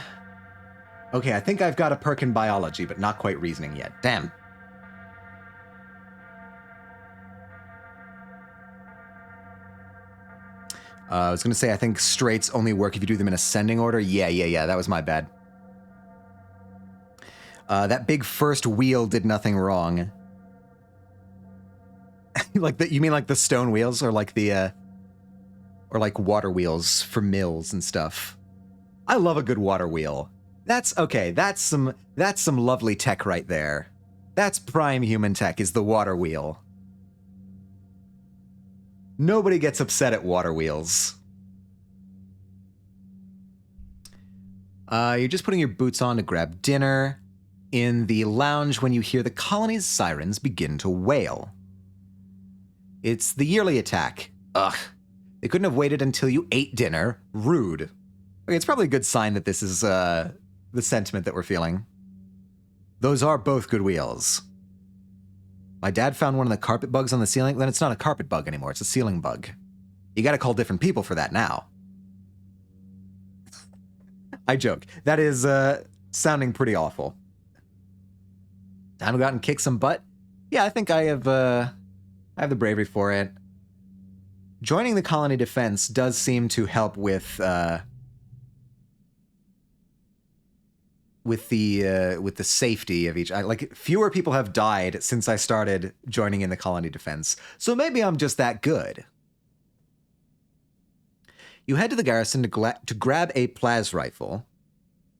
Okay, I think I've got a perk in biology, but not quite reasoning yet. Damn. I was going to say, I think straights only work if you do them in ascending order. Yeah, that was my bad. That big first wheel did nothing wrong. You mean like the stone wheels, or like the, or like water wheels for mills and stuff? I love a good water wheel. That's okay. That's some lovely tech right there. That's prime human tech, is the water wheel. Nobody gets upset at water wheels. You're just putting your boots on to grab dinner. In the lounge when you hear the colony's sirens begin to wail. It's the yearly attack. Ugh. They couldn't have waited until you ate dinner. Rude. Okay, it's probably a good sign that this is the sentiment that we're feeling. Those are both good wheels. My dad found one of the carpet bugs on the ceiling. Then it's not a carpet bug anymore. It's a ceiling bug. You gotta call different people for that now. I joke. That is sounding pretty awful. Time to go out and kick some butt? Yeah, I think I have the bravery for it. Joining the colony defense does seem to help with the safety of each. Like, fewer people have died since I started joining in the colony defense, so maybe I'm just that good. You head to the garrison to grab a plas rifle,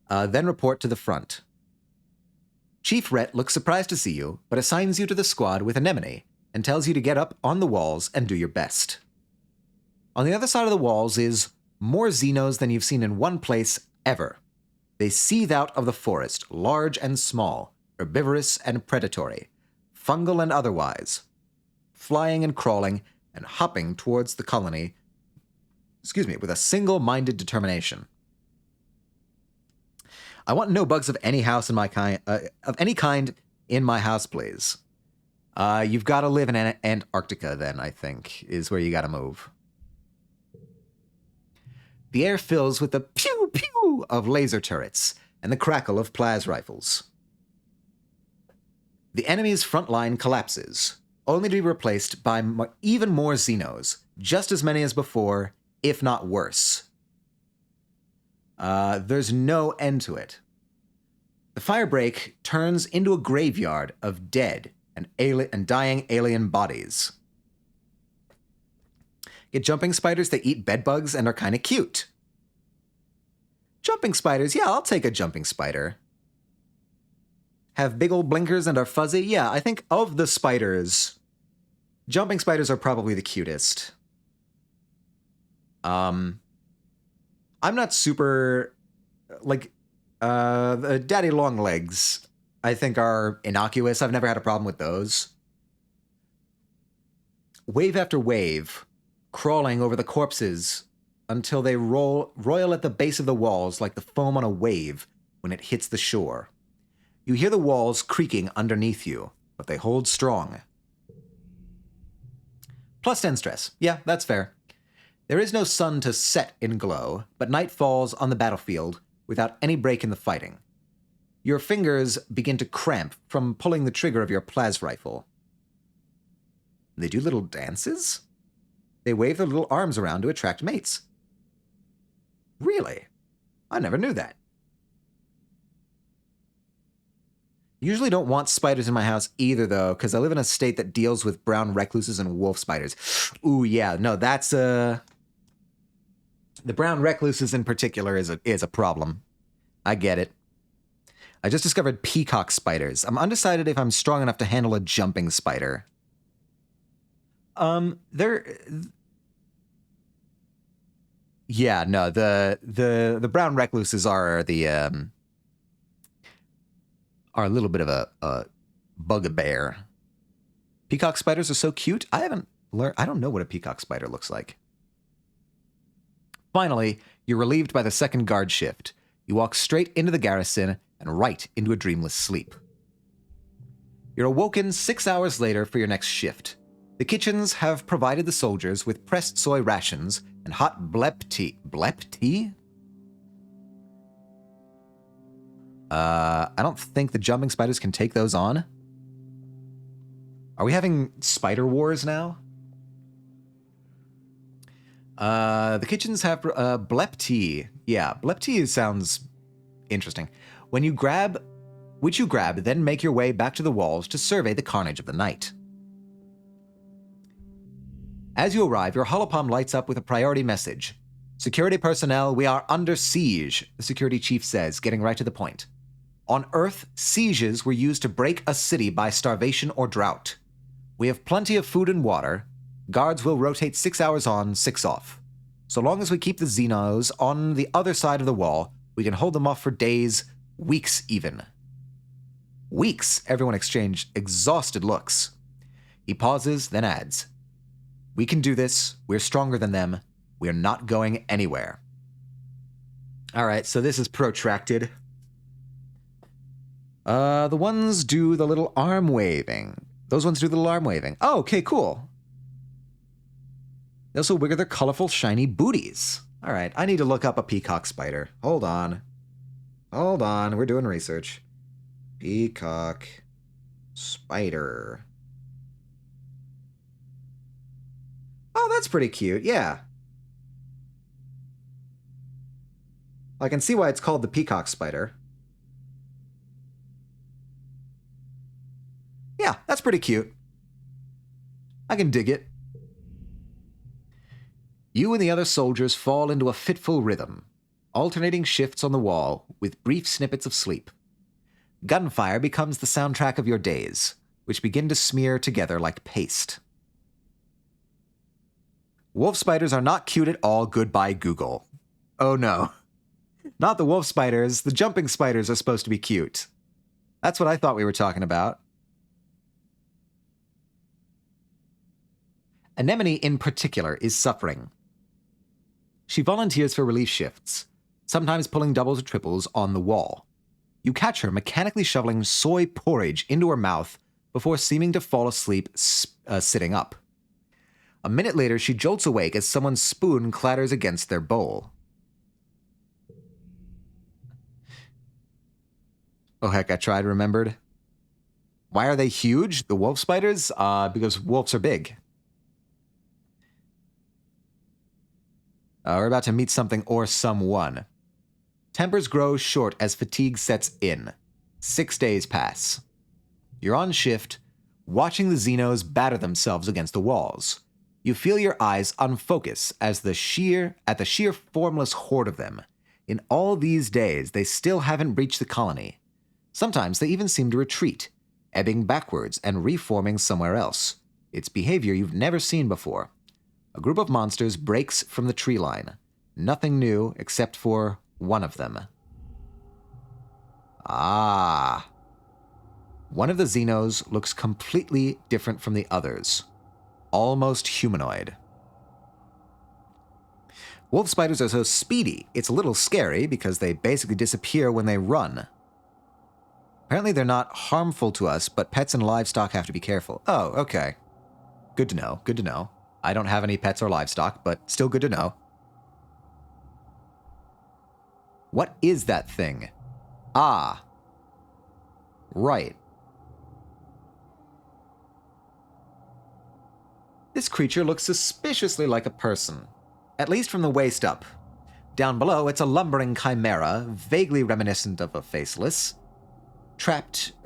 then report to the front. Chief Rhett looks surprised to see you, but assigns you to the squad with Anemone and tells you to get up on the walls and do your best. On the other side of the walls is more Xenos than you've seen in one place ever. They seethe out of the forest, large and small, herbivorous and predatory, fungal and otherwise, flying and crawling and hopping towards the colony, with a single-minded determination. I want no bugs of any house in my kind, of any kind in my house, please. You've got to live in Antarctica, then, I think, is where you got to move. The air fills with the pew-pew of laser turrets and the crackle of plas rifles. The enemy's front line collapses, only to be replaced by even more Xenos, just as many as before, if not worse. There's no end to it. The firebreak turns into a graveyard of dead and dying alien bodies. Get jumping spiders that eat bedbugs and are kind of cute. Jumping spiders, yeah, I'll take a jumping spider. Have big old blinkers and are fuzzy? Yeah, I think of the spiders, jumping spiders are probably the cutest. I'm not super, the daddy long legs, I think, are innocuous. I've never had a problem with those. wave after wave, crawling over the corpses until they roil at the base of the walls like the foam on a wave when it hits the shore. You hear the walls creaking underneath you, but they hold strong. Plus 10 stress. Yeah, that's fair. There is no sun to set in Glow, but night falls on the battlefield without any break in the fighting. Your fingers begin to cramp from pulling the trigger of your plas rifle. They do little dances? They wave their little arms around to attract mates. Really? I never knew that. Usually don't want spiders in my house either, though, because I live in a state that deals with brown recluses and wolf spiders. Ooh, yeah, no, that's the brown recluses in particular is a problem. I get it. I just discovered peacock spiders. I'm undecided if I'm strong enough to handle a jumping spider. Yeah, no, the brown recluses are a little bit of a bugbear. Peacock spiders are so cute. I don't know what a peacock spider looks like. Finally, you're relieved by the second guard shift. You walk straight into the garrison and right into a dreamless sleep. You're awoken 6 hours later for your next shift. The kitchens have provided the soldiers with pressed soy rations and hot blep tea. Blep tea? I don't think the jumping spiders can take those on. Are we having spider wars now? The kitchens have blep tea. Yeah, blep tea sounds interesting. Which you grab, then make your way back to the walls to survey the carnage of the night. As you arrive, your holopalm lights up with a priority message. Security personnel, we are under siege, the security chief says, getting right to the point. On Earth, sieges were used to break a city by starvation or drought. We have plenty of food and water. Guards will rotate 6 hours on, 6 off. So long as we keep the Xenos on the other side of the wall, we can hold them off for days, weeks even. Weeks, everyone exchanged exhausted looks. He pauses, then adds, we can do this. We're stronger than them. We're not going anywhere. All right, so this is protracted. The ones do the little arm waving. Those ones do the little arm waving. Oh, okay, cool. They also wiggle their colorful, shiny booties. All right, I need to look up a peacock spider. Hold on, we're doing research. Peacock spider. Oh, that's pretty cute, yeah. I can see why it's called the peacock spider. Yeah, that's pretty cute. I can dig it. You and the other soldiers fall into a fitful rhythm, alternating shifts on the wall with brief snippets of sleep. Gunfire becomes the soundtrack of your days, which begin to smear together like paste. Wolf spiders are not cute at all. Goodbye, Google. Oh no. Not the wolf spiders. The jumping spiders are supposed to be cute. That's what I thought we were talking about. Anemone, in particular, is suffering. She volunteers for relief shifts, sometimes pulling doubles or triples on the wall. You catch her mechanically shoveling soy porridge into her mouth before seeming to fall asleep sitting up. A minute later, she jolts awake as someone's spoon clatters against their bowl. Oh heck, I tried, remembered. Why are they huge, the wolf spiders? Because wolves are big. We're about to meet something or someone. Tempers grow short as fatigue sets in. 6 days pass. You're on shift, watching the Xenos batter themselves against the walls. You feel your eyes unfocus at the sheer formless horde of them. In all these days, they still haven't breached the colony. Sometimes they even seem to retreat, ebbing backwards and reforming somewhere else. It's behavior you've never seen before. A group of monsters breaks from the tree line. Nothing new except for one of them. Ah. One of the Xenos looks completely different from the others. almost humanoid. Wolf spiders are so speedy, it's a little scary because they basically disappear when they run. Apparently they're not harmful to us, but pets and livestock have to be careful. Oh, okay. Good to know, good to know. I don't have any pets or livestock, but still good to know. What is that thing? Ah. Right. This creature looks suspiciously like a person, at least from the waist up. Down below, it's a lumbering chimera, vaguely reminiscent of a faceless.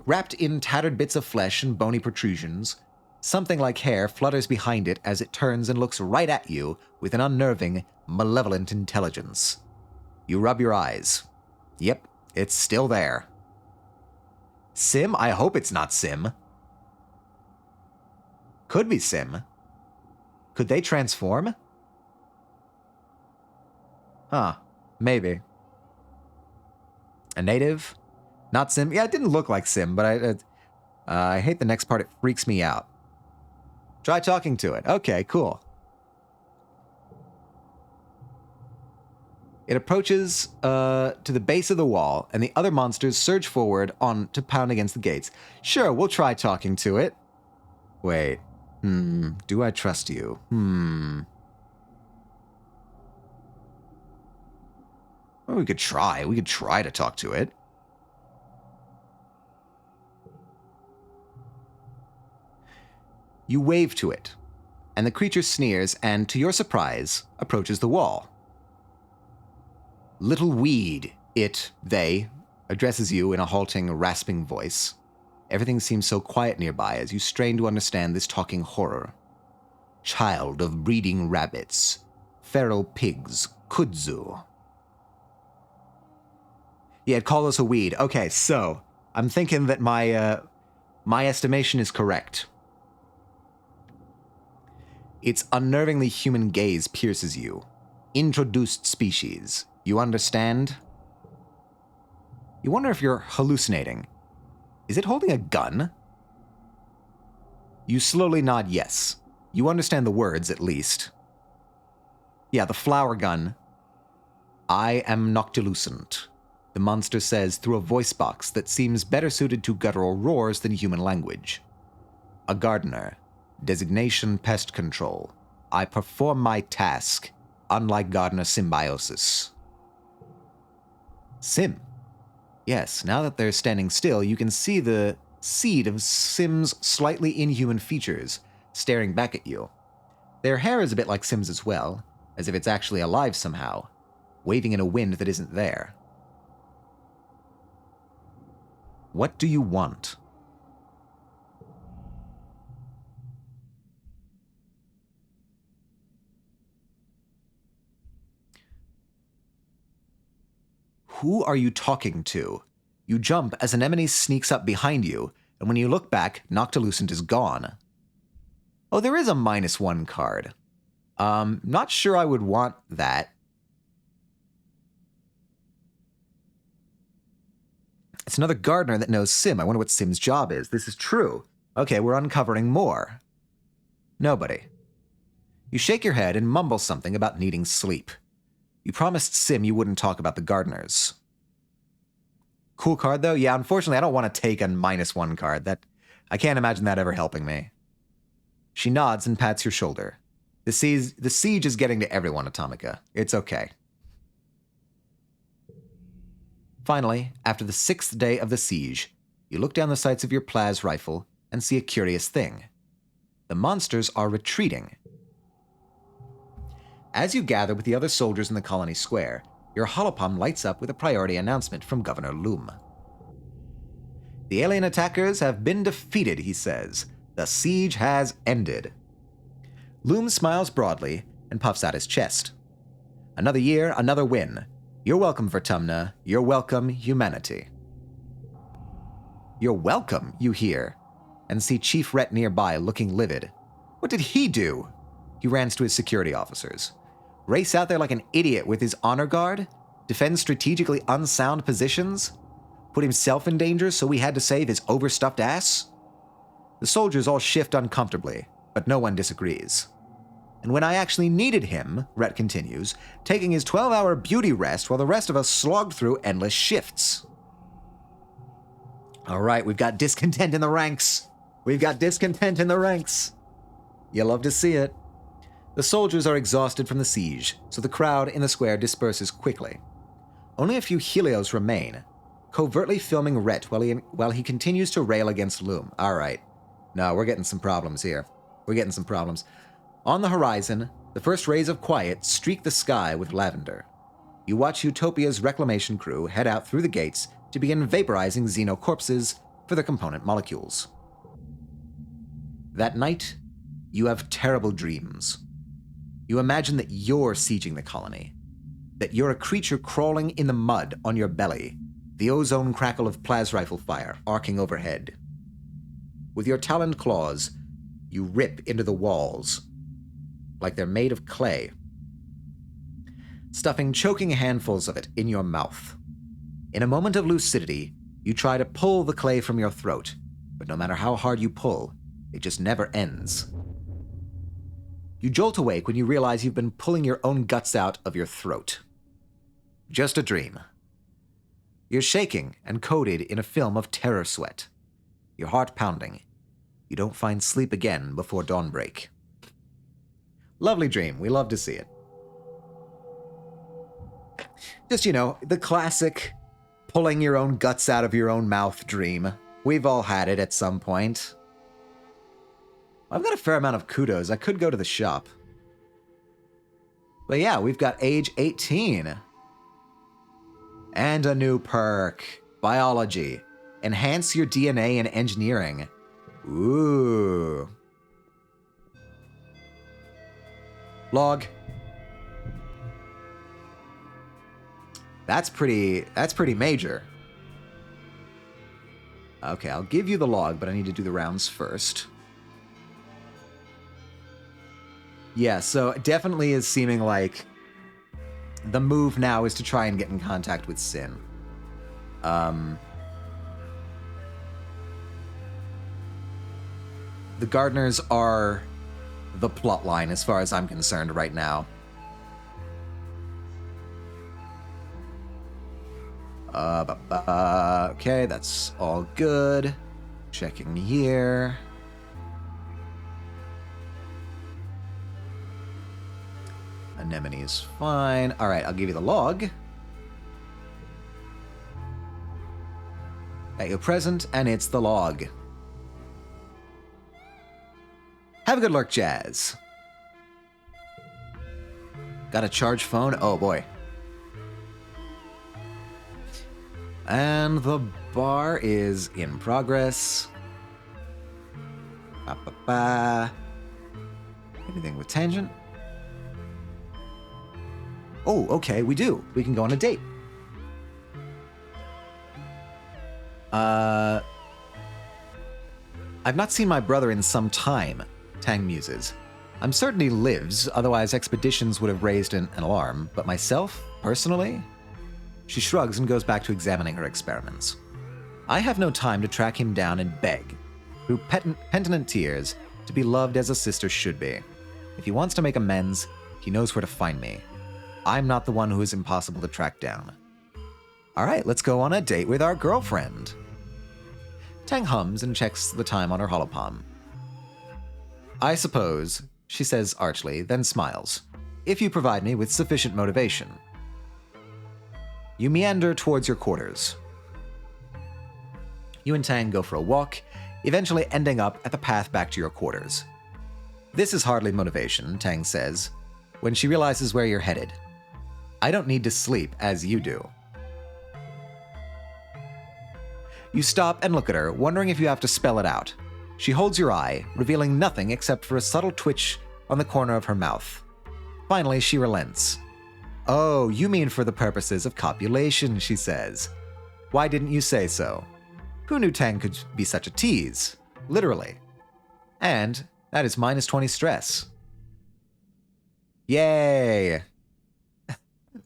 Wrapped in tattered bits of flesh and bony protrusions, something like hair flutters behind it as it turns and looks right at you with an unnerving, malevolent intelligence. You rub your eyes. Yep, it's still there. Sim? I hope it's not Sim. Could be Sim. Could they transform? Huh, maybe. A native? Not Sim? Yeah, it didn't look like Sim, but I hate the next part. It freaks me out. Try talking to it. Okay, cool. It approaches to the base of the wall, and the other monsters surge forward on to pound against the gates. Sure, we'll try talking to it. Wait. Do I trust you? Well, we could try. We could try to talk to it. You wave to it, and the creature sneers and, to your surprise, approaches the wall. Little weed, they, addresses you in a halting, rasping voice. Everything seems so quiet nearby as you strain to understand this talking horror. Child of breeding rabbits, feral pigs, kudzu. Yeah, call us a weed. Okay, so I'm thinking that my estimation is correct. Its unnervingly human gaze pierces you. Introduced species. You understand? You wonder if you're hallucinating. Is it holding a gun? You slowly nod yes. You understand the words, at least. Yeah, the flower gun. I am Noctilucent, the monster says through a voice box that seems better suited to guttural roars than human language. A gardener. Designation pest control. I perform my task, unlike gardener symbiosis. Sim. Yes, now that they're standing still, you can see the seed of Sim's slightly inhuman features staring back at you. Their hair is a bit like Sim's as well, as if it's actually alive somehow, waving in a wind that isn't there. What do you want? Who are you talking to? You jump as Anemone sneaks up behind you, and when you look back, Noctilucent is gone. Oh, there is a -1 card. Not sure I would want that. It's another gardener that knows Sim. I wonder what Sim's job is. This is true. Okay, we're uncovering more. Nobody. You shake your head and mumble something about needing sleep. You promised Sim you wouldn't talk about the gardeners. Cool card, though? Yeah, unfortunately, I don't want to take a -1 card. I can't imagine that ever helping me. She nods and pats your shoulder. The siege is getting to everyone, Atomica. It's okay. Finally, after the 6th day of the siege, you look down the sights of your Plaz rifle and see a curious thing. The monsters are retreating. As you gather with the other soldiers in the colony square, your holopalm lights up with a priority announcement from Governor Loom. The alien attackers have been defeated, he says. The siege has ended. Loom smiles broadly and puffs out his chest. Another year, another win. You're welcome, Vertumna. You're welcome, humanity. You're welcome, you hear, and see Chief Rhett nearby looking livid. What did he do? He rants to his security officers. Race out there like an idiot with his honor guard? Defend strategically unsound positions? Put himself in danger so we had to save his overstuffed ass? The soldiers all shift uncomfortably, but no one disagrees. And when I actually needed him, Rhett continues, taking his 12-hour beauty rest while the rest of us slogged through endless shifts. All right, we've got discontent in the ranks. We've got discontent in the ranks. You love to see it. The soldiers are exhausted from the siege, so the crowd in the square disperses quickly. Only a few Helios remain, covertly filming Rhett while he continues to rail against Loom. All right. No, we're getting some problems here. We're getting some problems. On the horizon, the first rays of quiet streak the sky with lavender. You watch Utopia's reclamation crew head out through the gates to begin vaporizing xenocorpses for the component molecules. That night, you have terrible dreams. You imagine that you're sieging the colony, that you're a creature crawling in the mud on your belly, the ozone crackle of plas rifle fire arcing overhead. With your taloned claws, you rip into the walls like they're made of clay, stuffing choking handfuls of it in your mouth. In a moment of lucidity, you try to pull the clay from your throat, but no matter how hard you pull, it just never ends. You jolt awake when you realize you've been pulling your own guts out of your throat. Just a dream. You're shaking and coated in a film of terror sweat, your heart pounding. You don't find sleep again before dawnbreak. Lovely dream. We love to see it. Just, the classic pulling your own guts out of your own mouth dream. We've all had it at some point. I've got a fair amount of kudos. I could go to the shop. But yeah, we've got age 18. And a new perk. Biology. Enhance your DNA and engineering. Ooh. Log. That's pretty major. Okay, I'll give you the log, but I need to do the rounds first. Yeah, so it definitely is seeming like the move now is to try and get in contact with Sin. The Gardeners are the plot line as far as I'm concerned right now. Okay, that's all good. Checking here. Anemone is fine. All right, I'll give you the log. At your present, and it's the log. Have a good lurk, Jazz. Got a charge phone? Oh, boy. And the bar is in progress. Ba-ba-ba. Anything with tangent? Oh, okay, we do. We can go on a date. I've not seen my brother in some time, Tang muses. I'm certain he lives, otherwise expeditions would have raised an alarm, but myself, personally? She shrugs and goes back to examining her experiments. I have no time to track him down and beg, through penitent tears, to be loved as a sister should be. If he wants to make amends, he knows where to find me. I'm not the one who is impossible to track down. All right, let's go on a date with our girlfriend. Tang hums and checks the time on her holopalm. I suppose, she says archly, then smiles, if you provide me with sufficient motivation. You meander towards your quarters. You and Tang go for a walk, eventually ending up at the path back to your quarters. This is hardly motivation, Tang says, when she realizes where you're headed. I don't need to sleep as you do. You stop and look at her, wondering if you have to spell it out. She holds your eye, revealing nothing except for a subtle twitch on the corner of her mouth. Finally, she relents. Oh, you mean for the purposes of copulation, she says. Why didn't you say so? Who knew Tang could be such a tease? Literally. And that is minus 20 stress. Yay!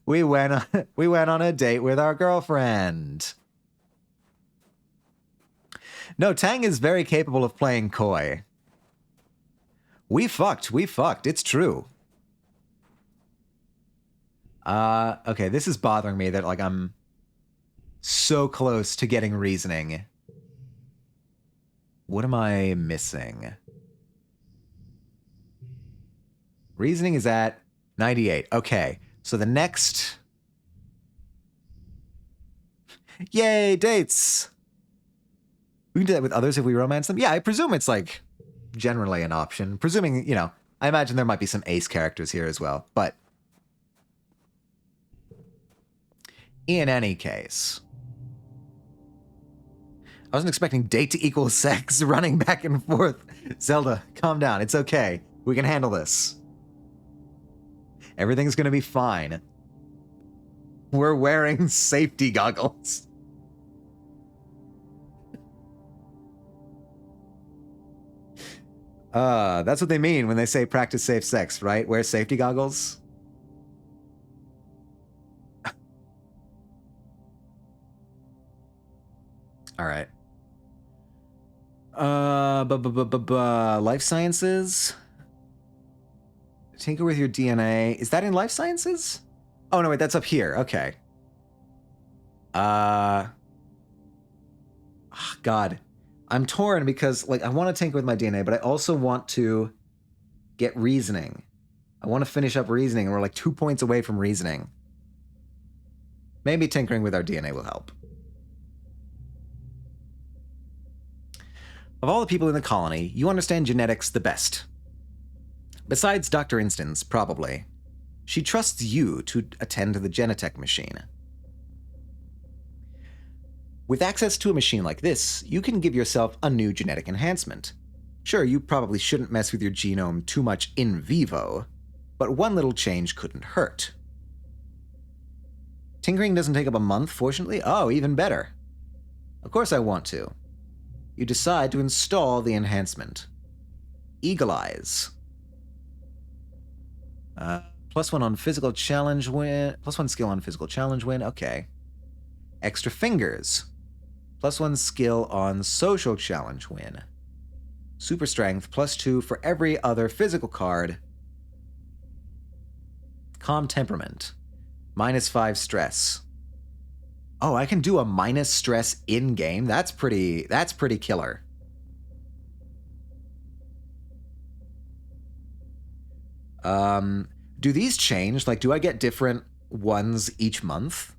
We went on a date with our girlfriend. No, Tang is very capable of playing coy. We fucked. We fucked. It's true. Okay, this is bothering me that, like, I'm so close to getting reasoning. What am I missing? Reasoning is at 98. Okay, so the next... Yay, dates! We can do that with others if we romance them. Yeah, I presume it's, like, generally an option. Presuming, you know, I imagine there might be some ace characters here as well, but... In any case... I wasn't expecting date to equal sex running back and forth. Zelda, calm down. It's okay. We can handle this. Everything's gonna be fine. We're wearing safety goggles. That's what they mean when they say practice safe sex, right? Wear safety goggles. All right. Life sciences. Tinker with your DNA. Is that in life sciences? Oh, no, wait, that's up here. Okay. God. I'm torn because, like, I want to tinker with my DNA, but I also want to get reasoning. I want to finish up reasoning, and we're like 2 points away from reasoning. Maybe tinkering with our DNA will help. Of all the people in the colony, you understand genetics the best. Besides Dr. Instance, probably. She trusts you to attend to the Genetech machine. With access to a machine like this, you can give yourself a new genetic enhancement. Sure, you probably shouldn't mess with your genome too much in vivo, but one little change couldn't hurt. Tinkering doesn't take up a month, fortunately. Oh, even better. Of course I want to. You decide to install the enhancement. Eagle Eyes. +1 on physical challenge win. +1 skill on physical challenge win. Okay. Extra Fingers. +1 skill on social challenge win. Super Strength. +2 for every other physical card. Calm Temperament. -5 stress. Oh, I can do a minus stress in-game? That's pretty killer. Do these change? Like, do I get different ones each month?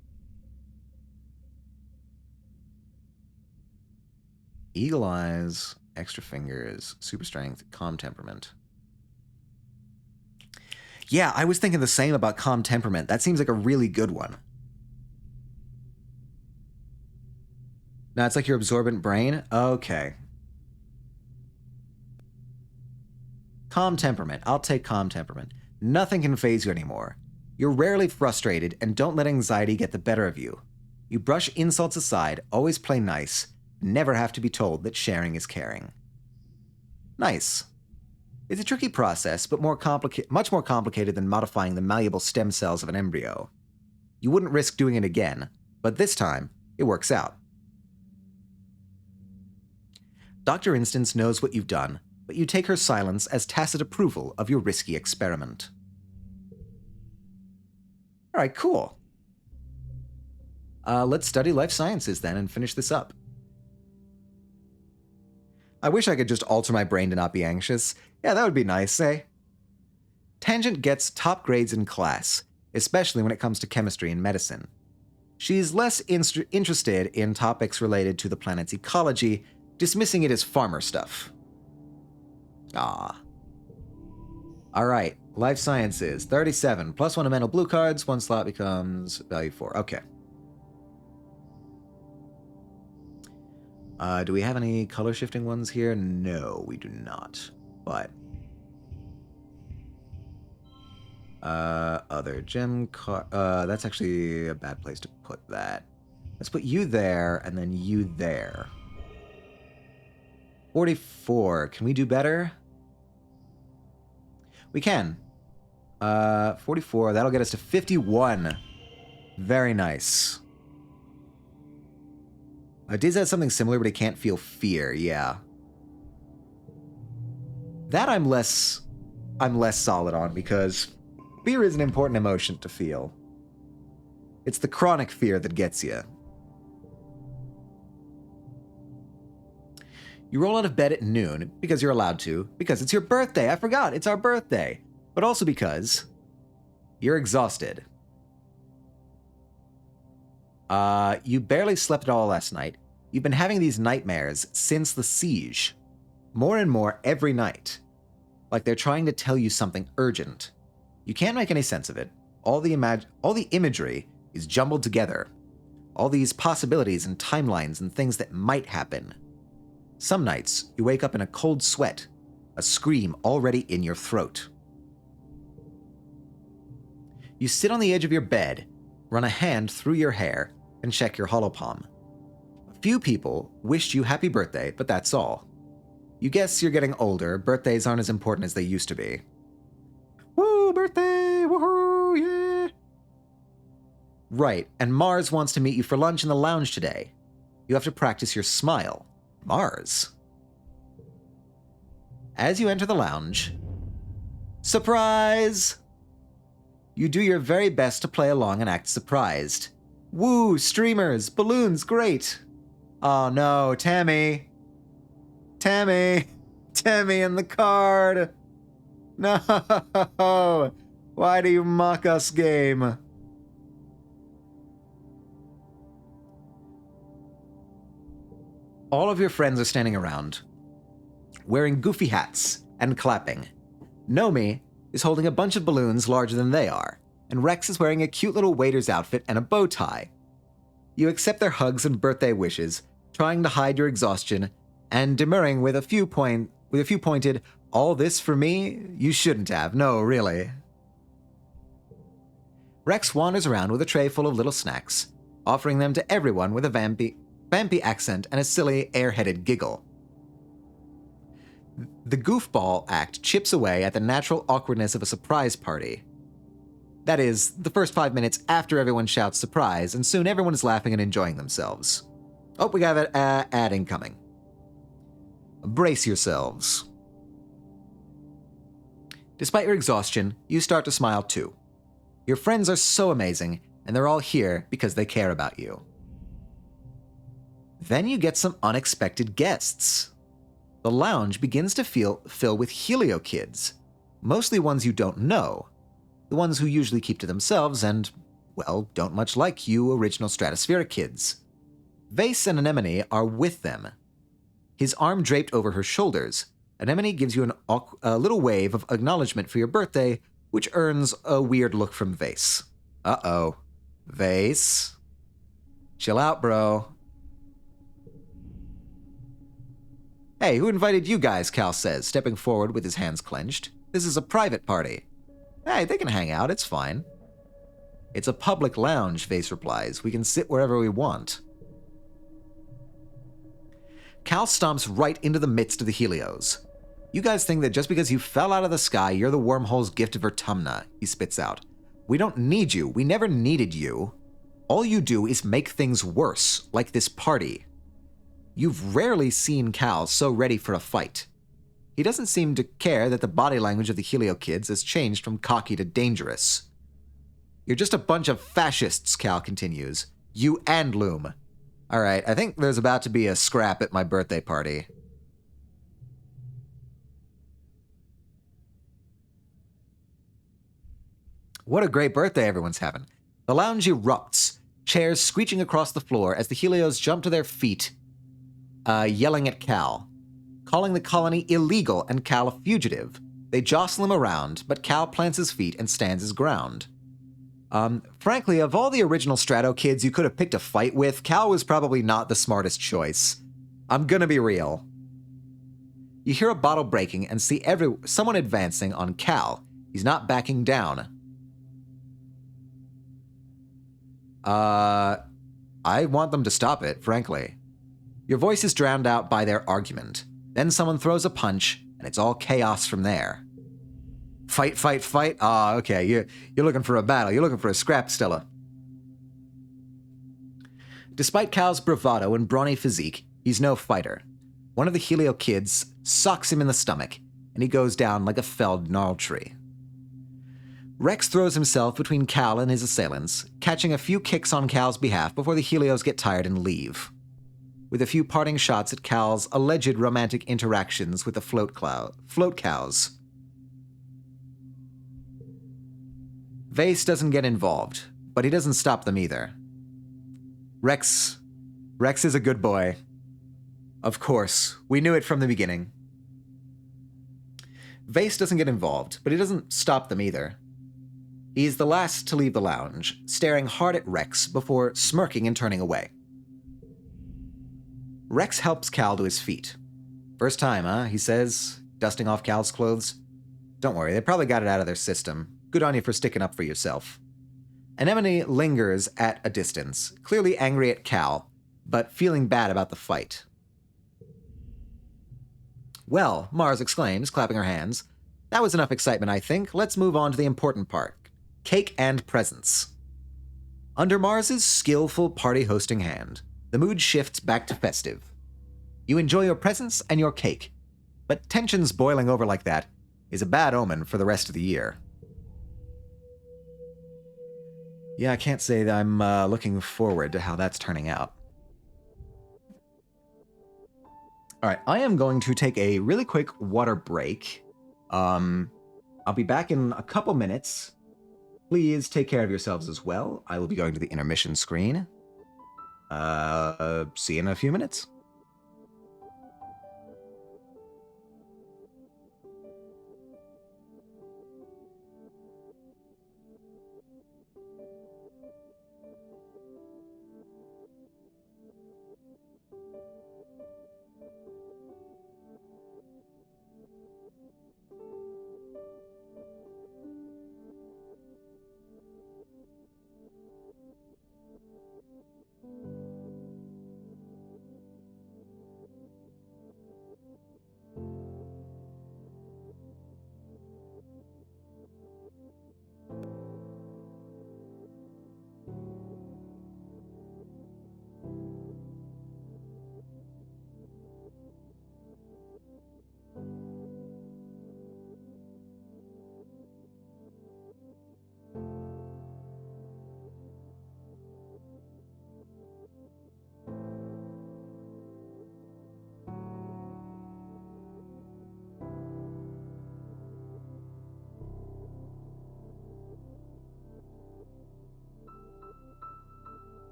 Eagle Eyes, Extra Fingers, Super Strength, Calm Temperament. Yeah, I was thinking the same about Calm Temperament. That seems like a really good one. Now it's like your absorbent brain? Okay. Calm Temperament. I'll take Calm Temperament. Nothing can faze you anymore. You're rarely frustrated and don't let anxiety get the better of you. You brush insults aside, always play nice, never have to be told that sharing is caring. Nice. It's a tricky process, but much more complicated than modifying the malleable stem cells of an embryo. You wouldn't risk doing it again, but this time, it works out. Dr. Instance knows what you've done, but you take her silence as tacit approval of your risky experiment. All right, cool. Let's study life sciences then and finish this up. I wish I could just alter my brain to not be anxious. Yeah, that would be nice, eh? Tangent gets top grades in class, especially when it comes to chemistry and medicine. She's less interested in topics related to the planet's ecology, dismissing it as farmer stuff. Ah. All right, life sciences, 37. +1 to mental blue cards, 1 slot becomes value 4. Okay. Do we have any color shifting ones here? No, we do not. But other gem card. That's actually a bad place to put that. Let's put you there and then you there. 44. Can we do better? We can. 44. That'll get us to 51. Very nice. Diz has something similar, but he can't feel fear. Yeah. That I'm less I'm less solid on, because fear is an important emotion to feel. It's the chronic fear that gets you. You roll out of bed at noon because you're allowed to, because it's your birthday. I forgot, it's our birthday. But also because you're exhausted. You barely slept at all last night. You've been having these nightmares since the siege. More and more every night. Like they're trying to tell you something urgent. You can't make any sense of it. All the imagery is jumbled together. All these possibilities and timelines and things that might happen. Some nights, you wake up in a cold sweat, a scream already in your throat. You sit on the edge of your bed, run a hand through your hair, and check your holopalm. A few people wished you happy birthday, but that's all. You guess you're getting older, birthdays aren't as important as they used to be. Woo, birthday, woohoo, yeah! Right, and Mars wants to meet you for lunch in the lounge today. You have to practice your smile. Mars. As you enter the lounge, surprise! You do your very best to play along and act surprised. Woo, streamers, balloons, great! Oh no, Tammy! Tammy and the card! No! Why do you mock us, game? All of your friends are standing around, wearing goofy hats and clapping. Nomi is holding a bunch of balloons larger than they are, and Rex is wearing a cute little waiter's outfit and a bow tie. You accept their hugs and birthday wishes, trying to hide your exhaustion, and demurring with a few pointed, "All this for me? You shouldn't have, no, really." Rex wanders around with a tray full of little snacks, offering them to everyone with a vampy accent and a silly, airheaded giggle. The goofball act chips away at the natural awkwardness of a surprise party. That is, the first 5 minutes after everyone shouts surprise, and soon everyone is laughing and enjoying themselves. Oh, we got an ad incoming. Brace yourselves. Despite your exhaustion, you start to smile too. Your friends are so amazing, and they're all here because they care about you. Then you get some unexpected guests. The lounge begins to fill with Helio kids, mostly ones you don't know, the ones who usually keep to themselves and, well, don't much like you original Stratospheric kids. Vase and Anemone are with them. His arm draped over her shoulders, Anemone gives you a little wave of acknowledgement for your birthday, which earns a weird look from Vase. Uh-oh. Vase? Chill out, bro. Hey, who invited you guys, Cal says, stepping forward with his hands clenched. This is a private party. Hey, they can hang out, it's fine. It's a public lounge, Vase replies. We can sit wherever we want. Cal stomps right into the midst of the Helios. You guys think that just because you fell out of the sky, you're the wormhole's gift of Vertumna, he spits out. We don't need you. We never needed you. All you do is make things worse, like this party. You've rarely seen Cal so ready for a fight. He doesn't seem to care that the body language of the Helio kids has changed from cocky to dangerous. You're just a bunch of fascists, Cal continues. You and Loom. Alright, I think there's about to be a scrap at my birthday party. What a great birthday everyone's having. The lounge erupts, chairs screeching across the floor as the Helios jump to their feet, yelling at Cal, calling the colony illegal and Cal a fugitive. They jostle him around, but Cal plants his feet and stands his ground. Frankly, of all the original Strato kids you could have picked a fight with, Cal was probably not the smartest choice. I'm gonna be real. You hear a bottle breaking and see someone advancing on Cal. He's not backing down. I want them to stop it, frankly. Your voice is drowned out by their argument. Then someone throws a punch, and it's all chaos from there. Fight, fight, fight? Ah, okay, you're looking for a battle. You're looking for a scrap, Stella. Despite Cal's bravado and brawny physique, he's no fighter. One of the Helio kids socks him in the stomach. and he goes down like a felled gnarl tree. Rex throws himself between Cal and his assailants, catching a few kicks on Cal's behalf before the Helios get tired and leave, with a few parting shots at Cal's alleged romantic interactions with the float cows. Vase doesn't get involved, but he doesn't stop them either. Rex is a good boy. Of course, we knew it from the beginning. Vase doesn't get involved, but he doesn't stop them either. He's the last to leave the lounge, staring hard at Rex before smirking and turning away. Rex helps Cal to his feet. "First time, huh?" he says, dusting off Cal's clothes. "Don't worry, they probably got it out of their system. Good on you for sticking up for yourself." Anemone lingers at a distance, clearly angry at Cal, but feeling bad about the fight. "Well," Mars exclaims, clapping her hands, "that was enough excitement, I think. Let's move on to the important part. Cake and presents." Under Mars's skillful party-hosting hand, the mood shifts back to festive. You enjoy your presents and your cake, but tensions boiling over like that is a bad omen for the rest of the year. Yeah, I can't say that I'm looking forward to how that's turning out. All right, I am going to take a really quick water break. I'll be back in a couple minutes. Please take care of yourselves as well. I will be going to the intermission screen. See you in a few minutes.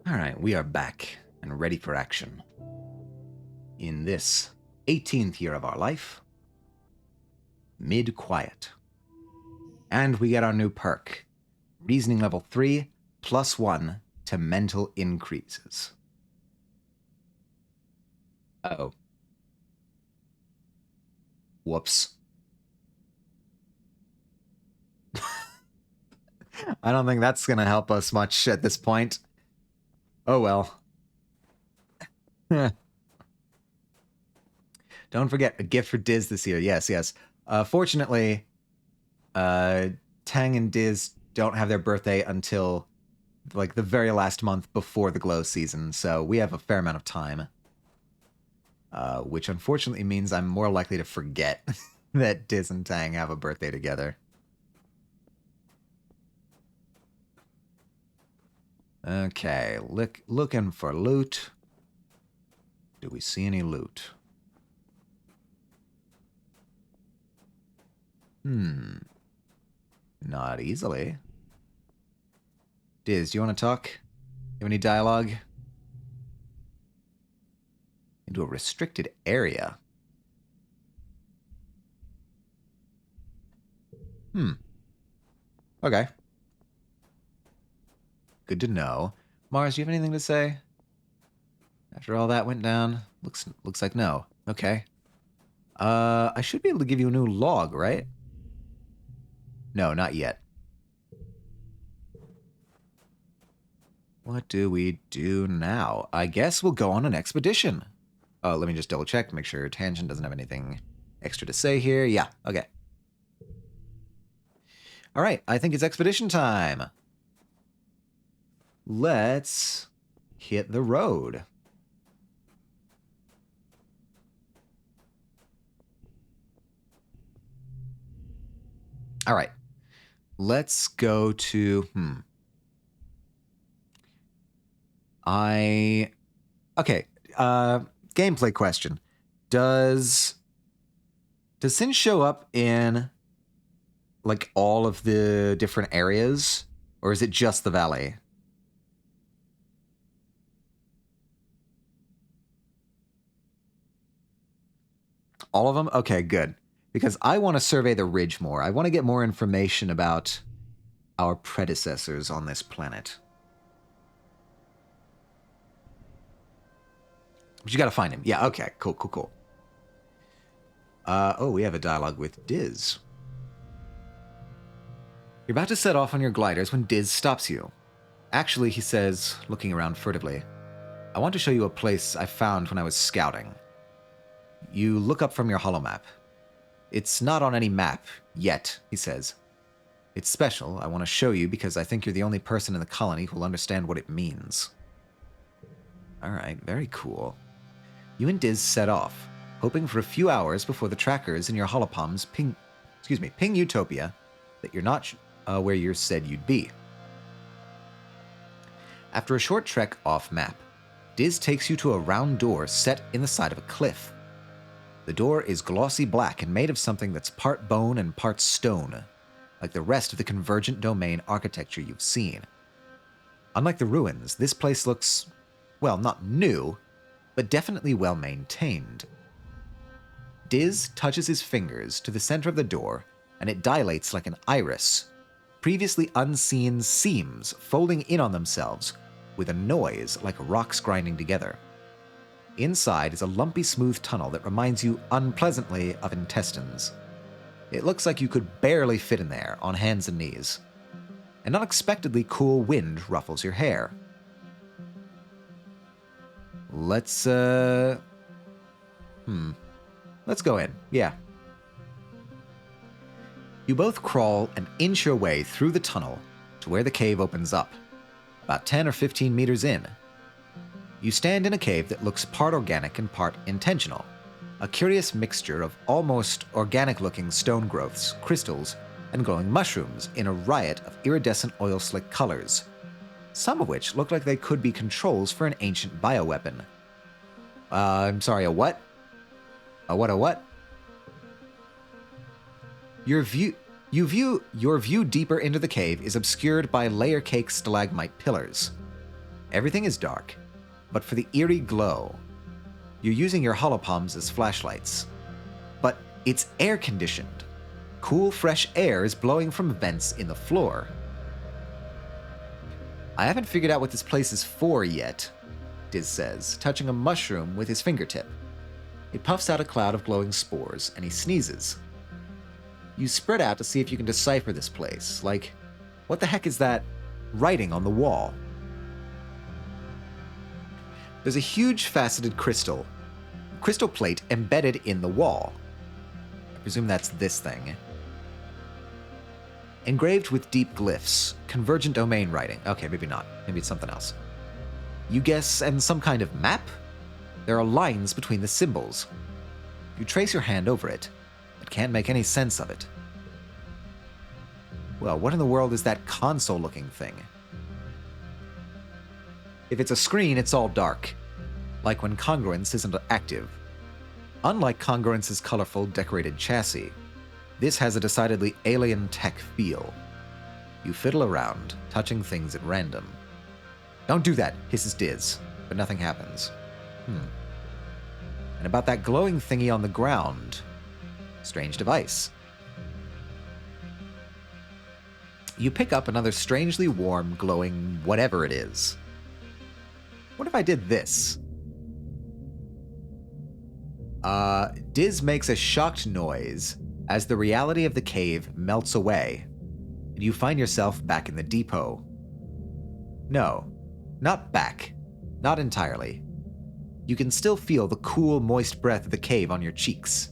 All right, we are back and ready for action. In this 18th year of our life, mid-quiet. And we get our new perk, Reasoning Level 3, +1 to mental increases. Uh-oh. Whoops. I don't think that's going to help us much at this point. Oh well. Don't forget, a gift for Diz this year. Yes, yes. Fortunately, Tang and Diz don't have their birthday until like the very last month before the glow season, so we have a fair amount of time. Which unfortunately means I'm more likely to forget that Diz and Tang have a birthday together. Okay, looking for loot. Do we see any loot? Not easily. Diz, do you want to talk? You have any dialogue? Into a restricted area. Okay. Good to know. Mars, do you have anything to say? After all that went down? Looks like no. Okay. I should be able to give you a new log, right? No, not yet. What do we do now? I guess we'll go on an expedition. Let me just double check, make sure Tangent doesn't have anything extra to say here. Yeah, okay. All right, I think it's expedition time. Let's hit the road. All right, let's go to, okay, gameplay question. Does Sin show up in, like, all of the different areas? Or is it just the valley? All of them? Okay, good. Because I want to survey the ridge more. I want to get more information about our predecessors on this planet. But you gotta find him. Yeah, okay. Cool. Oh, we have a dialogue with Diz. You're about to set off on your gliders when Diz stops you. Actually, he says, looking around furtively, I want to show you a place I found when I was scouting. You look up from your holomap. It's not on any map, yet, he says. It's special. I want to show you because I think you're the only person in the colony who'll understand what it means. Alright, very cool. You and Diz set off, hoping for a few hours before the trackers in your holopoms ping Utopia that you're not where you said you'd be. After a short trek off-map, Diz takes you to a round door set in the side of a cliff. The door is glossy black and made of something that's part bone and part stone, like the rest of the Convergent Domain architecture you've seen. Unlike the ruins, this place looks, well, not new, but definitely well maintained. Diz touches his fingers to the center of the door, and it dilates like an iris. Previously unseen seams folding in on themselves with a noise like rocks grinding together. Inside is a lumpy, smooth tunnel that reminds you unpleasantly of intestines. It looks like you could barely fit in there on hands and knees. An unexpectedly cool wind ruffles your hair. Let's go in. Yeah. You both crawl and inch your way through the tunnel to where the cave opens up, about 10 or 15 meters in. You stand in a cave that looks part organic and part intentional, a curious mixture of almost organic-looking stone growths, crystals, and glowing mushrooms in a riot of iridescent oil-slick colors, some of which look like they could be controls for an ancient bioweapon. I'm sorry, a what? A what? Your view deeper into the cave is obscured by layer-cake stalagmite pillars. Everything is dark, but for the eerie glow, you're using your holopoms as flashlights. But it's air-conditioned. Cool, fresh air is blowing from vents in the floor. I haven't figured out what this place is for yet, Diz says, touching a mushroom with his fingertip. It puffs out a cloud of glowing spores, and he sneezes. You spread out to see if you can decipher this place, like, what the heck is that writing on the wall? There's a huge faceted crystal plate embedded in the wall. I presume that's this thing. Engraved with deep glyphs, Convergent Domain writing. Okay, maybe not. Maybe it's something else. You guess, and some kind of map? There are lines between the symbols. You trace your hand over it, but can't make any sense of it. Well, what in the world is that console-looking thing? If it's a screen, it's all dark, like when congruence isn't active. Unlike congruence's colorful, decorated chassis, this has a decidedly alien tech feel. You fiddle around, touching things at random. Don't do that, hisses Diz, but nothing happens. And about that glowing thingy on the ground. Strange device. You pick up another strangely warm, glowing whatever it is. What if I did this? Diz makes a shocked noise as the reality of the cave melts away, and you find yourself back in the depot. No, not back. Not entirely. You can still feel the cool, moist breath of the cave on your cheeks.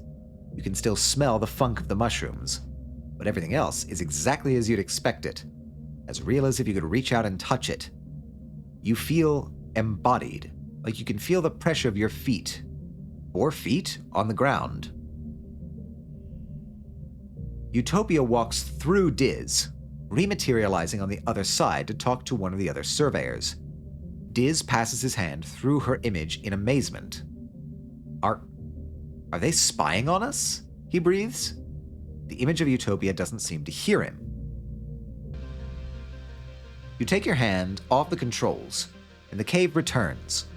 You can still smell the funk of the mushrooms. But everything else is exactly as you'd expect it. As real as if you could reach out and touch it. You feel embodied, like you can feel the pressure of your feet. 4 feet on the ground. Utopia walks through Diz, rematerializing on the other side to talk to one of the other surveyors. Diz passes his hand through her image in amazement. Are they spying on us? He breathes. The image of Utopia doesn't seem to hear him. You take your hand off the controls, and the cave returns.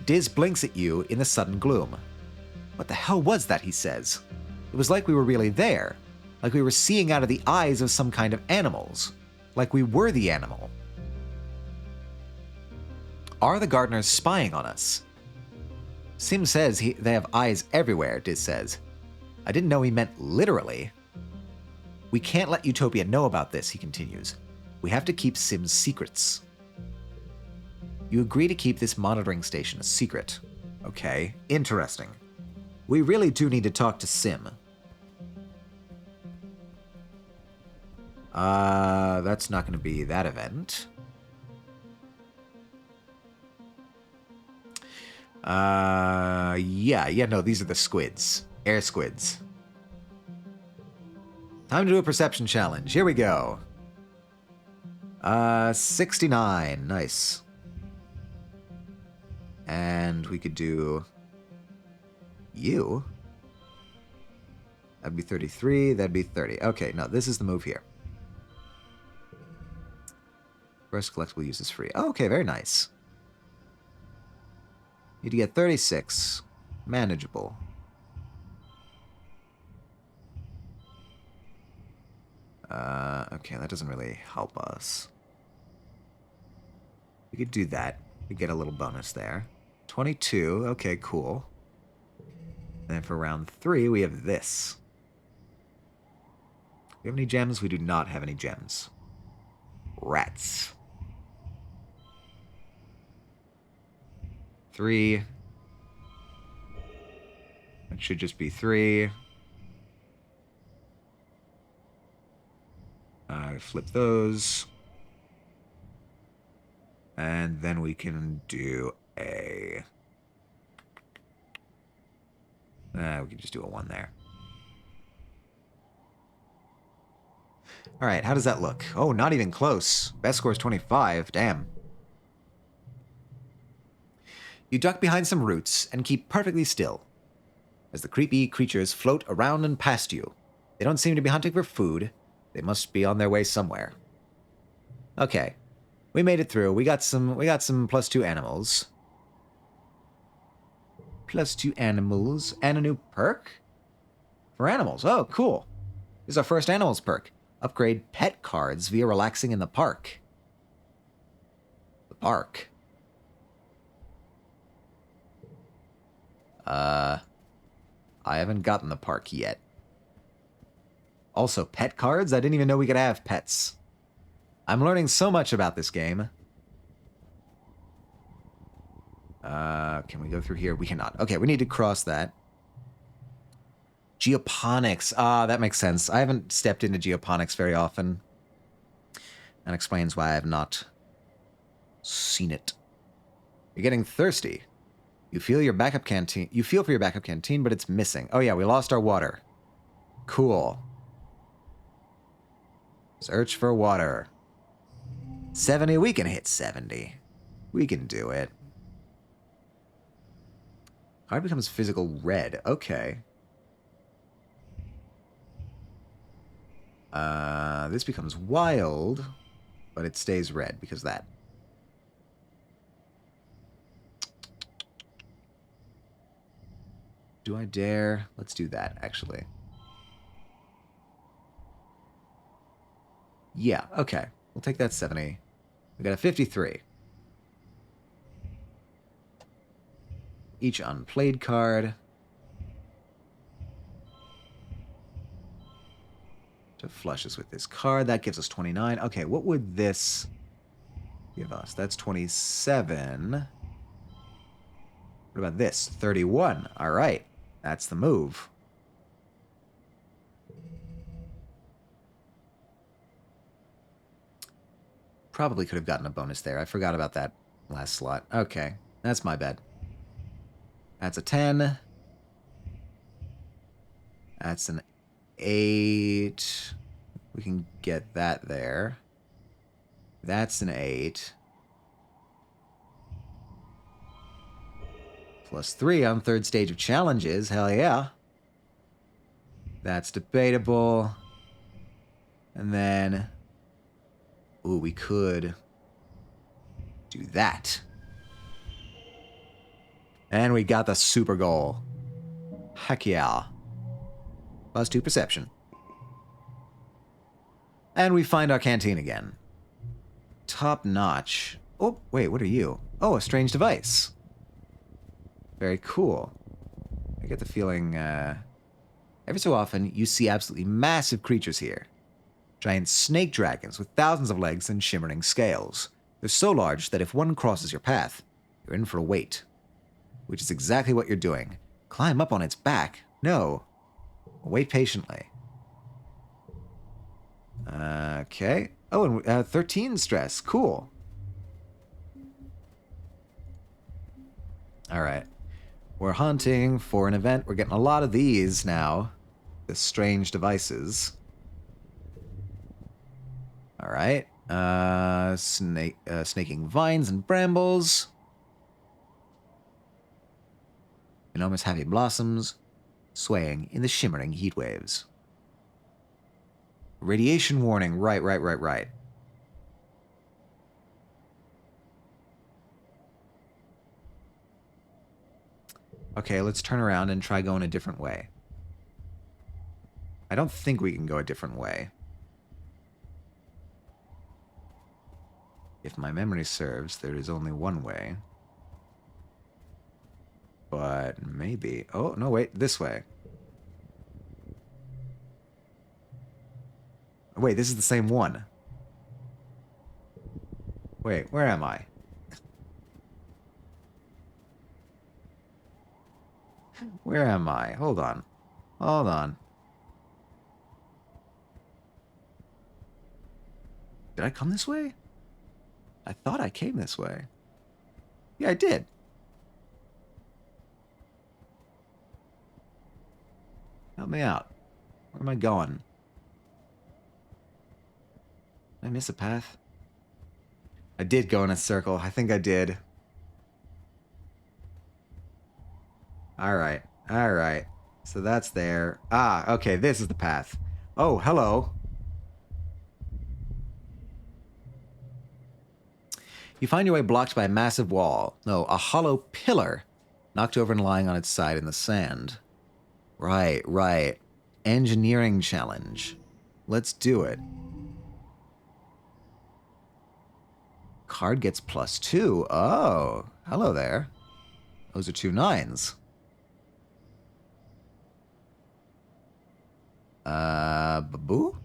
Diz blinks at you in the sudden gloom. What the hell was that, he says. It was like we were really there, like we were seeing out of the eyes of some kind of animals, like we were the animal. Are the gardeners spying on us? Sim says they have eyes everywhere, Diz says. I didn't know he meant literally. We can't let Utopia know about this, he continues. We have to keep Sim's secrets. You agree to keep this monitoring station a secret. Okay, interesting. We really do need to talk to Sim. That's not going to be that event. Yeah, no, these are the squids. Air squids. Time to do a perception challenge. Here we go. 69. Nice. And we could do you. That'd be 33. That'd be 30. Okay, no, this is the move here. First collectible use is free. Oh, okay, very nice. Need to get 36. Manageable. Okay, that doesn't really help us. We could do that. We get a little bonus there. 22. Okay, cool. And then for round 3, we have this. Do we have any gems? We do not have any gems. Rats. 3. That should just be 3. Flip those. And then we can do a... we can just do a 1 there. Alright, how does that look? Oh, not even close. Best score is 25. Damn. You duck behind some roots and keep perfectly still as the creepy creatures float around and past you. They don't seem to be hunting for food. They must be on their way somewhere. Okay. We made it through. We got some +2 animals. +2 animals and a new perk for animals. Oh, cool. This is our first animals perk. Upgrade pet cards via relaxing in the park. The park. I haven't gotten the park yet. Also, pet cards? I didn't even know we could have pets. I'm learning so much about this game. Can we go through here? We cannot. Okay, we need to cross that. Geoponics. That makes sense. I haven't stepped into geoponics very often. That explains why I have not seen it. You're getting thirsty. You feel for your backup canteen, but it's missing. Oh yeah, we lost our water. Cool. Search for water. 70, we can hit 70. We can do it. Card becomes physical red. Okay. This becomes wild, but it stays red because of that. Do I dare? Let's do that, actually. Yeah, okay. We'll take that 70. We got a 53. Each unplayed card. To flush us with this card. That gives us 29. Okay, what would this give us? That's 27. What about this? 31. All right. That's the move. Probably could have gotten a bonus there. I forgot about that last slot. Okay. That's my bad. That's a 10. That's an 8. We can get that there. That's an 8. Plus 3 on third stage of challenges. Hell yeah. That's debatable. And then... Ooh, we could do that. And we got the super goal. Heck yeah. Plus 2 perception. And we find our canteen again. Top notch. Oh, wait, what are you? Oh, a strange device. Very cool. I get the feeling, every so often, you see absolutely massive creatures here. Giant snake dragons with thousands of legs and shimmering scales. They're so large that if one crosses your path, you're in for a wait. Which is exactly what you're doing. Climb up on its back? No. Wait patiently. Okay. Oh, and 13 stress. Cool. All right. We're hunting for an event. We're getting a lot of these now. The strange devices. All right. Snaking vines and brambles. Enormous happy blossoms. Swaying in the shimmering heat waves. Radiation warning. Right. Okay, let's turn around and try going a different way. I don't think we can go a different way. If my memory serves, there is only one way. But maybe... Oh, no, wait. This way. Wait, this is the same one. Wait, where am I? Where am I? Hold on. Hold on. Did I come this way? I thought I came this way. Yeah, I did. Help me out. Where am I going? Did I miss a path? I did go in a circle. I think I did. Alright. Alright. So that's there. Ah, okay. This is the path. Oh, hello. You find your way blocked by a massive wall. No, a hollow pillar. Knocked over and lying on its side in the sand. Right. Engineering challenge. Let's do it. Card gets +2. Oh, hello there. Those are 2 9s. Baboo?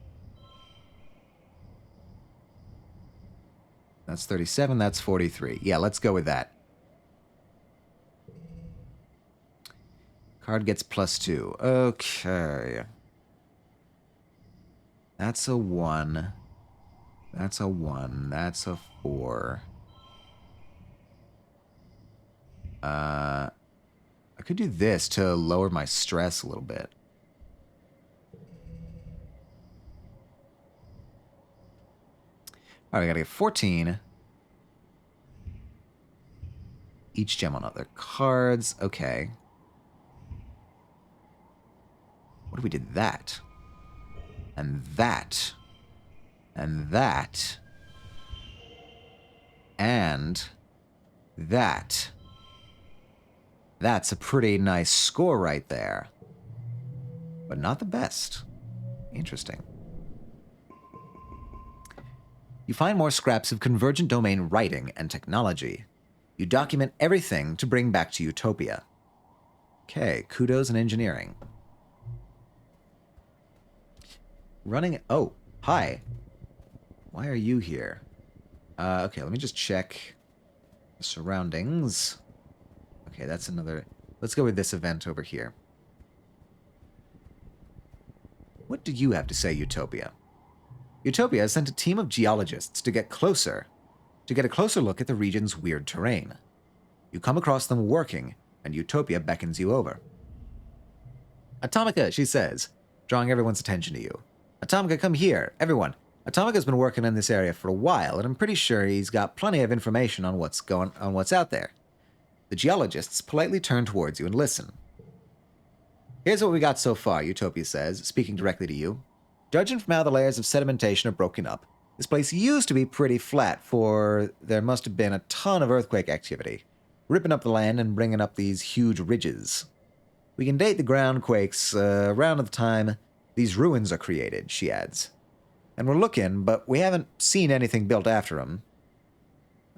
That's 37, that's 43. Yeah, let's go with that. Card gets +2. Okay. That's a 1. That's a 1. That's a 4. I could do this to lower my stress a little bit. All right, I gotta get 14. each gem on other cards. Okay. What if we did that? And that. And that. And that. That's a pretty nice score right there. But not the best. Interesting. You find more scraps of convergent domain writing and technology. You document everything to bring back to Utopia. Okay, kudos in engineering. Running... Oh, hi. Why are you here? Okay, let me just check the surroundings. Okay, that's another... Let's go with this event over here. What do you have to say, Utopia? Utopia has sent a team of geologists to get a closer look at the region's weird terrain. You come across them working, and Utopia beckons you over. Atomica, she says, drawing everyone's attention to you. Atomica, come here, everyone. Atomica's been working in this area for a while, and I'm pretty sure he's got plenty of information on what's out there. The geologists politely turn towards you and listen. Here's what we got so far, Utopia says, speaking directly to you. Judging from how the layers of sedimentation are broken up, this place used to be pretty flat, for there must have been a ton of earthquake activity, ripping up the land and bringing up these huge ridges. We can date the ground quakes around the time these ruins are created, she adds. And we're looking, but we haven't seen anything built after them.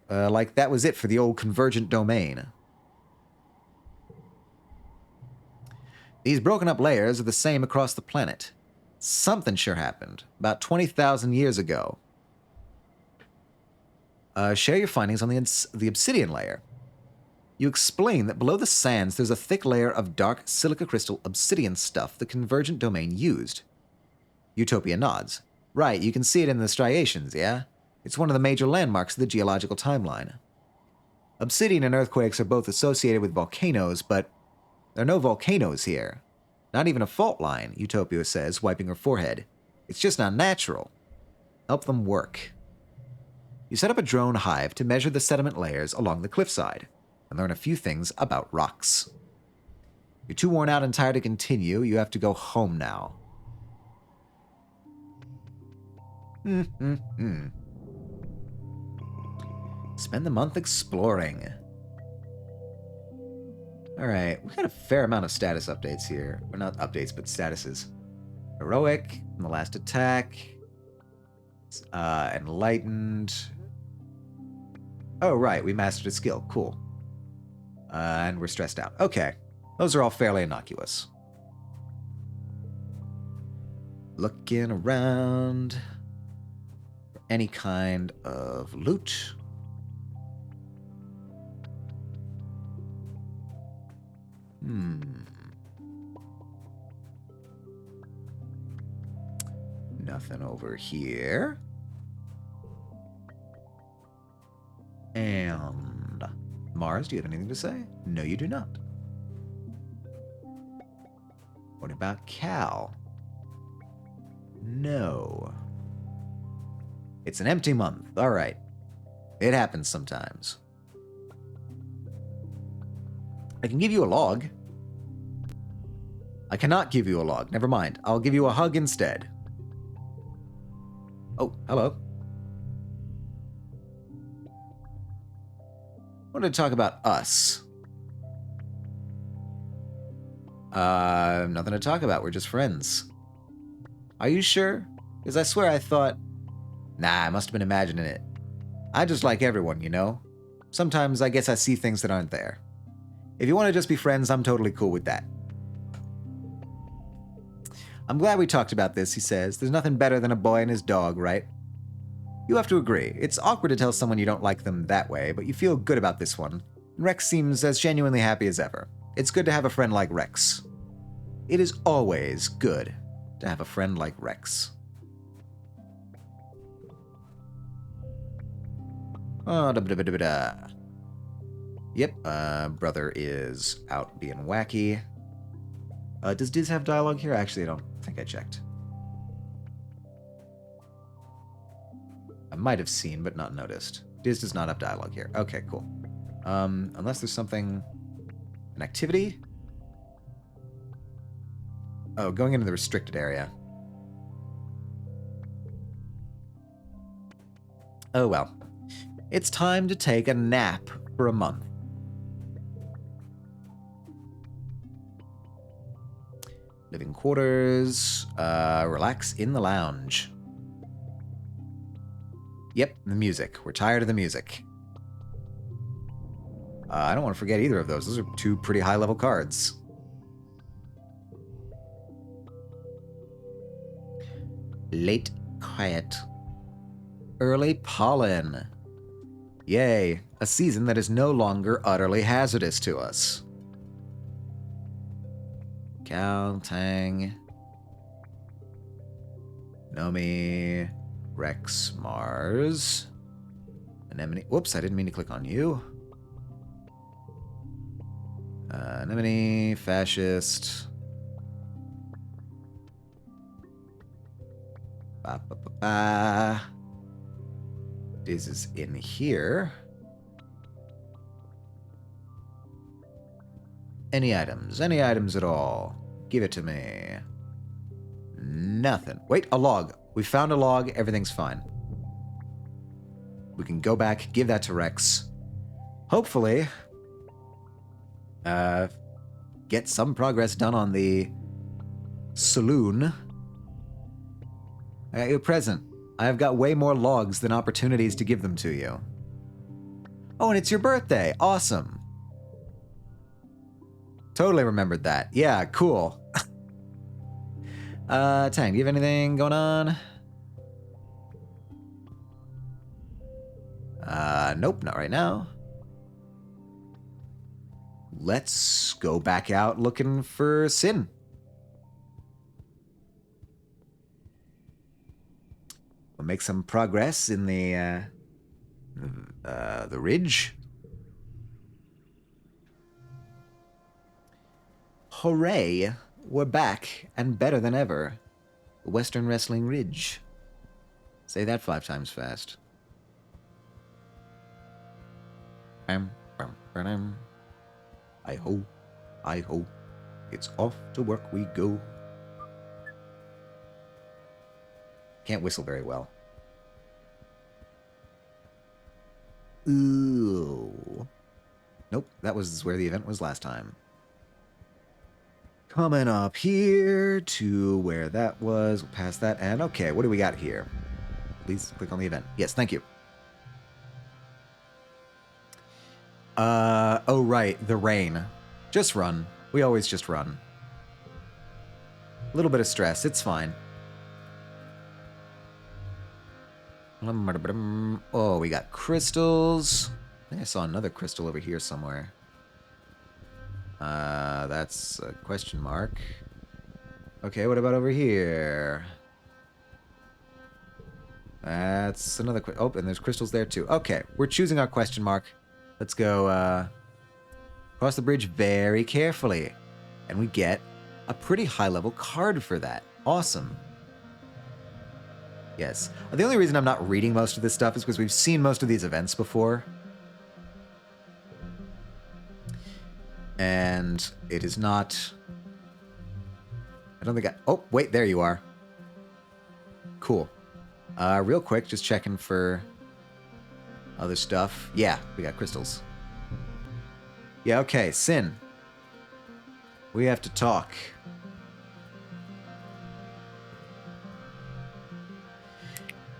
Like that was it for the old convergent domain. These broken up layers are the same across the planet. Something sure happened, about 20,000 years ago. Share your findings on the obsidian layer. You explain that below the sands there's a thick layer of dark silica crystal obsidian stuff the convergent domain used. Utopia nods. Right, you can see it in the striations, yeah? It's one of the major landmarks of the geological timeline. Obsidian and earthquakes are both associated with volcanoes, but there are no volcanoes here. Not even a fault line, Utopia says, wiping her forehead. It's just not natural. Help them work. You set up a drone hive to measure the sediment layers along the cliffside and learn a few things about rocks. You're too worn out and tired to continue. You have to go home now. Spend the month exploring. Alright, we got a fair amount of status updates here. Or not updates, but statuses. Heroic, from the last attack. Enlightened. Oh, right, we mastered a skill. Cool. And we're stressed out. Okay, those are all fairly innocuous. Looking around for any kind of loot. Nothing over here. And Mars, do you have anything to say? No, you do not. What about Cal? No. It's an empty month. All right. It happens sometimes. I can give you a log. I cannot give you a log. Never mind. I'll give you a hug instead. Oh, hello. I wanted to talk about us. Nothing to talk about. We're just friends. Are you sure? Because I swear I thought... Nah, I must have been imagining it. I just like everyone, you know? Sometimes I guess I see things that aren't there. If you want to just be friends, I'm totally cool with that. I'm glad we talked about this, he says. There's nothing better than a boy and his dog, right? You have to agree. It's awkward to tell someone you don't like them that way, but you feel good about this one. Rex seems as genuinely happy as ever. It's good to have a friend like Rex. It is always good to have a friend like Rex. Oh, da-ba-da-ba-da-ba-da. Yep, brother is out being wacky. Does Diz have dialogue here? Actually, I don't think I checked. I might have seen, but not noticed. Diz does not have dialogue here. Okay, cool. Unless there's something... An activity? Oh, going into the restricted area. Oh well. It's time to take a nap for a month. Living quarters. Relax in the lounge. Yep, the music. We're tired of the music. I don't want to forget either of those. Those are two pretty high-level cards. Late quiet. Early pollen. Yay, a season that is no longer utterly hazardous to us. Caltang. Nomi. Rex Mars. Anemone. Whoops, I didn't mean to click on you. Anemone. Fascist. This is in here. Any items at all. Give it to me. Nothing. Wait, a log. We found a log. Everything's fine. We can go back, give that to Rex. Hopefully, get some progress done on the saloon. I got you a present. I've got way more logs than opportunities to give them to you. Oh, and it's your birthday. Awesome. Totally remembered that. Yeah, cool. Tang, do you have anything going on? Nope, not right now. Let's go back out looking for Sin. We'll make some progress in the ridge. Hooray! We're back and better than ever. The Western Wrestling Ridge. Say that 5 times fast. I ho, it's off to work we go. Can't whistle very well. Ooh. Nope, that was where the event was last time. Coming up here to where that was, we'll pass that, and okay, what do we got here? Please click on the event. Yes, thank you. Oh right, the rain. Just run. We always just run. A little bit of stress, it's fine. Oh, we got crystals. I think I saw another crystal over here somewhere. That's a question mark. Okay, what about over here? That's another oh, and there's crystals there too. Okay, we're choosing our question mark. Let's go, cross the bridge very carefully. And we get a pretty high-level card for that. Awesome. Yes. The only reason I'm not reading most of this stuff is because we've seen most of these events before. And it is not... I don't think I... Oh, wait, there you are. Cool. Real quick, just checking for other stuff. Yeah, we got crystals. Yeah, okay, Sin. We have to talk.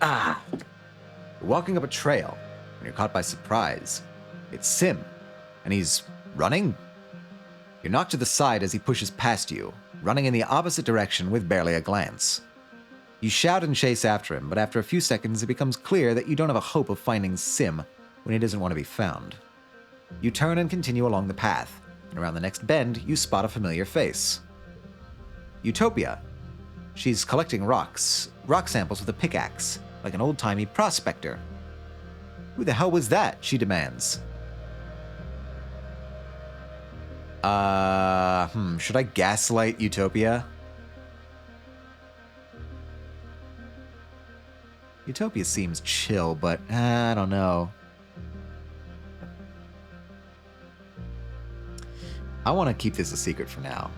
Ah! You're walking up a trail, and you're caught by surprise. It's Sim, and he's running. You're knocked to the side as he pushes past you, running in the opposite direction with barely a glance. You shout and chase after him, but after a few seconds it becomes clear that you don't have a hope of finding Sim when he doesn't want to be found. You turn and continue along the path, and around the next bend you spot a familiar face. Utopia. She's collecting rock samples with a pickaxe, like an old-timey prospector. Who the hell was that? She demands. Should I gaslight Utopia? Utopia seems chill, but I don't know. I want to keep this a secret for now.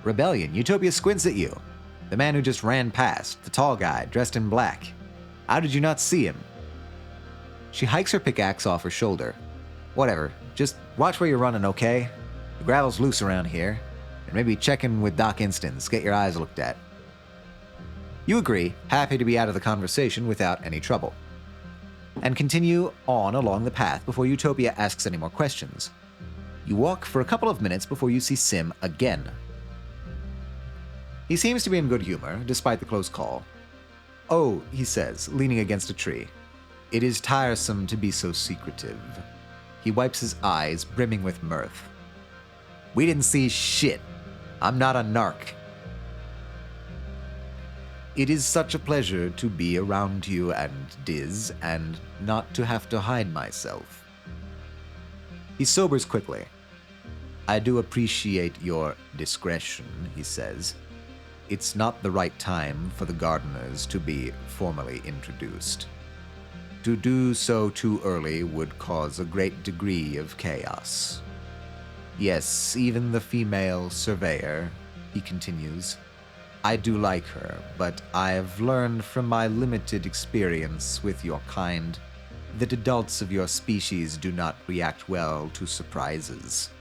Rebellion. Utopia squints at you. The man who just ran past, the tall guy, dressed in black. How did you not see him? She hikes her pickaxe off her shoulder. Whatever, just watch where you're running, okay? The gravel's loose around here. And maybe check in with Doc Instance, get your eyes looked at. You agree, happy to be out of the conversation without any trouble. And continue on along the path before Utopia asks any more questions. You walk for a couple of minutes before you see Sim again. He seems to be in good humor, despite the close call. Oh, he says, leaning against a tree. It is tiresome to be so secretive. He wipes his eyes, brimming with mirth. We didn't see shit. I'm not a narc. It is such a pleasure to be around you and Diz, and not to have to hide myself. He sobers quickly. I do appreciate your discretion, he says. It's not the right time for the gardeners to be formally introduced. To do so too early would cause a great degree of chaos. Yes, even the female surveyor, he continues. I do like her, but I've learned from my limited experience with your kind that adults of your species do not react well to surprises.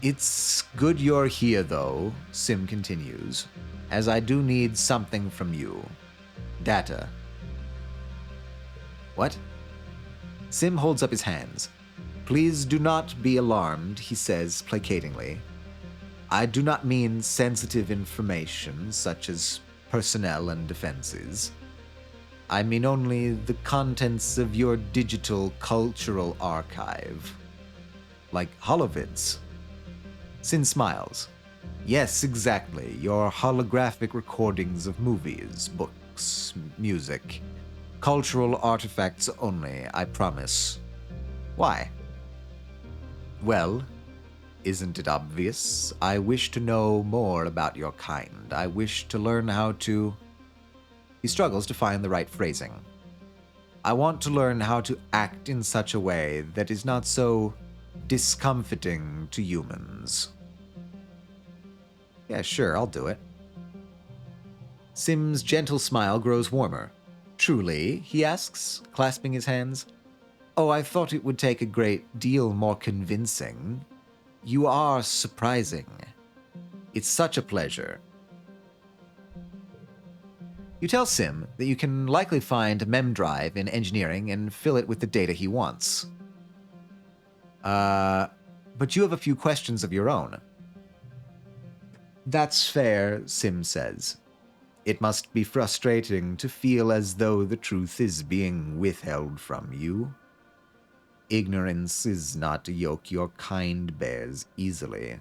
It's good you're here, though, Sim continues, as I do need something from you. Data. What? Sim holds up his hands. Please do not be alarmed, he says placatingly. I do not mean sensitive information, such as personnel and defenses. I mean only the contents of your digital cultural archive. Like holovids. Sin smiles. Yes, exactly. Your holographic recordings of movies, books, music. Cultural artifacts only, I promise. Why? Well, isn't it obvious? I wish to know more about your kind. I wish to learn how to... He struggles to find the right phrasing. I want to learn how to act in such a way that is not so discomforting to humans. Yeah, sure, I'll do it. Sim's gentle smile grows warmer. Truly, he asks, clasping his hands. Oh, I thought it would take a great deal more convincing. You are surprising. It's such a pleasure. You tell Sim that you can likely find a mem drive in engineering and fill it with the data he wants. But you have a few questions of your own. That's fair, Sim says. It must be frustrating to feel as though the truth is being withheld from you. Ignorance is not a yoke your kind bears easily.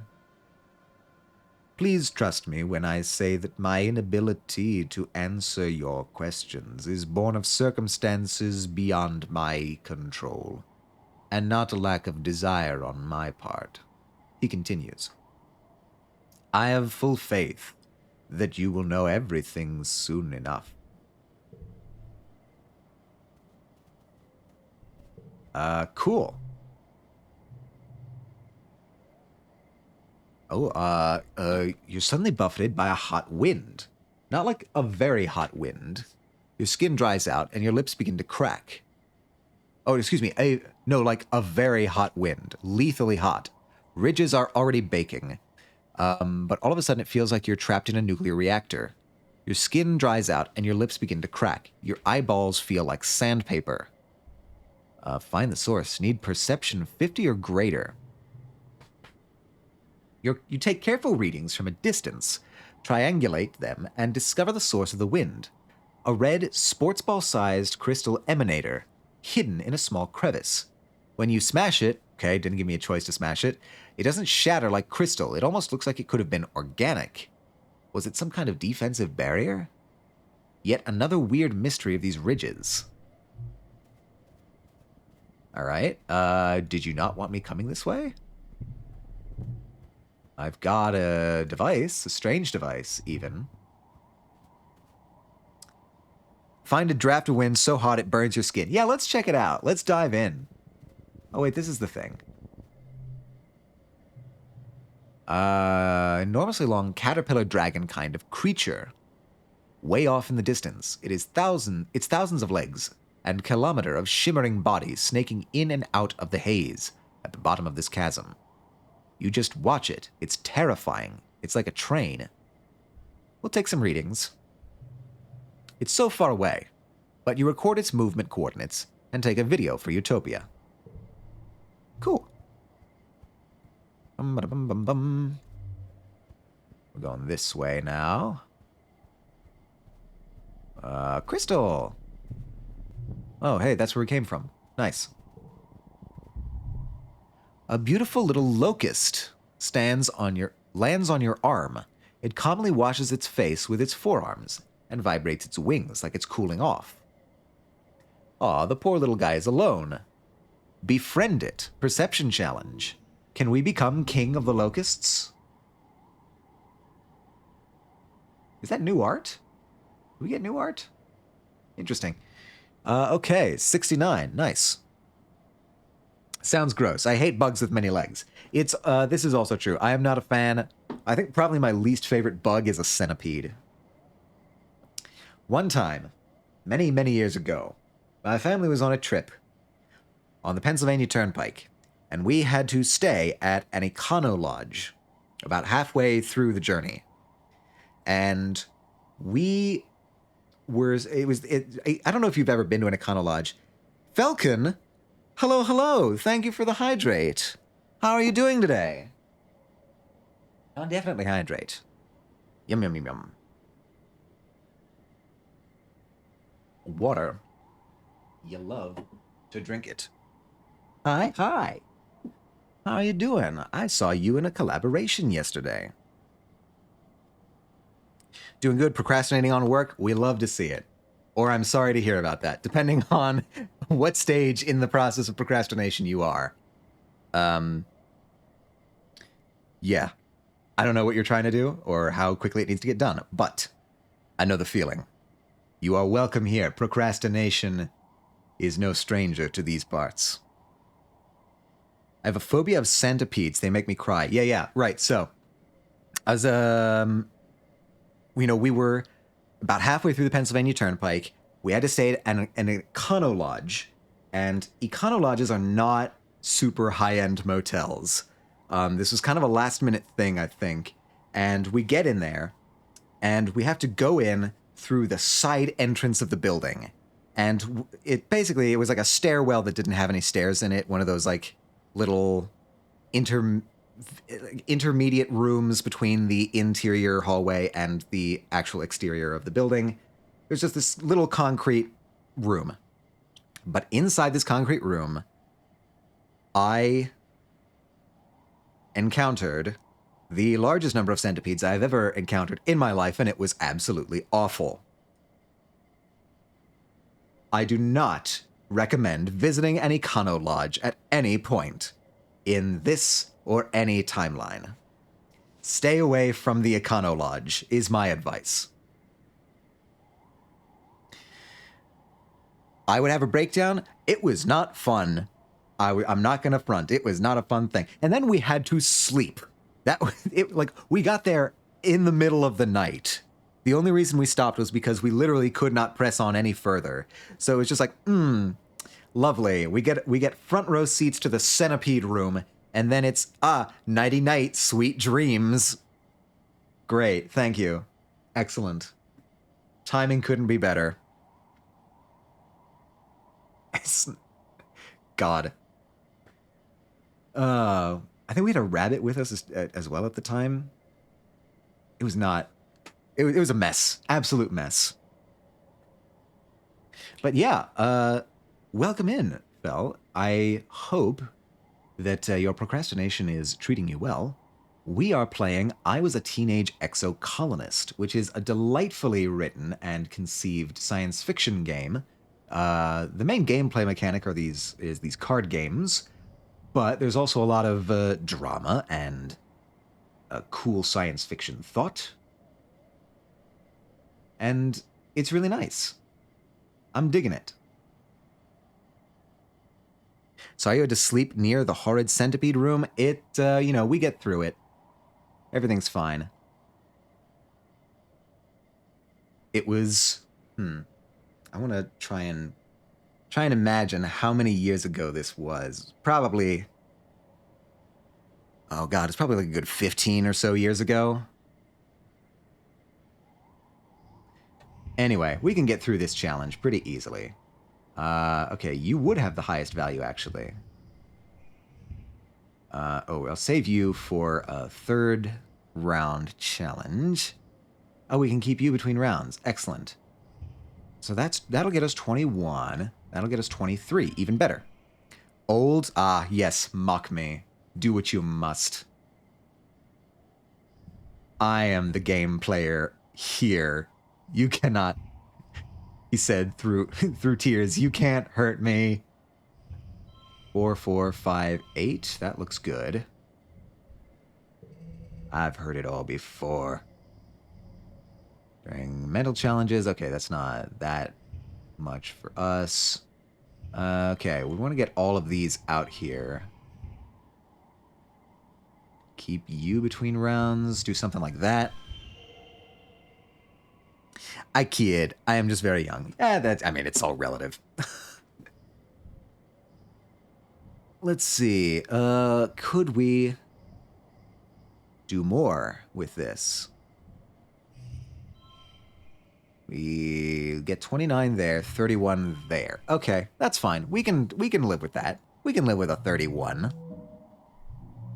Please trust me when I say that my inability to answer your questions is born of circumstances beyond my control, and not a lack of desire on my part. He continues. I have full faith that you will know everything soon enough. Cool. Oh, you're suddenly buffeted by a hot wind. Not like a very hot wind. Your skin dries out and your lips begin to crack. Oh, excuse me. No, like a very hot wind. Lethally hot. Ridges are already baking. But all of a sudden it feels like you're trapped in a nuclear reactor. Your skin dries out and your lips begin to crack. Your eyeballs feel like sandpaper. Find the source. Need perception 50 or greater. You take careful readings from a distance, triangulate them, and discover the source of the wind. A red, sports ball-sized crystal emanator, hidden in a small crevice. When you smash it, okay, didn't give me a choice to smash it, it doesn't shatter like crystal. It almost looks like it could have been organic. Was it some kind of defensive barrier? Yet another weird mystery of these ridges. Alright, did you not want me coming this way? I've got a device, a strange device, even. Find a draft of wind so hot it burns your skin. Yeah, let's check it out. Let's dive in. Oh, wait, this is the thing. Enormously long caterpillar dragon kind of creature. Way off in the distance, it's thousands of legs and kilometer of shimmering bodies snaking in and out of the haze at the bottom of this chasm. You just watch it. It's terrifying. It's like a train. We'll take some readings. It's so far away, but you record its movement coordinates and take a video for Utopia. Cool. We're going this way now. Crystal. Oh, hey, that's where we came from. Nice. A beautiful little locust lands on your arm. It calmly washes its face with its forearms and vibrates its wings like it's cooling off. Aw, the poor little guy is alone. Befriend it. Perception challenge. Can we become king of the locusts? Is that new art? Do we get new art? Interesting. Okay, 69. Nice. Sounds gross. I hate bugs with many legs. This is also true. I am not a fan. I think probably my least favorite bug is a centipede. One time, many, many years ago, my family was on a trip on the Pennsylvania Turnpike, and we had to stay at an Econo Lodge about halfway through the journey. And I don't know if you've ever been to an Econo Lodge. Falcon, hello. Thank you for the hydrate. How are you doing today? I'll definitely hydrate. Yum. Water. You love to drink it. Hi. How are you doing? I saw you in a collaboration yesterday. Doing good, procrastinating on work? We love to see it. Or I'm sorry to hear about that, depending on what stage in the process of procrastination you are. Yeah. I don't know what you're trying to do or how quickly it needs to get done, but I know the feeling. You are welcome here. Procrastination is no stranger to these parts. I have a phobia of centipedes. They make me cry. Yeah, right. So, as we were about halfway through the Pennsylvania Turnpike. We had to stay at an Econo Lodge, and Econo Lodges are not super high-end motels. This was kind of a last-minute thing, I think. And we get in there, and we have to go in through the side entrance of the building. And it was like a stairwell that didn't have any stairs in it. One of those like little intermediate rooms between the interior hallway and the actual exterior of the building. There's just this little concrete room. But inside this concrete room, I encountered the largest number of centipedes I've ever encountered in my life, and it was absolutely awful. I do not recommend visiting an Econo Lodge at any point in this or any timeline. Stay away from the Econo Lodge is my advice. I would have a breakdown. It was not fun. I'm not going to front. It was not a fun thing. And then we had to sleep. We got there in the middle of the night. The only reason we stopped was because we literally could not press on any further. So it was just like, lovely. We get front row seats to the centipede room, and then it's, nighty night, sweet dreams. Great, thank you. Excellent. Timing couldn't be better. God. I think we had a rabbit with us as well at the time. It was not... It was a mess. Absolute mess. But yeah, welcome in, Fel. I hope that your procrastination is treating you well. We are playing I Was a Teenage Exocolonist, which is a delightfully written and conceived science fiction game. The main gameplay mechanic is these card games, but there's also a lot of drama and cool science fiction thought. And it's really nice. I'm digging it. So you had to sleep near the horrid centipede room. It, we get through it. Everything's fine. It was, I want to try and imagine how many years ago this was. Probably, oh God, it's probably like a good 15 or so years ago. Anyway, we can get through this challenge pretty easily. Okay, you would have the highest value, actually. I'll save you for a third round challenge. Oh, we can keep you between rounds. Excellent. So that'll get us 21. That'll get us 23. Even better. Old, yes, mock me. Do what you must. I am the game player here. You cannot, he said through through tears, you can't hurt me. 4, 4, 5, 8. That looks good. I've heard it all before. During mental challenges, okay, that's not that much for us. Okay, we want to get all of these out here. Keep you between rounds. Do something like that. I kid. I am just very young. It's all relative. Let's see. Could we do more with this? We get 29 there, 31 there. Okay, that's fine. We can live with that. We can live with a 31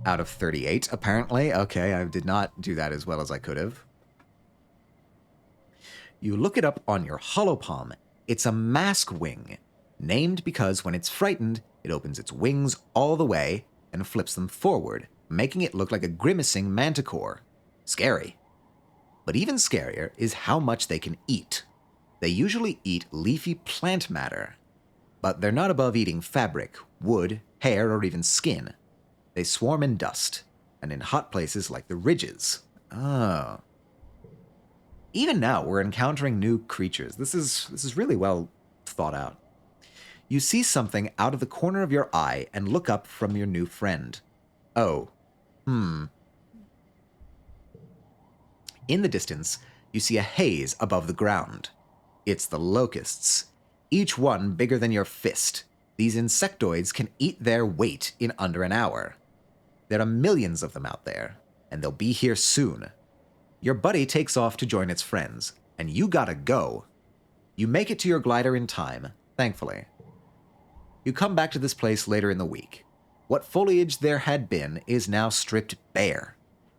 out of 38, apparently. Okay, I did not do that as well as I could have. You look it up on your holopalm. It's a mask wing, named because when it's frightened, it opens its wings all the way and flips them forward, making it look like a grimacing manticore. Scary. But even scarier is how much they can eat. They usually eat leafy plant matter, but they're not above eating fabric, wood, hair, or even skin. They swarm in dust, and in hot places like the ridges. Oh. Even now, we're encountering new creatures. This is really well thought out. You see something out of the corner of your eye and look up from your new friend. Oh. In the distance, you see a haze above the ground. It's the locusts, each one bigger than your fist. These insectoids can eat their weight in under an hour. There are millions of them out there, and they'll be here soon. Your buddy takes off to join its friends, and you gotta go. You make it to your glider in time, thankfully. You come back to this place later in the week. What foliage there had been is now stripped bare.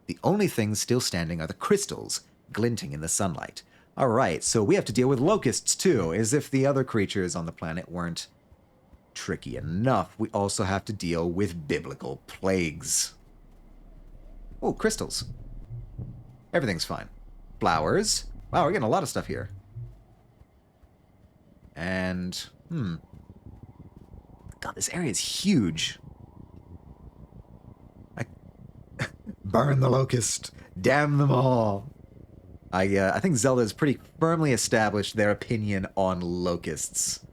The only things still standing are the crystals, glinting in the sunlight. All right, so we have to deal with locusts too, as if the other creatures on the planet weren't tricky enough. We also have to deal with biblical plagues. Oh, crystals. Everything's fine. Flowers. Wow, we're getting a lot of stuff here. And, God, this area is huge. Burn the locust. Damn them all. I think Zelda has pretty firmly established their opinion on locusts.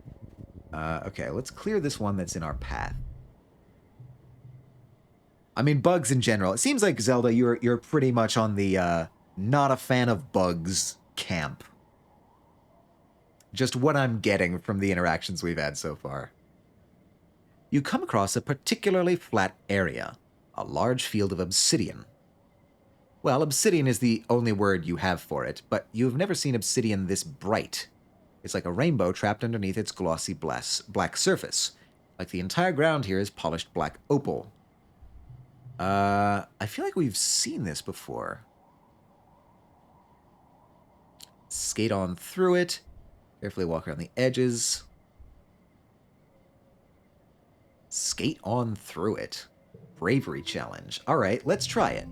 Okay, let's clear this one that's in our path. I mean, bugs in general. It seems like, Zelda, you're pretty much on the not a fan of bugs camp. Just what I'm getting from the interactions we've had so far. You come across a particularly flat area, a large field of obsidian. Well, obsidian is the only word you have for it, but you've never seen obsidian this bright. It's like a rainbow trapped underneath its glossy black surface. Like the entire ground here is polished black opal. I feel like we've seen this before. Skate on through it. Carefully walk around the edges. Skate on through it. Bravery challenge. All right, let's try it.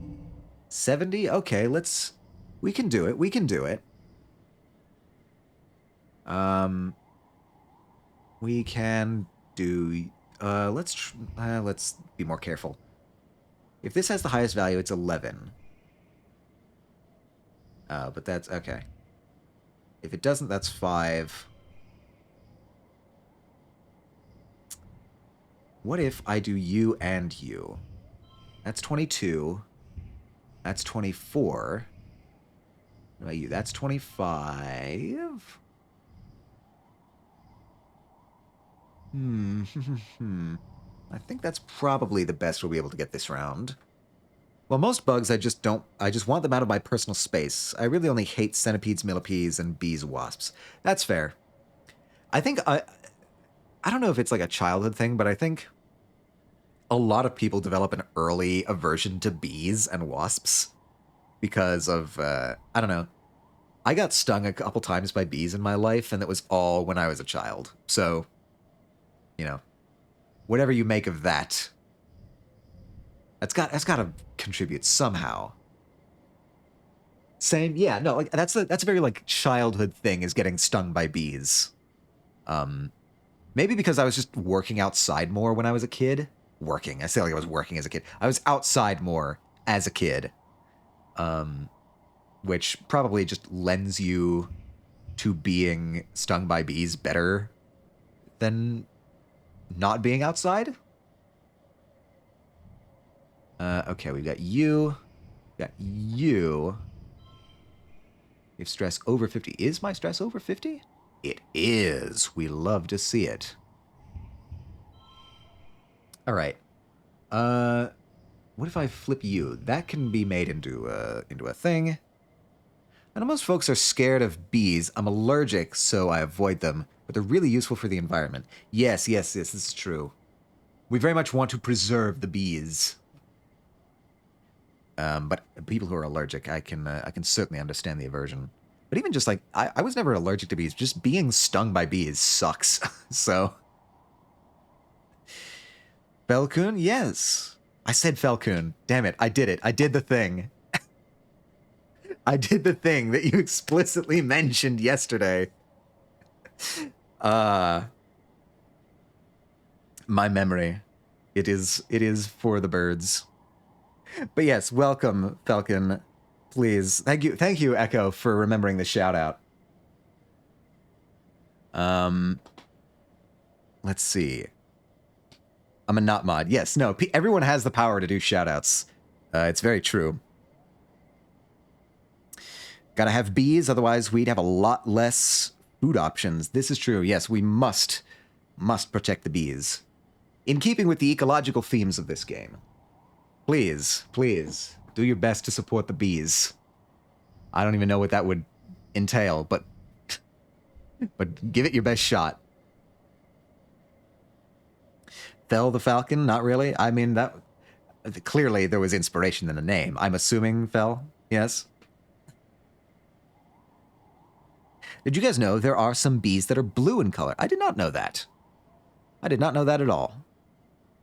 70? Okay, we can do it. We can do it. We can do... let's be more careful. If this has the highest value, it's 11. But that's... Okay. If it doesn't, that's 5. What if I do you and you? That's 22. That's 24. What about you? That's 25. I think that's probably the best we'll be able to get this round. Well, most bugs I just want them out of my personal space. I really only hate centipedes, millipedes, and bees, wasps. That's fair. I think I don't know if it's like a childhood thing, but I think a lot of people develop an early aversion to bees and wasps because of, I don't know. I got stung a couple times by bees in my life, and it was all when I was a child. So, you know, whatever you make of that, that's got to contribute somehow. Same, yeah, no, like that's a very like childhood thing, is getting stung by bees. Maybe because I was just working outside more when I was a kid. I say like I was working as a kid. I was outside more as a kid. Which probably just lends you to being stung by bees better than not being outside. Okay, we've got you. Got you. We have stress over 50. Is my stress over 50? It is. We love to see it. All right. What if I flip you? That can be made into a thing. I know most folks are scared of bees. I'm allergic, so I avoid them, but they're really useful for the environment. Yes, this is true. We very much want to preserve the bees. But people who are allergic, I can certainly understand the aversion. But even just like, I was never allergic to bees. Just being stung by bees sucks. So. Falcon? Yes. I said Falcon. Damn it. I did it. I did the thing. I did the thing that you explicitly mentioned yesterday. My memory. It is for the birds. But yes, welcome, Falcon. Please. Thank you, Echo, for remembering the shout out. Let's see. I'm a not mod. Yes, no, everyone has the power to do shout outs. It's very true. Gotta have bees, otherwise we'd have a lot less food options. This is true. Yes, we must protect the bees. In keeping with the ecological themes of this game. Please, do your best to support the bees. I don't even know what that would entail, but give it your best shot. Fell the Falcon? Not really. I mean, that clearly there was inspiration in the name. I'm assuming Fell. Yes. Did you guys know there are some bees that are blue in color? I did not know that. I did not know that at all.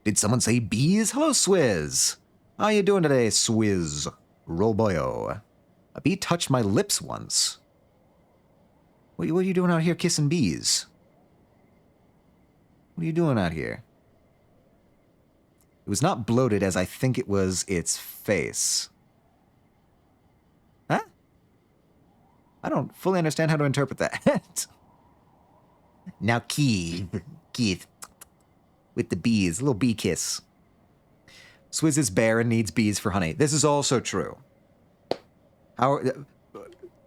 Did someone say bees? Hello, Swizz. How you doing today, Swizz? Rollboyo. A bee touched my lips once. What are you doing out here kissing bees? What are you doing out here? It was not bloated as I think it was its face. Huh? I don't fully understand how to interpret that. Now Keith. With the bees. A little bee kiss. Swizz is bare and needs bees for honey. This is also true.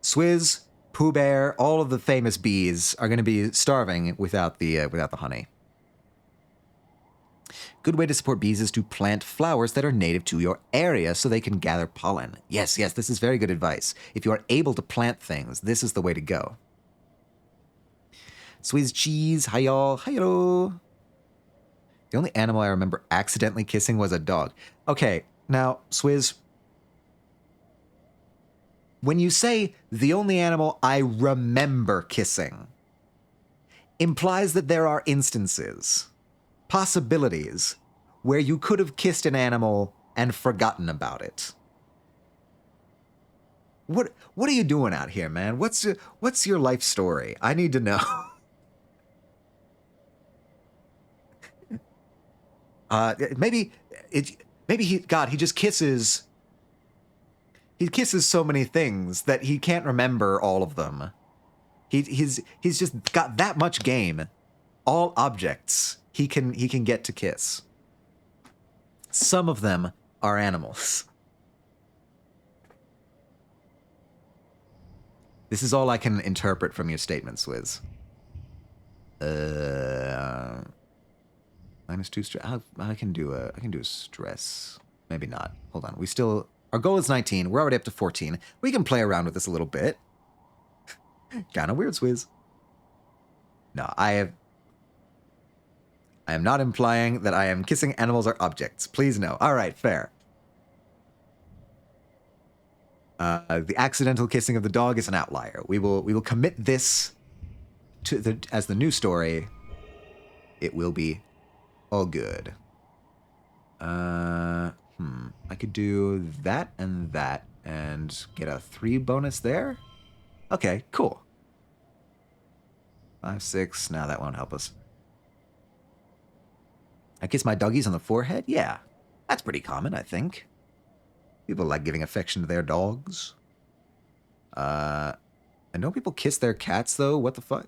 Swizz, Pooh Bear, all of the famous bees are going to be starving without the honey. Good way to support bees is to plant flowers that are native to your area so they can gather pollen. Yes, this is very good advice. If you are able to plant things, this is the way to go. Swizz cheese, hi y'all, hi-yo. The only animal I remember accidentally kissing was a dog. Okay, now, Swizz, when you say the only animal I remember kissing, implies that there are instances, possibilities, where you could have kissed an animal and forgotten about it. What are you doing out here, man? What's your life story? I need to know. Maybe he just kisses. He kisses so many things that he can't remember all of them. He's just got that much game. All objects he can get to kiss. some of them are animals. This is all I can interpret from your statement, Swizz. -2 stress. I can do a stress. Maybe not. Hold on. Our goal is 19. We're already up to 14. We can play around with this a little bit. Kind of weird, Swizz. No, I am not implying that I am kissing animals or objects. Please no. All right, fair. The accidental kissing of the dog is an outlier. We will commit this to as the new story. It will be all good. I could do that and get a 3 bonus there. Okay, cool. 5, 6. Nah, that won't help us. I kiss my doggies on the forehead? Yeah. That's pretty common, I think. People like giving affection to their dogs. And don't people kiss their cats, though? What the fuck?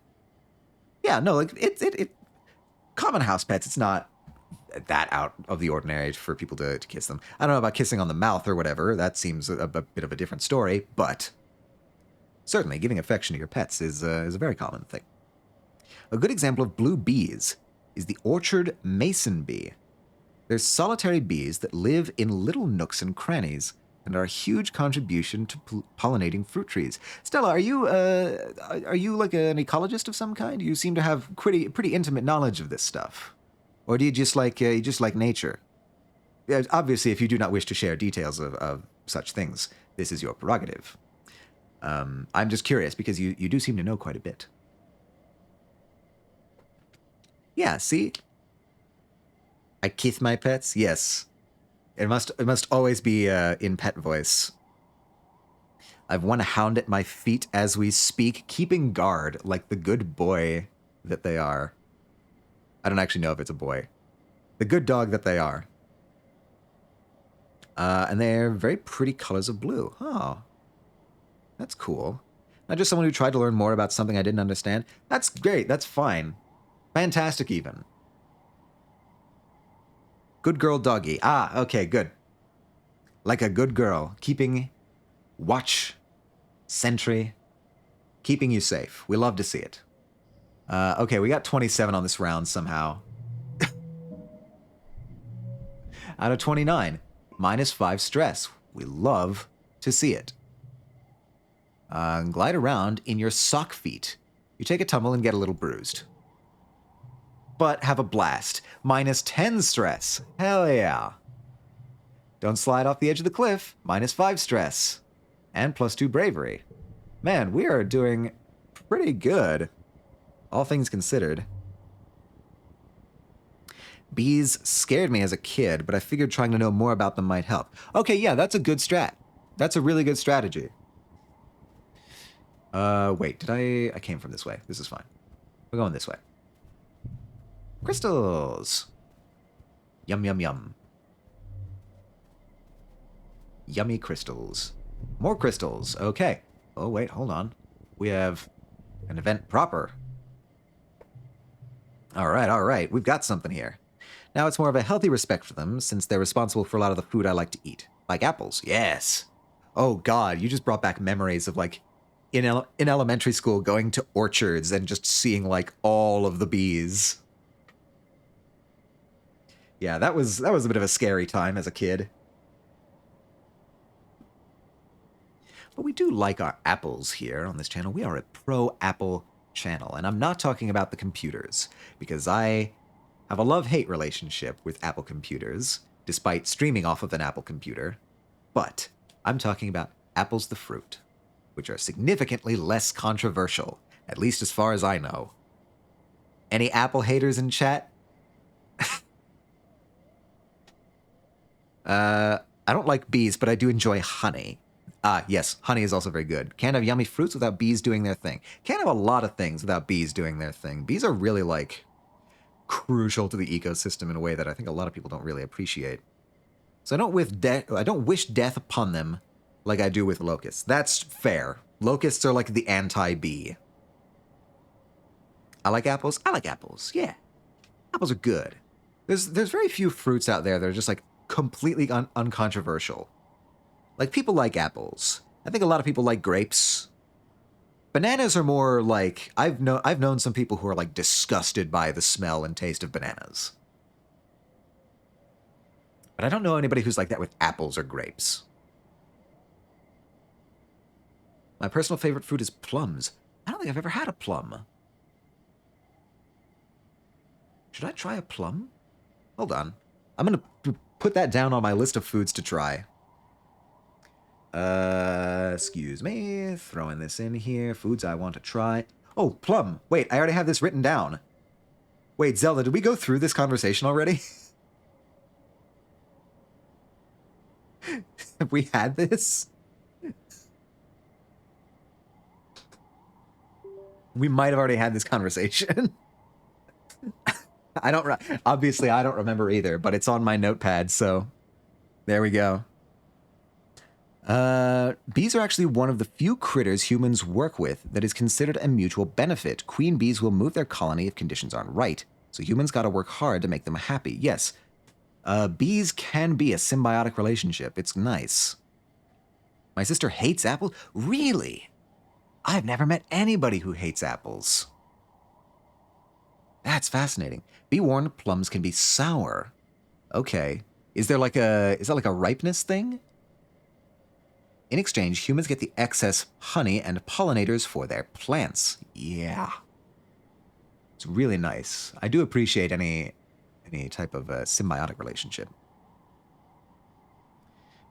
Yeah, no, like, it common house pets, it's not that out of the ordinary for people to kiss them. I don't know about kissing on the mouth or whatever. That seems a bit of a different story, but certainly giving affection to your pets is a very common thing. A good example of blue bees is the orchard mason bee. They're solitary bees that live in little nooks and crannies and are a huge contribution to pollinating fruit trees. Stella, are you like an ecologist of some kind? You seem to have pretty intimate knowledge of this stuff. Or do you just like nature? Yeah, obviously, if you do not wish to share details of such things, this is your prerogative. I'm just curious because you do seem to know quite a bit. Yeah, see? I kiss my pets? Yes. It must always be in pet voice. I've one hound at my feet as we speak, keeping guard like the good boy that they are. I don't actually know if it's a boy. The good dog that they are. And they're very pretty colors of blue. Oh. That's cool. Not just someone who tried to learn more about something I didn't understand. That's great. That's fine. Fantastic, even. Good girl doggy. Ah, okay, good. Like a good girl. Keeping watch, sentry, keeping you safe. We love to see it. Okay, we got 27 on this round somehow. Out of 29. -5 stress. We love to see it. Glide around in your sock feet. You take a tumble and get a little bruised. But have a blast. -10 stress. Hell yeah. Don't slide off the edge of the cliff. -5 stress. And +2 bravery. Man, we are doing pretty good. All things considered. Bees scared me as a kid, but I figured trying to know more about them might help. Okay, yeah, that's a good strat. That's a really good strategy. Wait, I came from this way. This is fine. We're going this way. Crystals. Yum, yum, yum. Yummy crystals. More crystals. Okay. Oh, wait, hold on. We have an event proper. All right. We've got something here. Now it's more of a healthy respect for them, since they're responsible for a lot of the food I like to eat. Like apples. Yes. Oh, God, you just brought back memories of, like, in elementary school, going to orchards and just seeing, like, all of the bees. Yeah, that was a bit of a scary time as a kid. But we do like our apples here on this channel. We are a pro-Apple channel, and I'm not talking about the computers, because I have a love-hate relationship with Apple computers, despite streaming off of an Apple computer. But I'm talking about apples the fruit, which are significantly less controversial, at least as far as I know. Any Apple haters in chat? I don't like bees, but I do enjoy honey. Yes, honey is also very good. Can't have yummy fruits without bees doing their thing. Can't have a lot of things without bees doing their thing. Bees are really, like, crucial to the ecosystem in a way that I think a lot of people don't really appreciate. So I don't wish death upon them like I do with locusts. That's fair. Locusts are like the anti-bee. I like apples. I like apples, yeah. Apples are good. There's very few fruits out there that are just like, completely uncontroversial. Like, people like apples. I think a lot of people like grapes. Bananas are more like, I've known some people who are like disgusted by the smell and taste of bananas. But I don't know anybody who's like that with apples or grapes. My personal favorite fruit is plums. I don't think I've ever had a plum. Should I try a plum? Hold on. I'm going to put that down on my list of foods to try. Excuse me. Throwing this in here. Foods I want to try. Oh, plum. Wait, I already have this written down. Wait, Zelda, did we go through this conversation already? Have we had this? We might have already had this conversation. Obviously I don't remember either, but it's on my notepad, so there we go. Bees are actually one of the few critters humans work with that is considered a mutual benefit. Queen bees will move their colony if conditions aren't right, so humans gotta work hard to make them happy. Yes, bees can be a symbiotic relationship. It's nice. My sister hates apples? Really? I've never met anybody who hates apples. That's fascinating. Be warned, plums can be sour. Okay. Is that like a ripeness thing? In exchange, humans get the excess honey and pollinators for their plants. Yeah. It's really nice. I do appreciate any type of symbiotic relationship.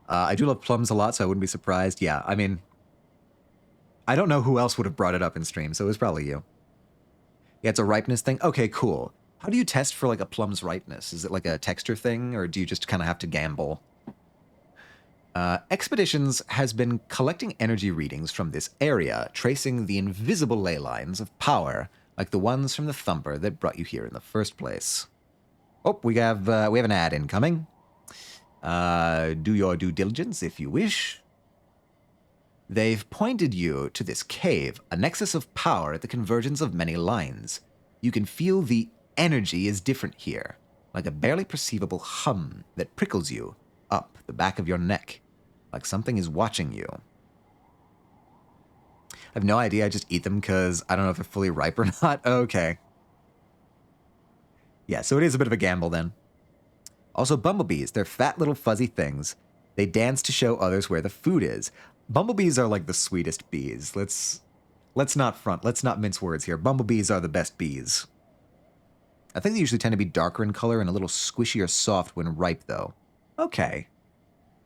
I do love plums a lot, so I wouldn't be surprised. Yeah, I mean, I don't know who else would have brought it up in stream, so it was probably you. Yeah, it's a ripeness thing? Okay, cool. How do you test for, like, a plum's ripeness? Is it like a texture thing, or do you just kind of have to gamble? Expeditions has been collecting energy readings from this area, tracing the invisible ley lines of power, like the ones from the thumper that brought you here in the first place. Oh, we have an ad incoming. Do your due diligence if you wish. They've pointed you to this cave, a nexus of power at the convergence of many lines. You can feel the energy is different here, like a barely perceivable hum that prickles you up the back of your neck, like something is watching you. I have no idea, I just eat them because I don't know if they're fully ripe or not. Okay. Yeah, so it is a bit of a gamble then. Also, bumblebees, they're fat little fuzzy things. They dance to show others where the food is. Bumblebees are like the sweetest bees. Let's not mince words here. Bumblebees are the best bees. I think they usually tend to be darker in color and a little squishy or soft when ripe, though. Okay.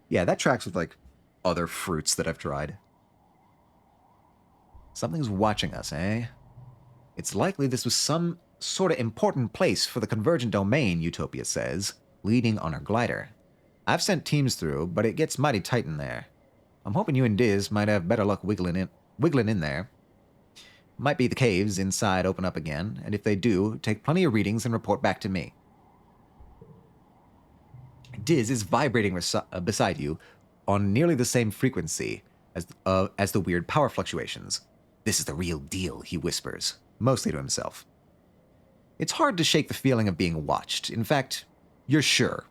Yeah, that tracks with, like, other fruits that I've tried. Something's watching us, eh? It's likely this was some sort of important place for the Convergent Domain, Utopia says, leading on her glider. I've sent teams through, but it gets mighty tight in there. I'm hoping you and Diz might have better luck wiggling in there. Might be the caves inside open up again, and if they do, take plenty of readings and report back to me. Diz is vibrating beside you on nearly the same frequency as the weird power fluctuations. This is the real deal, he whispers, mostly to himself. It's hard to shake the feeling of being watched. In fact, you're sure.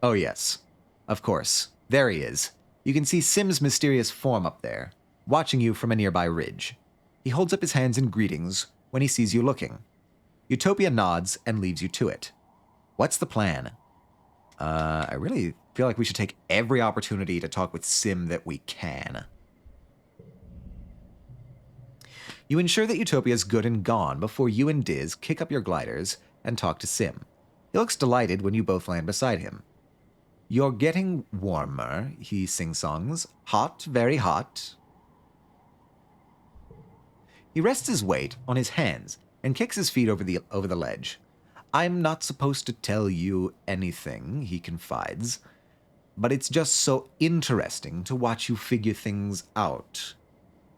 Oh yes, of course. There he is. You can see Sim's mysterious form up there, watching you from a nearby ridge. He holds up his hands in greetings when he sees you looking. Utopia nods and leaves you to it. What's the plan? I really feel like we should take every opportunity to talk with Sim that we can. You ensure that Utopia's good and gone before you and Diz kick up your gliders and talk to Sim. He looks delighted when you both land beside him. You're getting warmer, he sing-songs. Hot, very hot. He rests his weight on his hands and kicks his feet over the ledge. I'm not supposed to tell you anything, he confides, but it's just so interesting to watch you figure things out.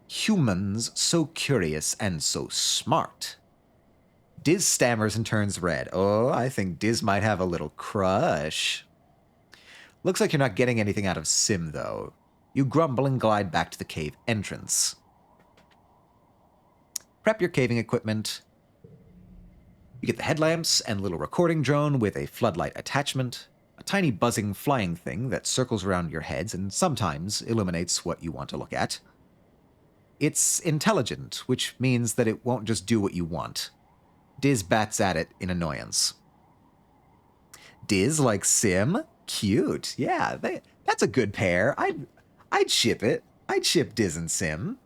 Humans so curious and so smart. Diz stammers and turns red. Oh, I think Diz might have a little crush. Looks like you're not getting anything out of Sim, though. You grumble and glide back to the cave entrance. Prep your caving equipment. You get the headlamps and little recording drone with a floodlight attachment, a tiny buzzing flying thing that circles around your heads and sometimes illuminates what you want to look at. It's intelligent, which means that it won't just do what you want. Diz bats at it in annoyance. Diz like Sim? Cute. Yeah, that's a good pair. I'd ship it. I'd ship Diz and Sim.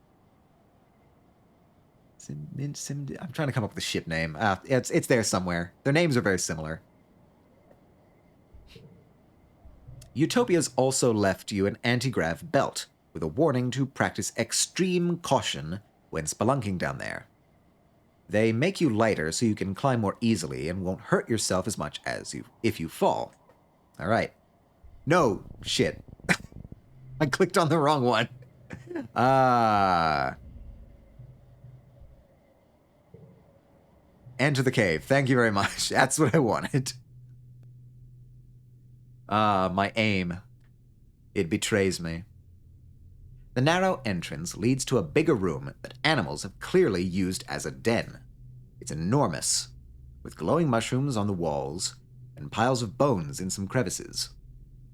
Sim, I'm trying to come up with a ship name. It's there somewhere. Their names are very similar. Utopia's also left you an anti-grav belt with a warning to practice extreme caution when spelunking down there. They make you lighter so you can climb more easily and won't hurt yourself as much as if you fall. All right. No, shit. I clicked on the wrong one. Enter the cave. Thank you very much. That's what I wanted. My aim. It betrays me. The narrow entrance leads to a bigger room that animals have clearly used as a den. It's enormous, with glowing mushrooms on the walls and piles of bones in some crevices.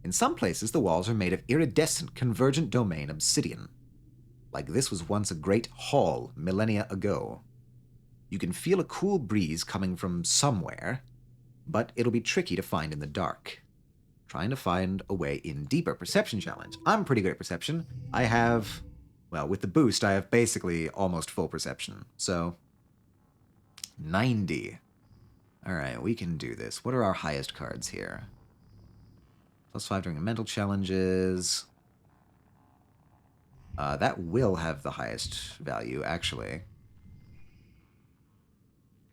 In some places, the walls are made of iridescent convergent domain obsidian, like this was once a great hall millennia ago. You can feel a cool breeze coming from somewhere, but it'll be tricky to find in the dark. Trying to find a way in deeper perception challenge. I'm pretty good at perception. I have, well, with the boost, I have basically almost full perception. So, 90. All right, we can do this. What are our highest cards here? +5 during the mental challenges. That will have the highest value, actually.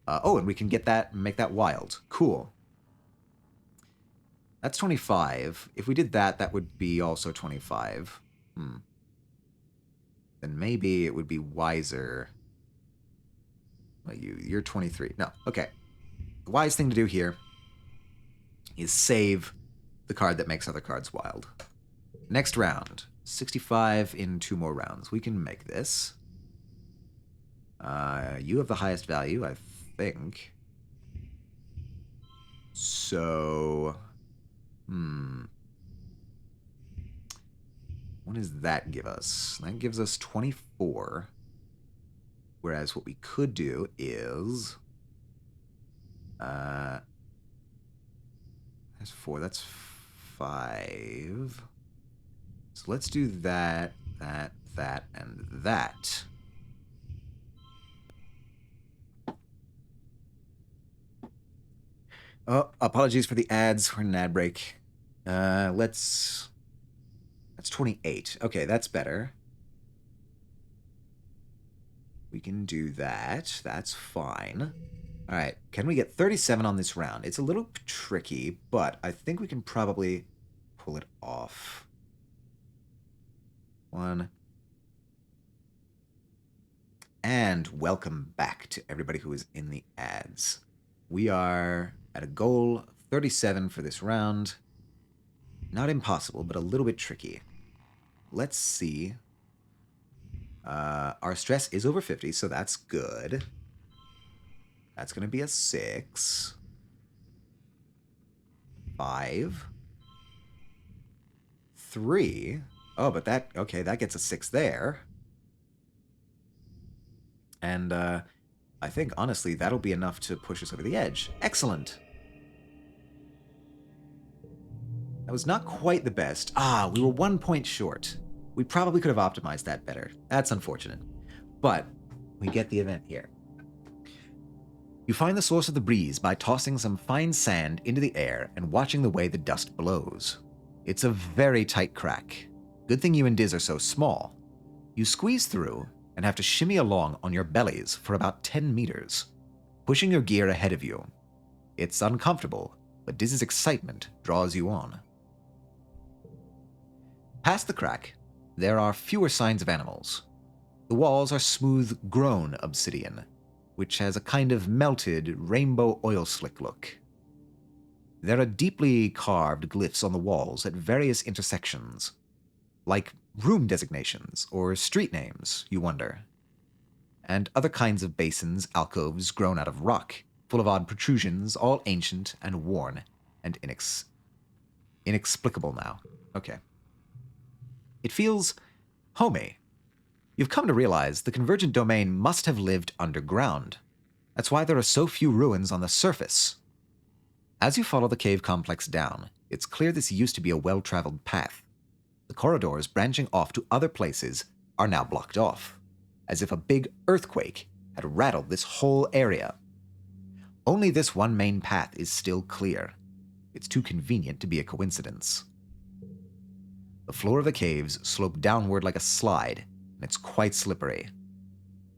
Oh, and we can get that and make that wild. Cool. That's 25. If we did that, that would be also 25. Then maybe it would be wiser. Well, you're 23. No, okay. The wise thing to do here is save the card that makes other cards wild. Next round. 65 in 2 more rounds. We can make this. You have the highest value, I think. So... What does that give us? That gives us 24. Whereas what we could do is... that's 4, that's 5. So let's do that, that, and that. Oh, apologies for the ads. We're in an ad break. That's 28. Okay, that's better. We can do that. That's fine. All right, can we get 37 on this round? It's a little tricky, but I think we can probably pull it off. 1. And welcome back to everybody who is in the ads. We are at a goal of 37 for this round. Not impossible, but a little bit tricky. Let's see. Our stress is over 50, so that's good. That's going to be a 6. 5. 3. Oh, but that, okay, that gets a 6 there. And I think, honestly, that'll be enough to push us over the edge. Excellent. That was not quite the best. We were 1 point short. We probably could have optimized that better. That's unfortunate. But we get the event here. You find the source of the breeze by tossing some fine sand into the air and watching the way the dust blows. It's a very tight crack. Good thing you and Diz are so small. You squeeze through and have to shimmy along on your bellies for about 10 meters, pushing your gear ahead of you. It's uncomfortable, but Diz's excitement draws you on. Past the crack, there are fewer signs of animals. The walls are smooth-grown obsidian, which has a kind of melted rainbow oil slick look. There are deeply carved glyphs on the walls at various intersections, like room designations or street names, you wonder. And other kinds of basins, alcoves grown out of rock, full of odd protrusions, all ancient and worn and inexplicable now. Okay. It feels homey. You've come to realize the Convergent Domain must have lived underground. That's why there are so few ruins on the surface. As you follow the cave complex down, it's clear this used to be a well-traveled path. The corridors branching off to other places are now blocked off, as if a big earthquake had rattled this whole area. Only this one main path is still clear. It's too convenient to be a coincidence. The floor of the caves slope downward like a slide, and it's quite slippery.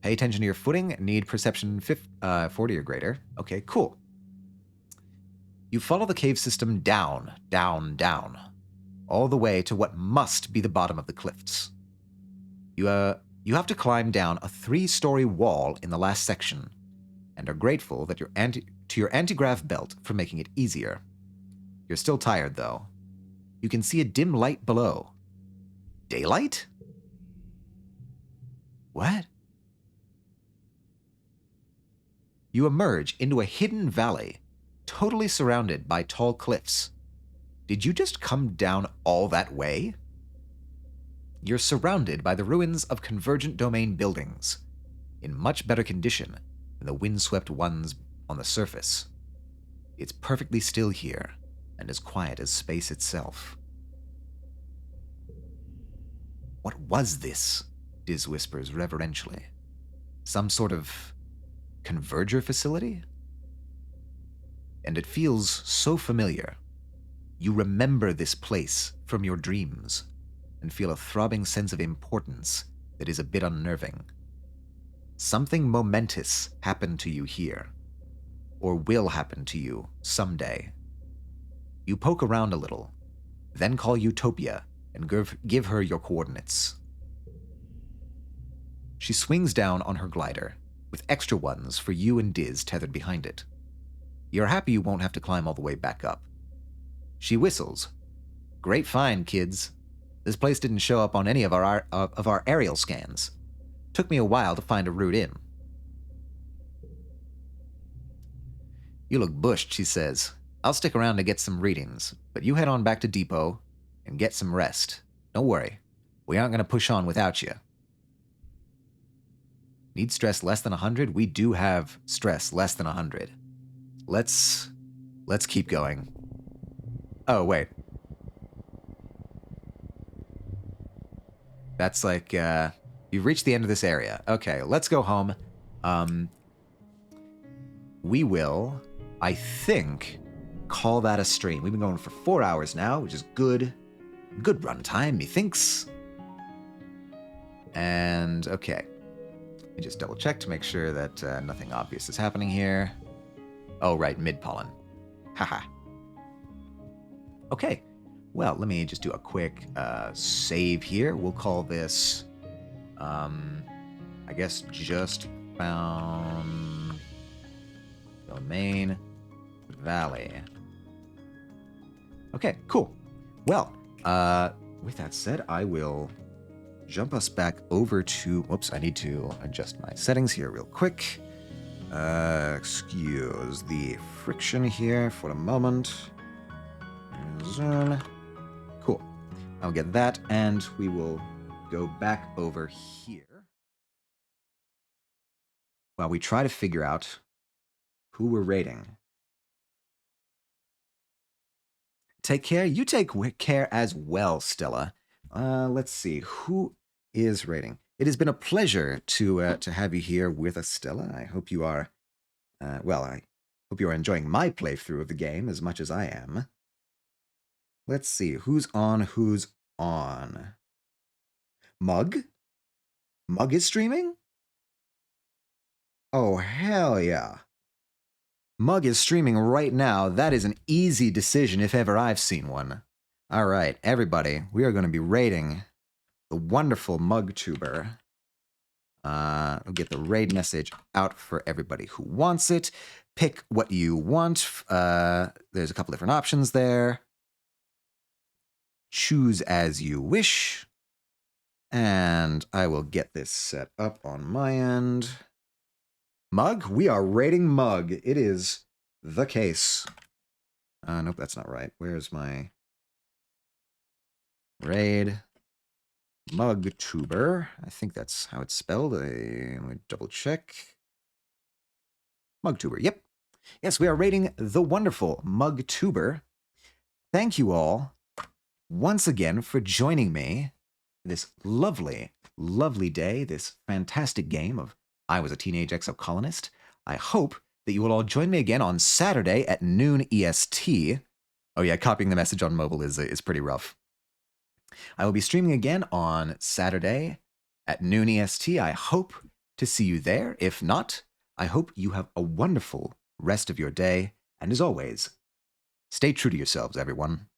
Pay attention to your footing, need perception 40 or greater. Okay, cool. You follow the cave system down, down, down, all the way to what must be the bottom of the cliffs. You have to climb down a 3-story wall in the last section, and are grateful that to your anti-grav belt for making it easier. You're still tired, though. You can see a dim light below. Daylight? What? You emerge into a hidden valley, totally surrounded by tall cliffs. Did you just come down all that way? You're surrounded by the ruins of Convergent Domain buildings, in much better condition than the windswept ones on the surface. It's perfectly still here, and as quiet as space itself. What was this? Diz whispers reverentially. Some sort of converger facility? And it feels so familiar. You remember this place from your dreams, and feel a throbbing sense of importance that is a bit unnerving. Something momentous happened to you here, or will happen to you someday. You poke around a little, then call Utopia and give her your coordinates. She swings down on her glider, with extra ones for you and Diz tethered behind it. You're happy you won't have to climb all the way back up. She whistles. Great find, kids. This place didn't show up on any of our aerial scans. Took me a while to find a route in. You look bushed, she says. I'll stick around to get some readings, but you head on back to depot and get some rest. Don't worry, we aren't going to push on without you. Need stress less than 100? We do have stress less than 100. Let's keep going. Oh, wait. That's like, you've reached the end of this area. Okay, let's go home. We will, I think, call that a stream. We've been going for 4 hours now, which is good. Good runtime, methinks. And, okay. Let me just double check to make sure that nothing obvious is happening here. Oh, right, mid-pollen. Haha. Okay. Well, let me just do a quick save here. We'll call this, I guess, just found Domain Valley. Okay, cool. Well, with that said, I will jump us back over to... Whoops, I need to adjust my settings here real quick. Excuse the friction here for a moment. Zoom. Cool. I'll get that, and we will go back over here while we try to figure out who we're rating. Take care. You take care as well, Stella. Let's see. Who is rating? It has been a pleasure to have you here with us, Stella. I hope you are, I hope you are enjoying my playthrough of the game as much as I am. Let's see. Who's on? Mug? Mug is streaming? Oh, hell yeah. Mug is streaming right now. That is an easy decision if ever I've seen one. All right, everybody, we are going to be rating the wonderful MugTuber. I'll get the raid message out for everybody who wants it. Pick what you want. There's a couple different options there. Choose as you wish. And I will get this set up on my end. Mug, we are rating Mug. It is the case. Nope, that's not right. Where's my... Raid Mugtuber. I think that's how it's spelled. Let me double check. Mugtuber. Yep. Yes, we are raiding the wonderful Mugtuber. Thank you all once again for joining me this lovely, lovely day, this fantastic game of I Was a Teenage Exocolonist. I hope that you will all join me again on Saturday at noon EST. Oh yeah, copying the message on mobile is pretty rough. I will be streaming again on Saturday at noon EST. I hope to see you there. If not, I hope you have a wonderful rest of your day. And as always, stay true to yourselves, everyone.